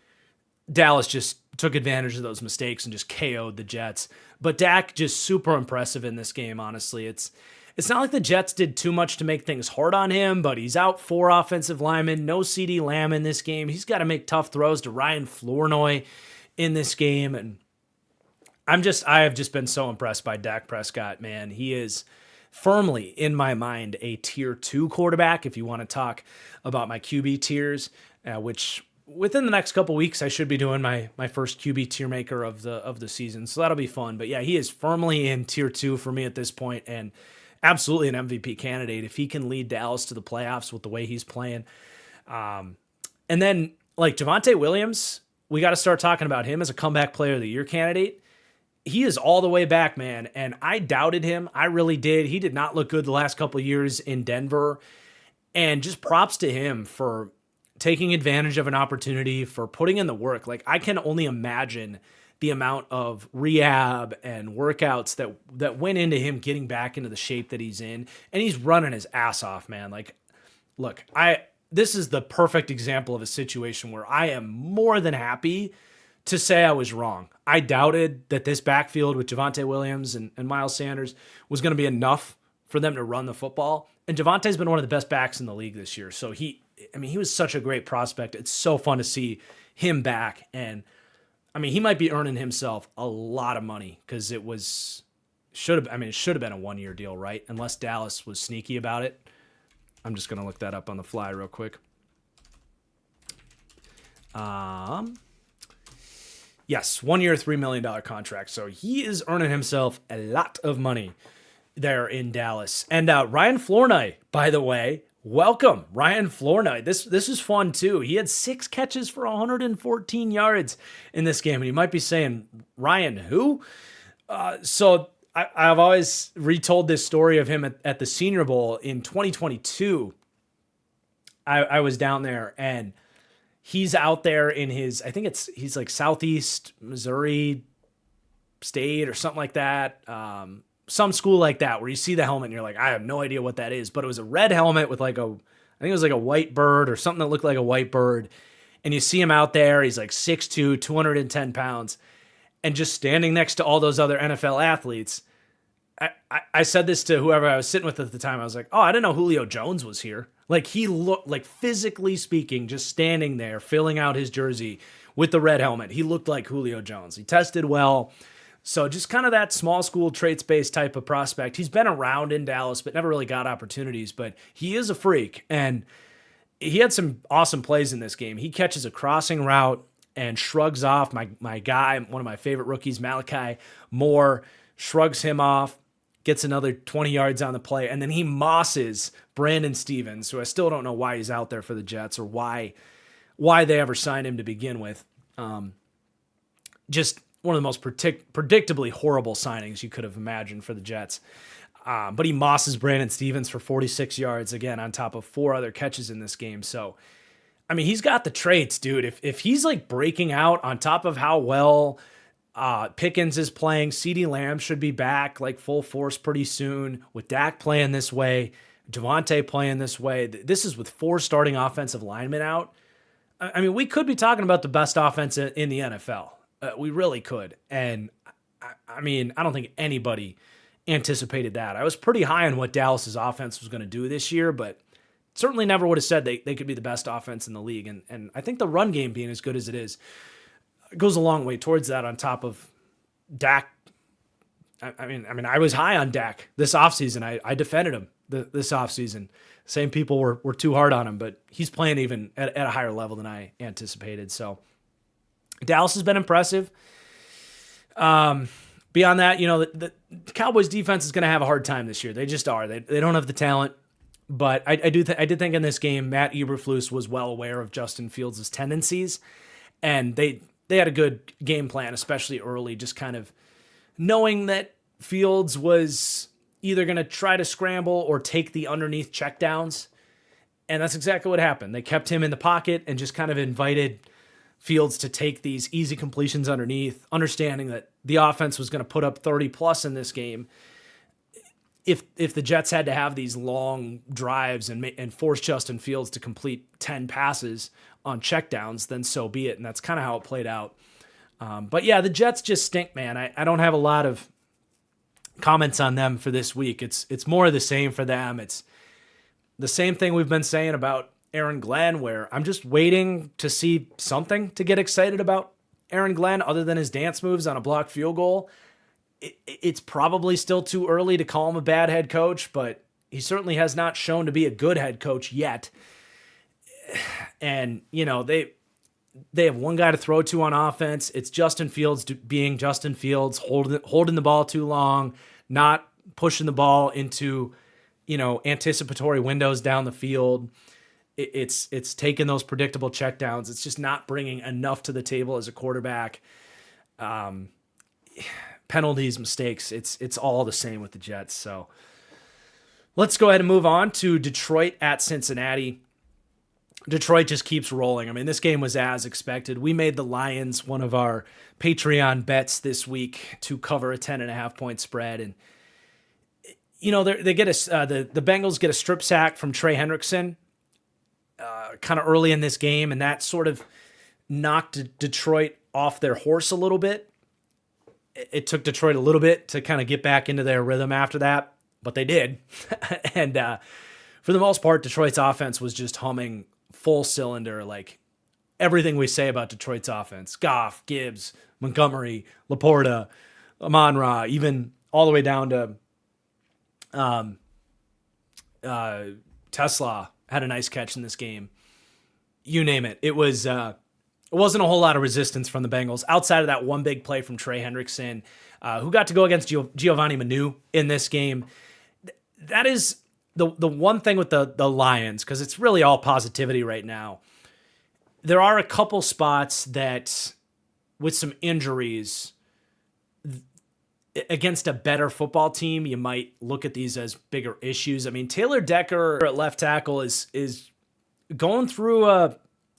S1: Dallas just took advantage of those mistakes and just KO'd the Jets. But Dak just super impressive in this game, honestly. It's not like the Jets did too much to make things hard on him, but he's out 4 offensive linemen, no CeeDee Lamb in this game. He's got to make tough throws to Ryan Flournoy in this game, and I have just been so impressed by Dak Prescott, man. He is firmly, in my mind, a tier 2 quarterback, if you want to talk about my QB tiers, which within the next couple weeks, I should be doing my first QB tier maker of the season. So that'll be fun. But yeah, he is firmly in tier 2 for me at this point, and absolutely an MVP candidate if he can lead Dallas to the playoffs with the way he's playing. And then like Javonte Williams, we got to start talking about him as a comeback player of the year candidate. He is all the way back, man. And I doubted him. I really did. He did not look good the last couple of years in Denver. And just props to him for taking advantage of an opportunity, for putting in the work. Like, I can only imagine the amount of rehab and workouts that went into him getting back into the shape that he's in. And he's running his ass off, man. Like, look, this is the perfect example of a situation where I am more than happy to say I was wrong. I doubted that this backfield with Javonte Williams and Miles Sanders was going to be enough for them to run the football. And Javonte's been one of the best backs in the league this year. So he was such a great prospect. It's so fun to see him back. And I mean, he might be earning himself a lot of money, because it should have been a 1-year deal, right? Unless Dallas was sneaky about it. I'm just going to look that up on the fly real quick. Yes, 1 year, $3 million contract. So he is earning himself a lot of money there in Dallas. And Ryan Flournoy, by the way, welcome, Ryan Flournoy. This is fun too. He had 6 catches for 114 yards in this game. And you might be saying, Ryan, who? So I've always retold this story of him at the Senior Bowl in 2022. I was down there, and he's out there in he's like Southeast Missouri State or something like that. Some school like that, where you see the helmet and you're like, I have no idea what that is. But it was a red helmet with I think it was like a white bird or something that looked like a white bird. And you see him out there. He's like 6'2", 210 pounds. And just standing next to all those other NFL athletes. I said this to whoever I was sitting with at the time. I was like, oh, I didn't know Julio Jones was here. Like, he looked, like, physically speaking, just standing there, filling out his jersey with the red helmet. He looked like Julio Jones. He tested well. So just kind of that small school traits-based type of prospect. He's been around in Dallas, but never really got opportunities. But he is a freak. And he had some awesome plays in this game. He catches a crossing route and shrugs off my guy, one of my favorite rookies, Malachi Moore, shrugs him off, gets another 20 yards on the play, and then he mosses Brandon Stevens, who I still don't know why he's out there for the Jets, or why they ever signed him to begin with. Just one of the most predictably horrible signings you could have imagined for the Jets. But he mosses Brandon Stevens for 46 yards, again, on top of 4 other catches in this game. So, I mean, he's got the traits, dude. If he's like breaking out on top of how well Pickens is playing, CeeDee Lamb should be back like full force pretty soon. With Dak playing this way, Devontae playing this way, this is with 4 starting offensive linemen out. I mean, we could be talking about the best offense in the NFL. We really could. And I mean, I don't think anybody anticipated that. I was pretty high on what Dallas's offense was going to do this year, but certainly never would have said they could be the best offense in the league. And I think the run game being as good as it is goes a long way towards that, on top of Dak. I mean, I was high on Dak this offseason. I defended him this offseason. Same people were too hard on him, but he's playing even at a higher level than I anticipated. So Dallas has been impressive. Beyond that, the Cowboys defense is going to have a hard time this year. They just are. They don't have the talent. But I did think in this game, Matt Eberflus was well aware of Justin Fields' tendencies, and they had a good game plan, especially early, just kind of knowing that Fields was either going to try to scramble or take the underneath checkdowns, and that's exactly what happened. They kept him in the pocket and just kind of invited Fields to take these easy completions underneath, understanding that the offense was going to put up 30+ in this game. If the Jets had to have these long drives and force Justin Fields to complete 10 passes on checkdowns, then so be it. And that's kind of how it played out. But yeah, the Jets just stink, man. I don't have a lot of comments on them for this week. It's more of the same for them. It's the same thing we've been saying about Aaron Glenn, where I'm just waiting to see something to get excited about Aaron Glenn other than his dance moves on a blocked field goal. It's probably still too early to call him a bad head coach, but he certainly has not shown to be a good head coach yet. And, they have one guy to throw to on offense. It's Justin Fields being Justin Fields, holding the ball too long, not pushing the ball into, anticipatory windows down the field. It's taking those predictable checkdowns. It's just not bringing enough to the table as a quarterback. Penalties, mistakes, it's all the same with the Jets. So let's go ahead and move on to Detroit at Cincinnati. Detroit just keeps rolling. I mean, this game was as expected. We made the Lions one of our Patreon bets this week to cover a 10.5 point spread. And, they get the Bengals get a strip sack from Trey Hendrickson kind of early in this game, and that sort of knocked Detroit off their horse a little bit. It took Detroit a little bit to kind of get back into their rhythm after that, but they did. And for the most part, Detroit's offense was just humming full cylinder, like everything we say about Detroit's offense. Goff, Gibbs, Montgomery, Laporta, Amon-Ra, even all the way down to Tesla had a nice catch in this game. You name it. It wasn't a whole lot of resistance from the Bengals outside of that one big play from Trey Hendrickson, who got to go against Giovanni Manu in this game. That is the one thing with the Lions, because it's really all positivity right now. There are a couple spots that, with some injuries, against a better football team, you might look at these as bigger issues. I mean, Taylor Decker at left tackle is going through an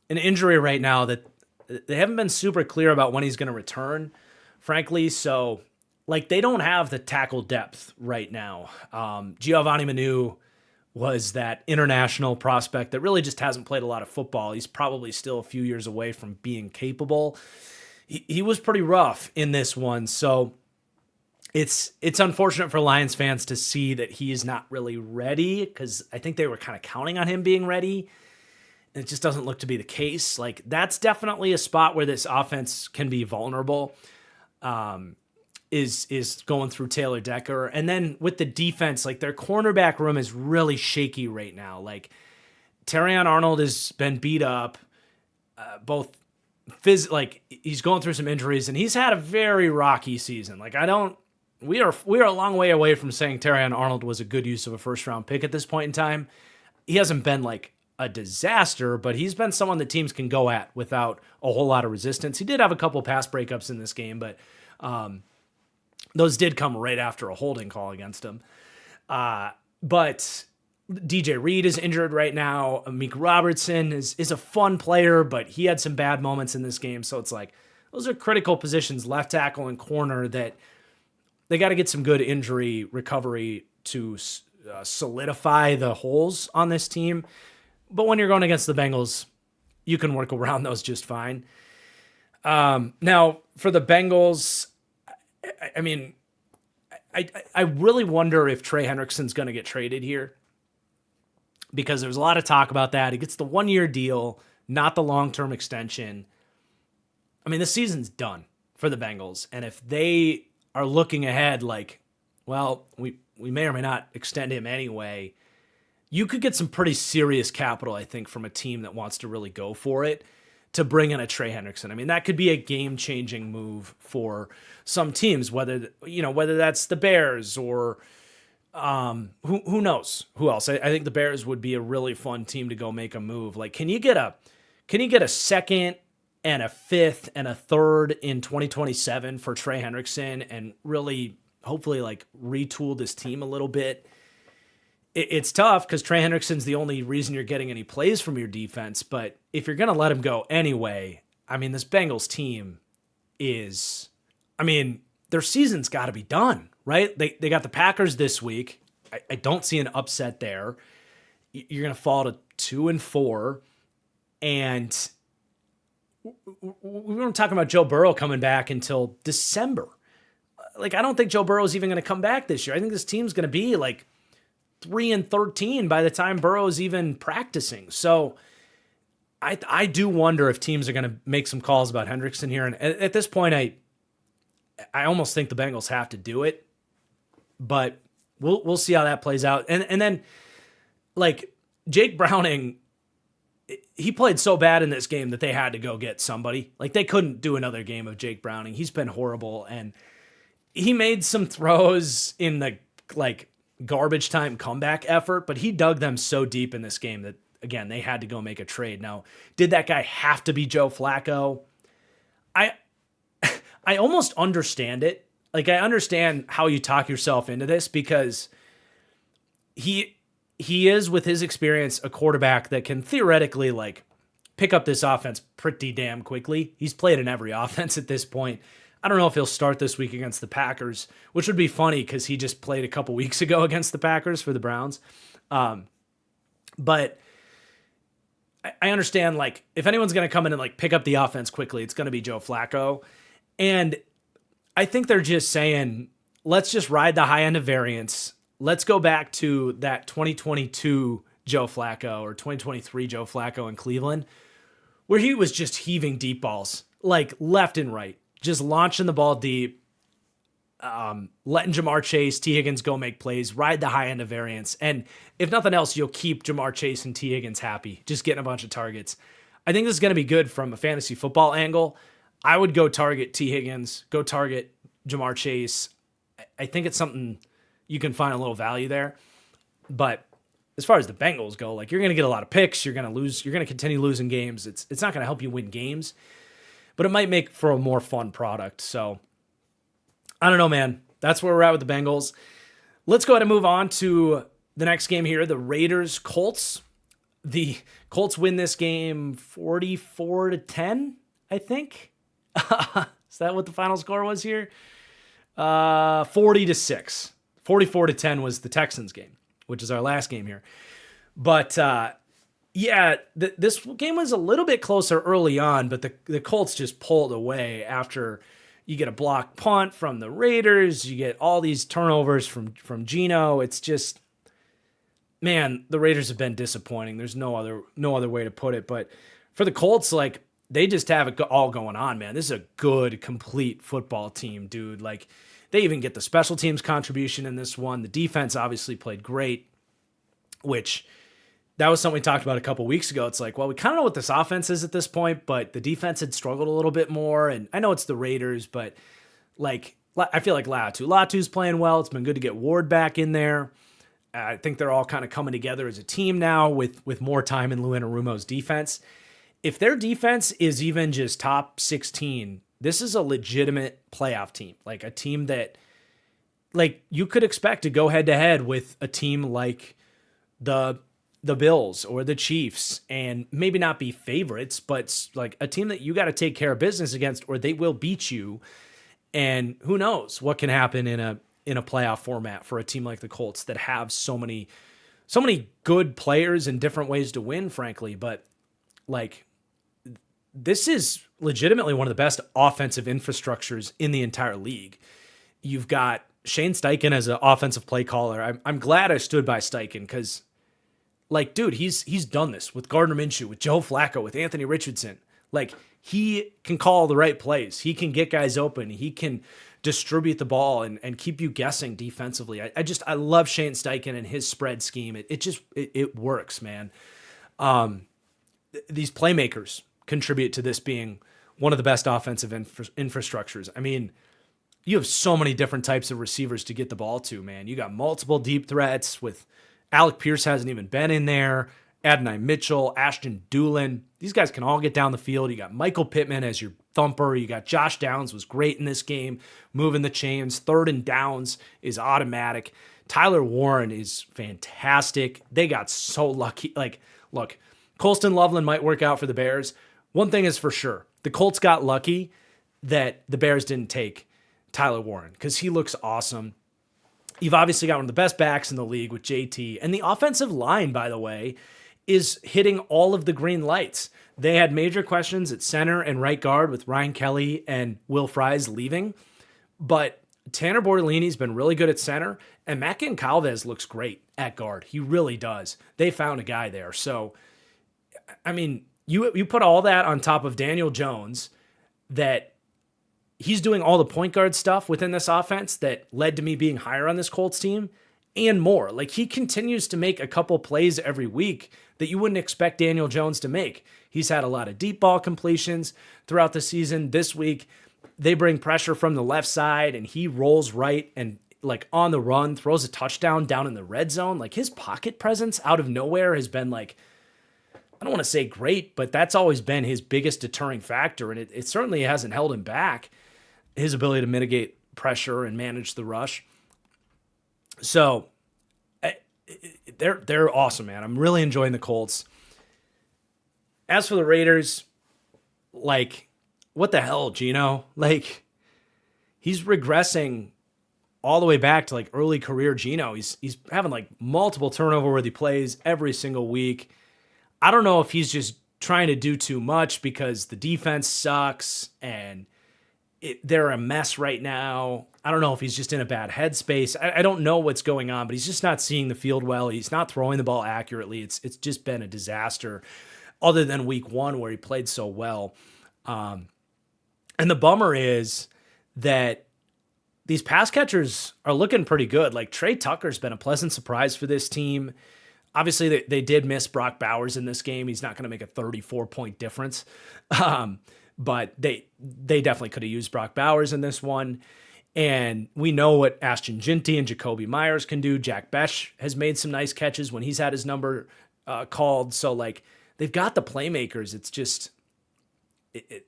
S1: injury right now that they haven't been super clear about when he's going to return, frankly. So, they don't have the tackle depth right now. Giovanni Manu was that international prospect that really just hasn't played a lot of football. He's probably still a few years away from being capable. He was pretty rough in this one. So it's unfortunate for Lions fans to see that he is not really ready, because I think they were kind of counting on him being ready. And it just doesn't look to be the case. That's definitely a spot where this offense can be vulnerable, is going through Taylor Decker. And then with the defense, their cornerback room is really shaky right now. Terrion Arnold has been beat up, he's going through some injuries, and he's had a very rocky season. We are a long way away from saying Terrion Arnold was a good use of a first round pick at this point in time. He hasn't been a disaster, but he's been someone that teams can go at without a whole lot of resistance. He did have a couple pass breakups in this game, but those did come right after a holding call against him. But DJ Reed is injured right now. Amik Robertson is a fun player, but he had some bad moments in this game. So it's like, those are critical positions, left tackle and corner, that they got to get some good injury recovery to solidify the holes on this team. But when you're going against the Bengals, you can work around those just fine. Now, for the Bengals, I mean, I really wonder if Trey Hendrickson's going to get traded here, because there's a lot of talk about that. He gets the 1-year deal, not the long-term extension. I mean, the season's done for the Bengals. And if they are looking ahead like, well, we may or may not extend him anyway, you could get some pretty serious capital, I think, from a team that wants to really go for it to bring in a Trey Hendrickson. I mean, that could be a game-changing move for some teams, whether that's the Bears or who knows who else. I think the Bears would be a really fun team to go make a move. Like, can you get a second and a fifth and a third in 2027 for Trey Hendrickson and really hopefully like retool this team a little bit? It's tough because Trey Hendrickson's the only reason you're getting any plays from your defense. But if you're going to let him go anyway, I mean, this Bengals team is, I mean, their season's got to be done, right? They got the Packers this week. I don't see an upset there. You're going to fall to 2-4. And we weren't talking about Joe Burrow coming back until December. Like, I don't think Joe Burrow's even going to come back this year. I think this team's going to be like 3-13 by the time Burrow's even practicing. So I do wonder if teams are going to make some calls about Hendrickson here. And at this point, I almost think the Bengals have to do it, but we'll see how that plays out. And then like Jake Browning, he played so bad in this game that they had to go get somebody. Like, they couldn't do another game of Jake Browning. He's been horrible. And he made some throws in the like garbage time comeback effort, but he dug them so deep in this game that, again, they had to go make a trade. Now, did that guy have to be Joe Flacco? I almost understand it. Like, I understand how you talk yourself into this, because he is, with his experience, a quarterback that can theoretically like pick up this offense pretty damn quickly. He's played in every offense at this point. I don't know if he'll start this week against the Packers, which would be funny because he just played a couple weeks ago against the Packers for the Browns. But I understand, like, if anyone's going to come in and like pick up the offense quickly, it's going to be Joe Flacco. And I think they're just saying, let's just ride the high end of variance. Let's go back to that 2022 Joe Flacco or 2023 Joe Flacco in Cleveland, where he was just heaving deep balls, like left and right, just launching the ball deep, letting Jamar Chase, T. Higgins go make plays, ride the high end of variance. And if nothing else, you'll keep Jamar Chase and T. Higgins happy, just getting a bunch of targets. I think this is going to be good from a fantasy football angle. I would go target T. Higgins, go target Jamar Chase. I think it's something you can find a little value there. But as far as the Bengals go, like, you're going to get a lot of picks. You're going to lose. You're going to continue losing games. It's not going to help you win games, but it might make for a more fun product. So I don't know, man. That's where we're at with the Bengals. Let's go ahead and move on to the next game here, the Raiders-Colts. The Colts win this game 44-10, I think. Is that what the final score was here? 40-6. 44-10 was the Texans game, which is our last game here. But this game was a little bit closer early on, but the Colts just pulled away after you get a blocked punt from the Raiders. You get all these turnovers from Geno. It's just, man, the Raiders have been disappointing. There's no other way to put it. But for the Colts, like, they just have it all going on, man. This is a good, complete football team, dude. Like, they even get the special teams contribution in this one. The defense obviously played great, which that was something we talked about a couple weeks ago. It's like, well, we kind of know what this offense is at this point, but the defense had struggled a little bit more. And I know it's the Raiders, but like, I feel like Latu's playing well. It's been good to get Ward back in there. I think they're all kind of coming together as a team now with more time in Lou Anarumo's defense. If their defense is even just top 16, this is a legitimate playoff team, like a team that like you could expect to go head to head with a team like the Bills or the Chiefs and maybe not be favorites, but like a team that you got to take care of business against or they will beat you. And who knows what can happen in a playoff format for a team like the Colts that have so many good players and different ways to win, frankly. But like, this is legitimately one of the best offensive infrastructures in the entire league. You've got Shane Steichen as an offensive play caller. I'm glad I stood by Steichen because, like, dude, he's done this with Gardner Minshew, with Joe Flacco, with Anthony Richardson. Like, he can call the right plays. He can get guys open. He can distribute the ball and keep you guessing defensively. I love Shane Steichen and his spread scheme. It works, man. These playmakers contribute to this being one of the best offensive infrastructures. I mean, you have so many different types of receivers to get the ball to, man. You got multiple deep threats with Alec Pierce hasn't even been in there. Adonai Mitchell, Ashton Doolin. These guys can all get down the field. You got Michael Pittman as your thumper. You got Josh Downs was great in this game, moving the chains. Third and downs is automatic. Tyler Warren is fantastic. They got so lucky. Like, look, Colston Loveland might work out for the Bears. One thing is for sure. The Colts got lucky that the Bears didn't take Tyler Warren because he looks awesome. You've obviously got one of the best backs in the league with JT. And the offensive line, by the way, is hitting all of the green lights. They had major questions at center and right guard with Ryan Kelly and Will Fries leaving. But Tanner Bordellini's been really good at center. And Matt Goncalves looks great at guard. He really does. They found a guy there. So, I mean, you put all that on top of Daniel Jones, that he's doing all the point guard stuff within this offense that led to me being higher on this Colts team and more. Like, he continues to make a couple plays every week that you wouldn't expect Daniel Jones to make. He's had a lot of deep ball completions throughout the season. This week, they bring pressure from the left side and he rolls right and, like, on the run, throws a touchdown down in the red zone. Like, his pocket presence out of nowhere has been, like, I don't want to say great, but that's always been his biggest deterring factor. And it certainly hasn't held him back, his ability to mitigate pressure and manage the rush. So they're awesome, man. I'm really enjoying the Colts. As for the Raiders, like, what the hell, Gino? Like, he's regressing all the way back to, like, early career Gino. He's having, like, multiple turnover-worthy plays every single week. I don't know if he's just trying to do too much because the defense sucks and they're a mess right now. I don't know if he's just in a bad headspace. I don't know what's going on, but he's just not seeing the field well. He's not throwing the ball accurately. It's just been a disaster, other than week one where he played so well. And the bummer is that these pass catchers are looking pretty good. Like, Trey Tucker's been a pleasant surprise for this team. Obviously, they did miss Brock Bowers in this game. He's not going to make a 34-point difference. But they definitely could have used Brock Bowers in this one. And we know what Ashton Ginty and Jacoby Myers can do. Jack Besh has made some nice catches when he's had his number called. So, like, they've got the playmakers. It's just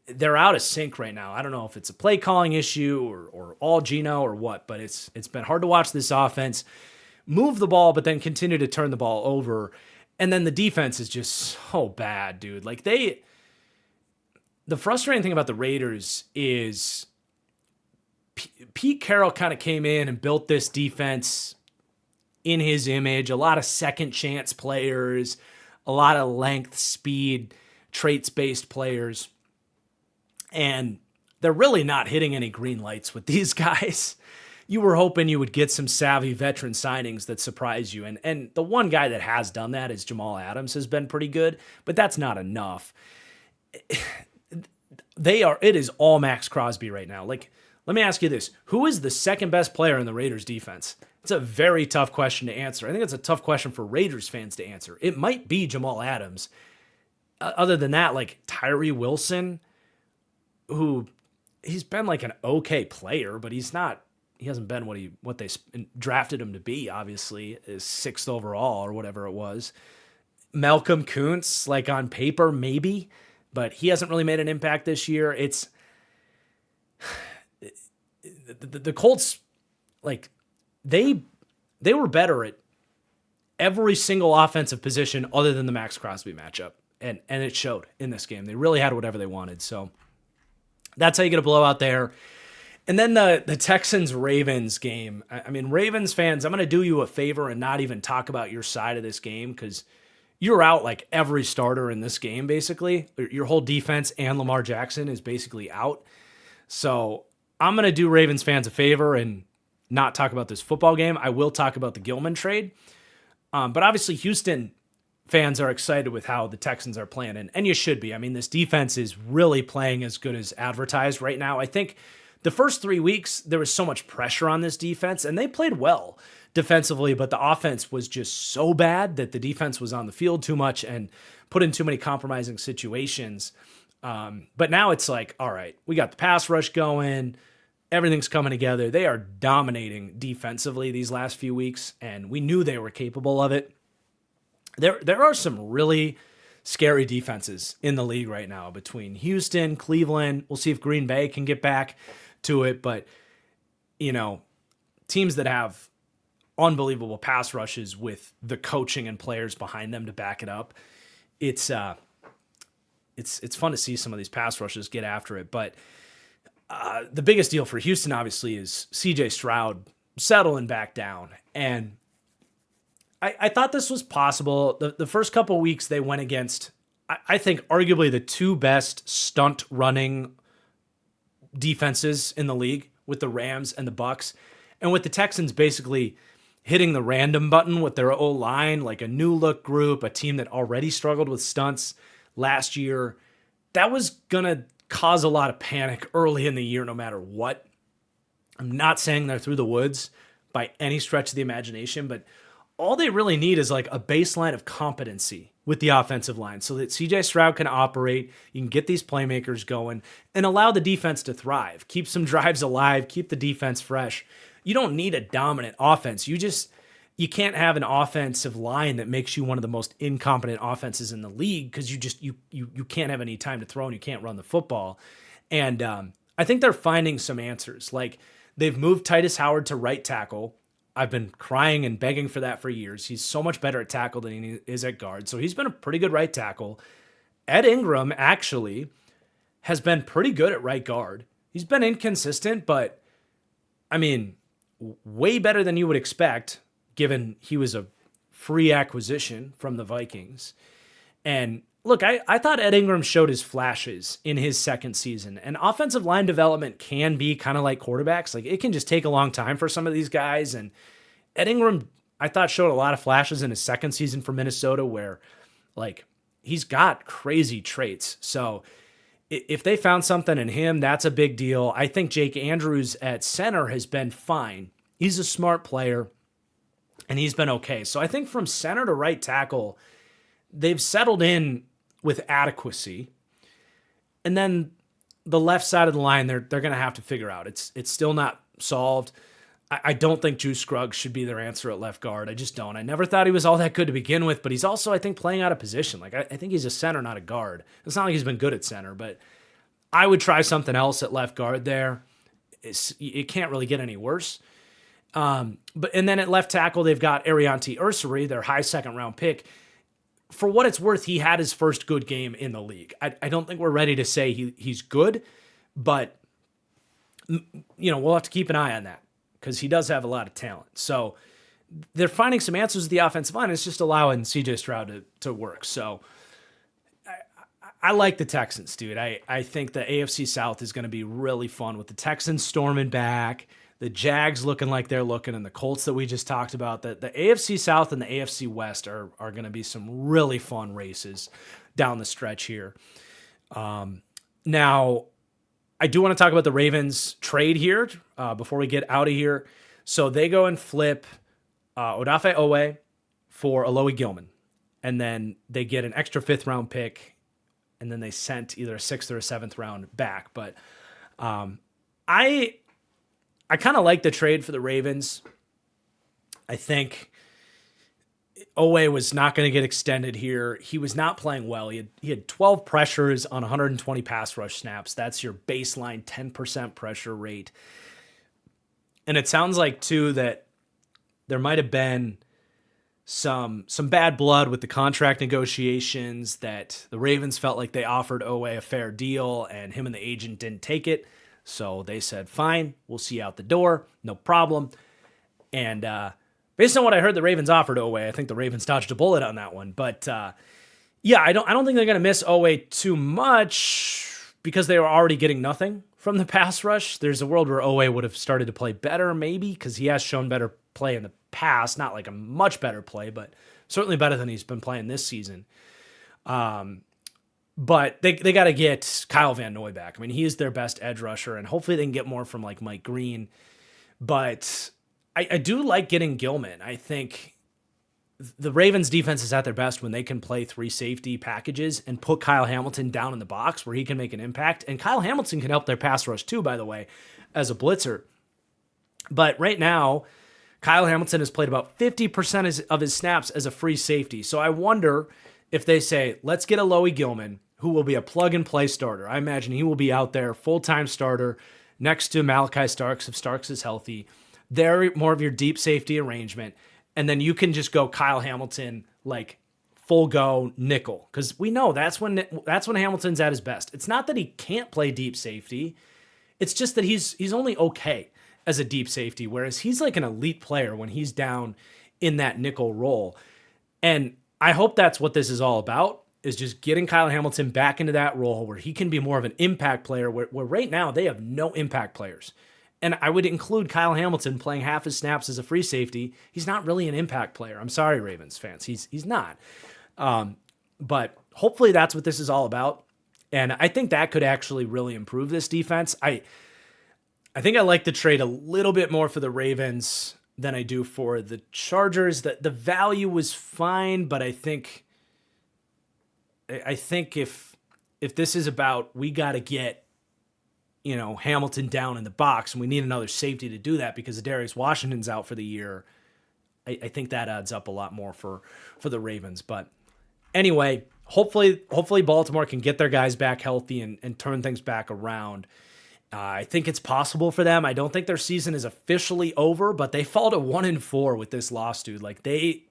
S1: they're out of sync right now. I don't know if it's a play calling issue or all Gino or what, but it's been hard to watch this offense move the ball, but then continue to turn the ball over. And then the defense is just so bad, dude. Like, the frustrating thing about the Raiders is Pete Carroll kind of came in and built this defense in his image. A lot of second chance players, a lot of length, speed, traits-based players. And they're really not hitting any green lights with these guys. You were hoping you would get some savvy veteran signings that surprise you. And the one guy that has done that is Jamal Adams, has been pretty good, but that's not enough. It is all Max Crosby right now. Like, let me ask you this. Who is the second best player in the Raiders defense? It's a very tough question to answer. I think it's a tough question for Raiders fans to answer. It might be Jamal Adams. Other than that, like, Tyree Wilson, who he's been like an okay player, but he hasn't been what they drafted him to be, obviously, is 6th overall or whatever it was. Malcolm Kuntz, like, on paper, maybe, but he hasn't really made an impact this year. It's the Colts, like, they were better at every single offensive position other than the Max Crosby matchup. And it showed in this game. They really had whatever they wanted. So that's how you get a blowout there. And then the Texans-Ravens game. I mean, Ravens fans, I'm going to do you a favor and not even talk about your side of this game because you're out like every starter in this game, basically. Your whole defense and Lamar Jackson is basically out. So I'm going to do Ravens fans a favor and not talk about this football game. I will talk about the Gilman trade. But obviously, Houston fans are excited with how the Texans are playing, and you should be. I mean, this defense is really playing as good as advertised right now. I think the first 3 weeks, there was so much pressure on this defense, and they played well defensively, but the offense was just so bad that the defense was on the field too much and put in too many compromising situations. But now it's like, all right, we got the pass rush going. Everything's coming together. They are dominating defensively these last few weeks, and we knew they were capable of it. There are some really scary defenses in the league right now between Houston, Cleveland. We'll see if Green Bay can get back to it, but teams that have unbelievable pass rushes with the coaching and players behind them to back it up. It's fun to see some of these pass rushes get after it, but the biggest deal for Houston obviously is CJ Stroud settling back down. And I thought this was possible. The first couple of weeks they went against, I think, arguably the two best stunt running defenses in the league with the Rams and the Bucks. And with the Texans basically hitting the random button with their O-line, like a new look group, a team that already struggled with stunts last year, that was going to cause a lot of panic early in the year no matter what. I'm not saying they're through the woods by any stretch of the imagination, but all they really need is like a baseline of competency with the offensive line so that CJ Stroud can operate, you can get these playmakers going, and allow the defense to thrive. Keep some drives alive, keep the defense fresh. You don't need a dominant offense. You can't have an offensive line that makes you one of the most incompetent offenses in the league because you can't have any time to throw and you can't run the football. And I think they're finding some answers. Like they've moved Titus Howard to right tackle. I've been crying and begging for that for years. He's so much better at tackle than he is at guard. So he's been a pretty good right tackle. Ed Ingram actually has been pretty good at right guard. He's been inconsistent, but I mean, way better than you would expect given he was a free acquisition from the Vikings. And look, I thought Ed Ingram showed his flashes in his second season. And offensive line development can be kind of like quarterbacks. Like it can just take a long time for some of these guys. And Ed Ingram, I thought, showed a lot of flashes in his second season for Minnesota where like he's got crazy traits. So if they found something in him, that's a big deal. I think Jake Andrews at center has been fine. He's a smart player. And he's been okay. So I think from center to right tackle, they've settled in with adequacy. And then the left side of the line, they're going to have to figure out. It's still not solved. I don't think Juice Scruggs should be their answer at left guard. I just don't. I never thought he was all that good to begin with, but he's also, I think, playing out of position. Like I think he's a center, not a guard. It's not like he's been good at center, but I would try something else at left guard there. It can't really get any worse. And then at left tackle, they've got Arianti Ursary, their high second round pick. For what it's worth, he had his first good game in the league. I don't think we're ready to say he's good, but we'll have to keep an eye on that because he does have a lot of talent. So they're finding some answers with the offensive line. It's just allowing CJ Stroud to work. So I like the Texans, dude. I think the AFC South is going to be really fun with the Texans storming back, the Jags looking like they're looking, and the Colts that we just talked about. The AFC South and the AFC West are going to be some really fun races down the stretch here. Now, I do want to talk about the Ravens trade here before we get out of here. So they go and flip Odafe Owe for Alohi Gilman, and then they get an extra 5th-round pick, and then they sent either a 6th or a 7th round back. But I kind of like the trade for the Ravens. I think Owe was not going to get extended here. He was not playing well. He had 12 pressures on 120 pass rush snaps. That's your baseline 10% pressure rate. And it sounds like, too, that there might have been some bad blood with the contract negotiations, that the Ravens felt like they offered Oweh a fair deal and him and the agent didn't take it. So they said, fine, we'll see you out the door. No problem. And based on what I heard the Ravens offered Oweh, I think the Ravens dodged a bullet on that one. But yeah, I don't think they're going to miss Oweh too much because they were already getting nothing from the pass rush. There's a world where Oweh would have started to play better, maybe, because he has shown better play in the past. Not like a much better play, but certainly better than he's been playing this season. But they got to get Kyle Van Noy back. I mean, he is their best edge rusher, and hopefully they can get more from like Mike Green. But I do like getting Gilman. I think the Ravens defense is at their best when they can play 3 safety packages and put Kyle Hamilton down in the box where he can make an impact. And Kyle Hamilton can help their pass rush too, by the way, as a blitzer. But right now, Kyle Hamilton has played about 50% of his snaps as a free safety. So I wonder if they say, let's get Alohi Gilman, who will be a plug-and-play starter. I imagine he will be out there, full-time starter, next to Malachi Starks if Starks is healthy. They're more of your deep safety arrangement. And then you can just go Kyle Hamilton, like full go nickel. Because we know that's when Hamilton's at his best. It's not that he can't play deep safety. It's just that he's only okay as a deep safety, whereas he's like an elite player when he's down in that nickel role. And I hope that's what this is all about, is just getting Kyle Hamilton back into that role where he can be more of an impact player, where right now they have no impact players. And I would include Kyle Hamilton playing half his snaps as a free safety. He's not really an impact player. I'm sorry, Ravens fans. He's not. But hopefully that's what this is all about. And I think that could actually really improve this defense. I think I like the trade a little bit more for the Ravens than I do for the Chargers. The value was fine, but I think if this is about, we got to get, Hamilton down in the box, and we need another safety to do that because Darius Washington's out for the year, I think that adds up a lot more for the Ravens. But anyway, hopefully Baltimore can get their guys back healthy and turn things back around. I think it's possible for them. I don't think their season is officially over, but they fall to 1-4 with this loss, dude. Like they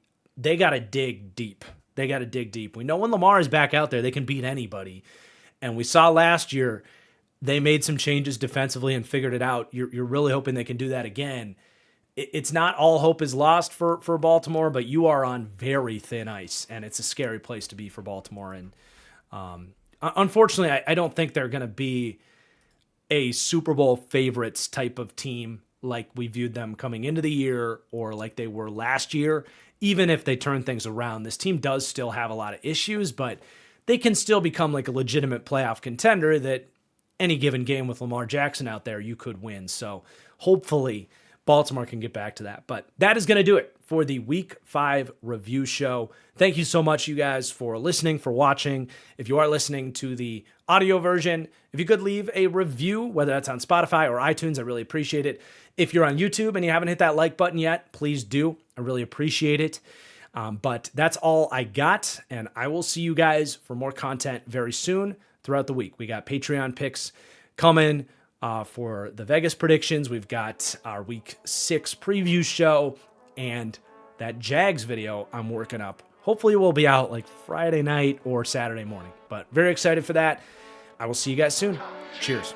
S1: got to dig deep. They got to dig deep. We know when Lamar is back out there, they can beat anybody. And we saw last year, they made some changes defensively and figured it out. You're really hoping they can do that again. It's not all hope is lost for Baltimore, but you are on very thin ice, and it's a scary place to be for Baltimore. And unfortunately, I don't think they're going to be a Super Bowl favorites type of team like we viewed them coming into the year or like they were last year. Even if they turn things around, this team does still have a lot of issues, but they can still become like a legitimate playoff contender that any given game with Lamar Jackson out there, you could win. So hopefully Baltimore can get back to that. But that is going to do it for the Week 5 review show. Thank you so much, you guys, for listening, for watching. If you are listening to the audio version, if you could leave a review, whether that's on Spotify or iTunes, I really appreciate it. If you're on YouTube and you haven't hit that like button yet, please do. I really appreciate it. But that's all I got, and I will see you guys for more content very soon throughout the week. We got Patreon picks coming for the Vegas predictions. We've got our Week 6 preview show and that Jags video I'm working up. Hopefully it will be out like Friday night or Saturday morning, but very excited for that. I will see you guys soon. Cheers.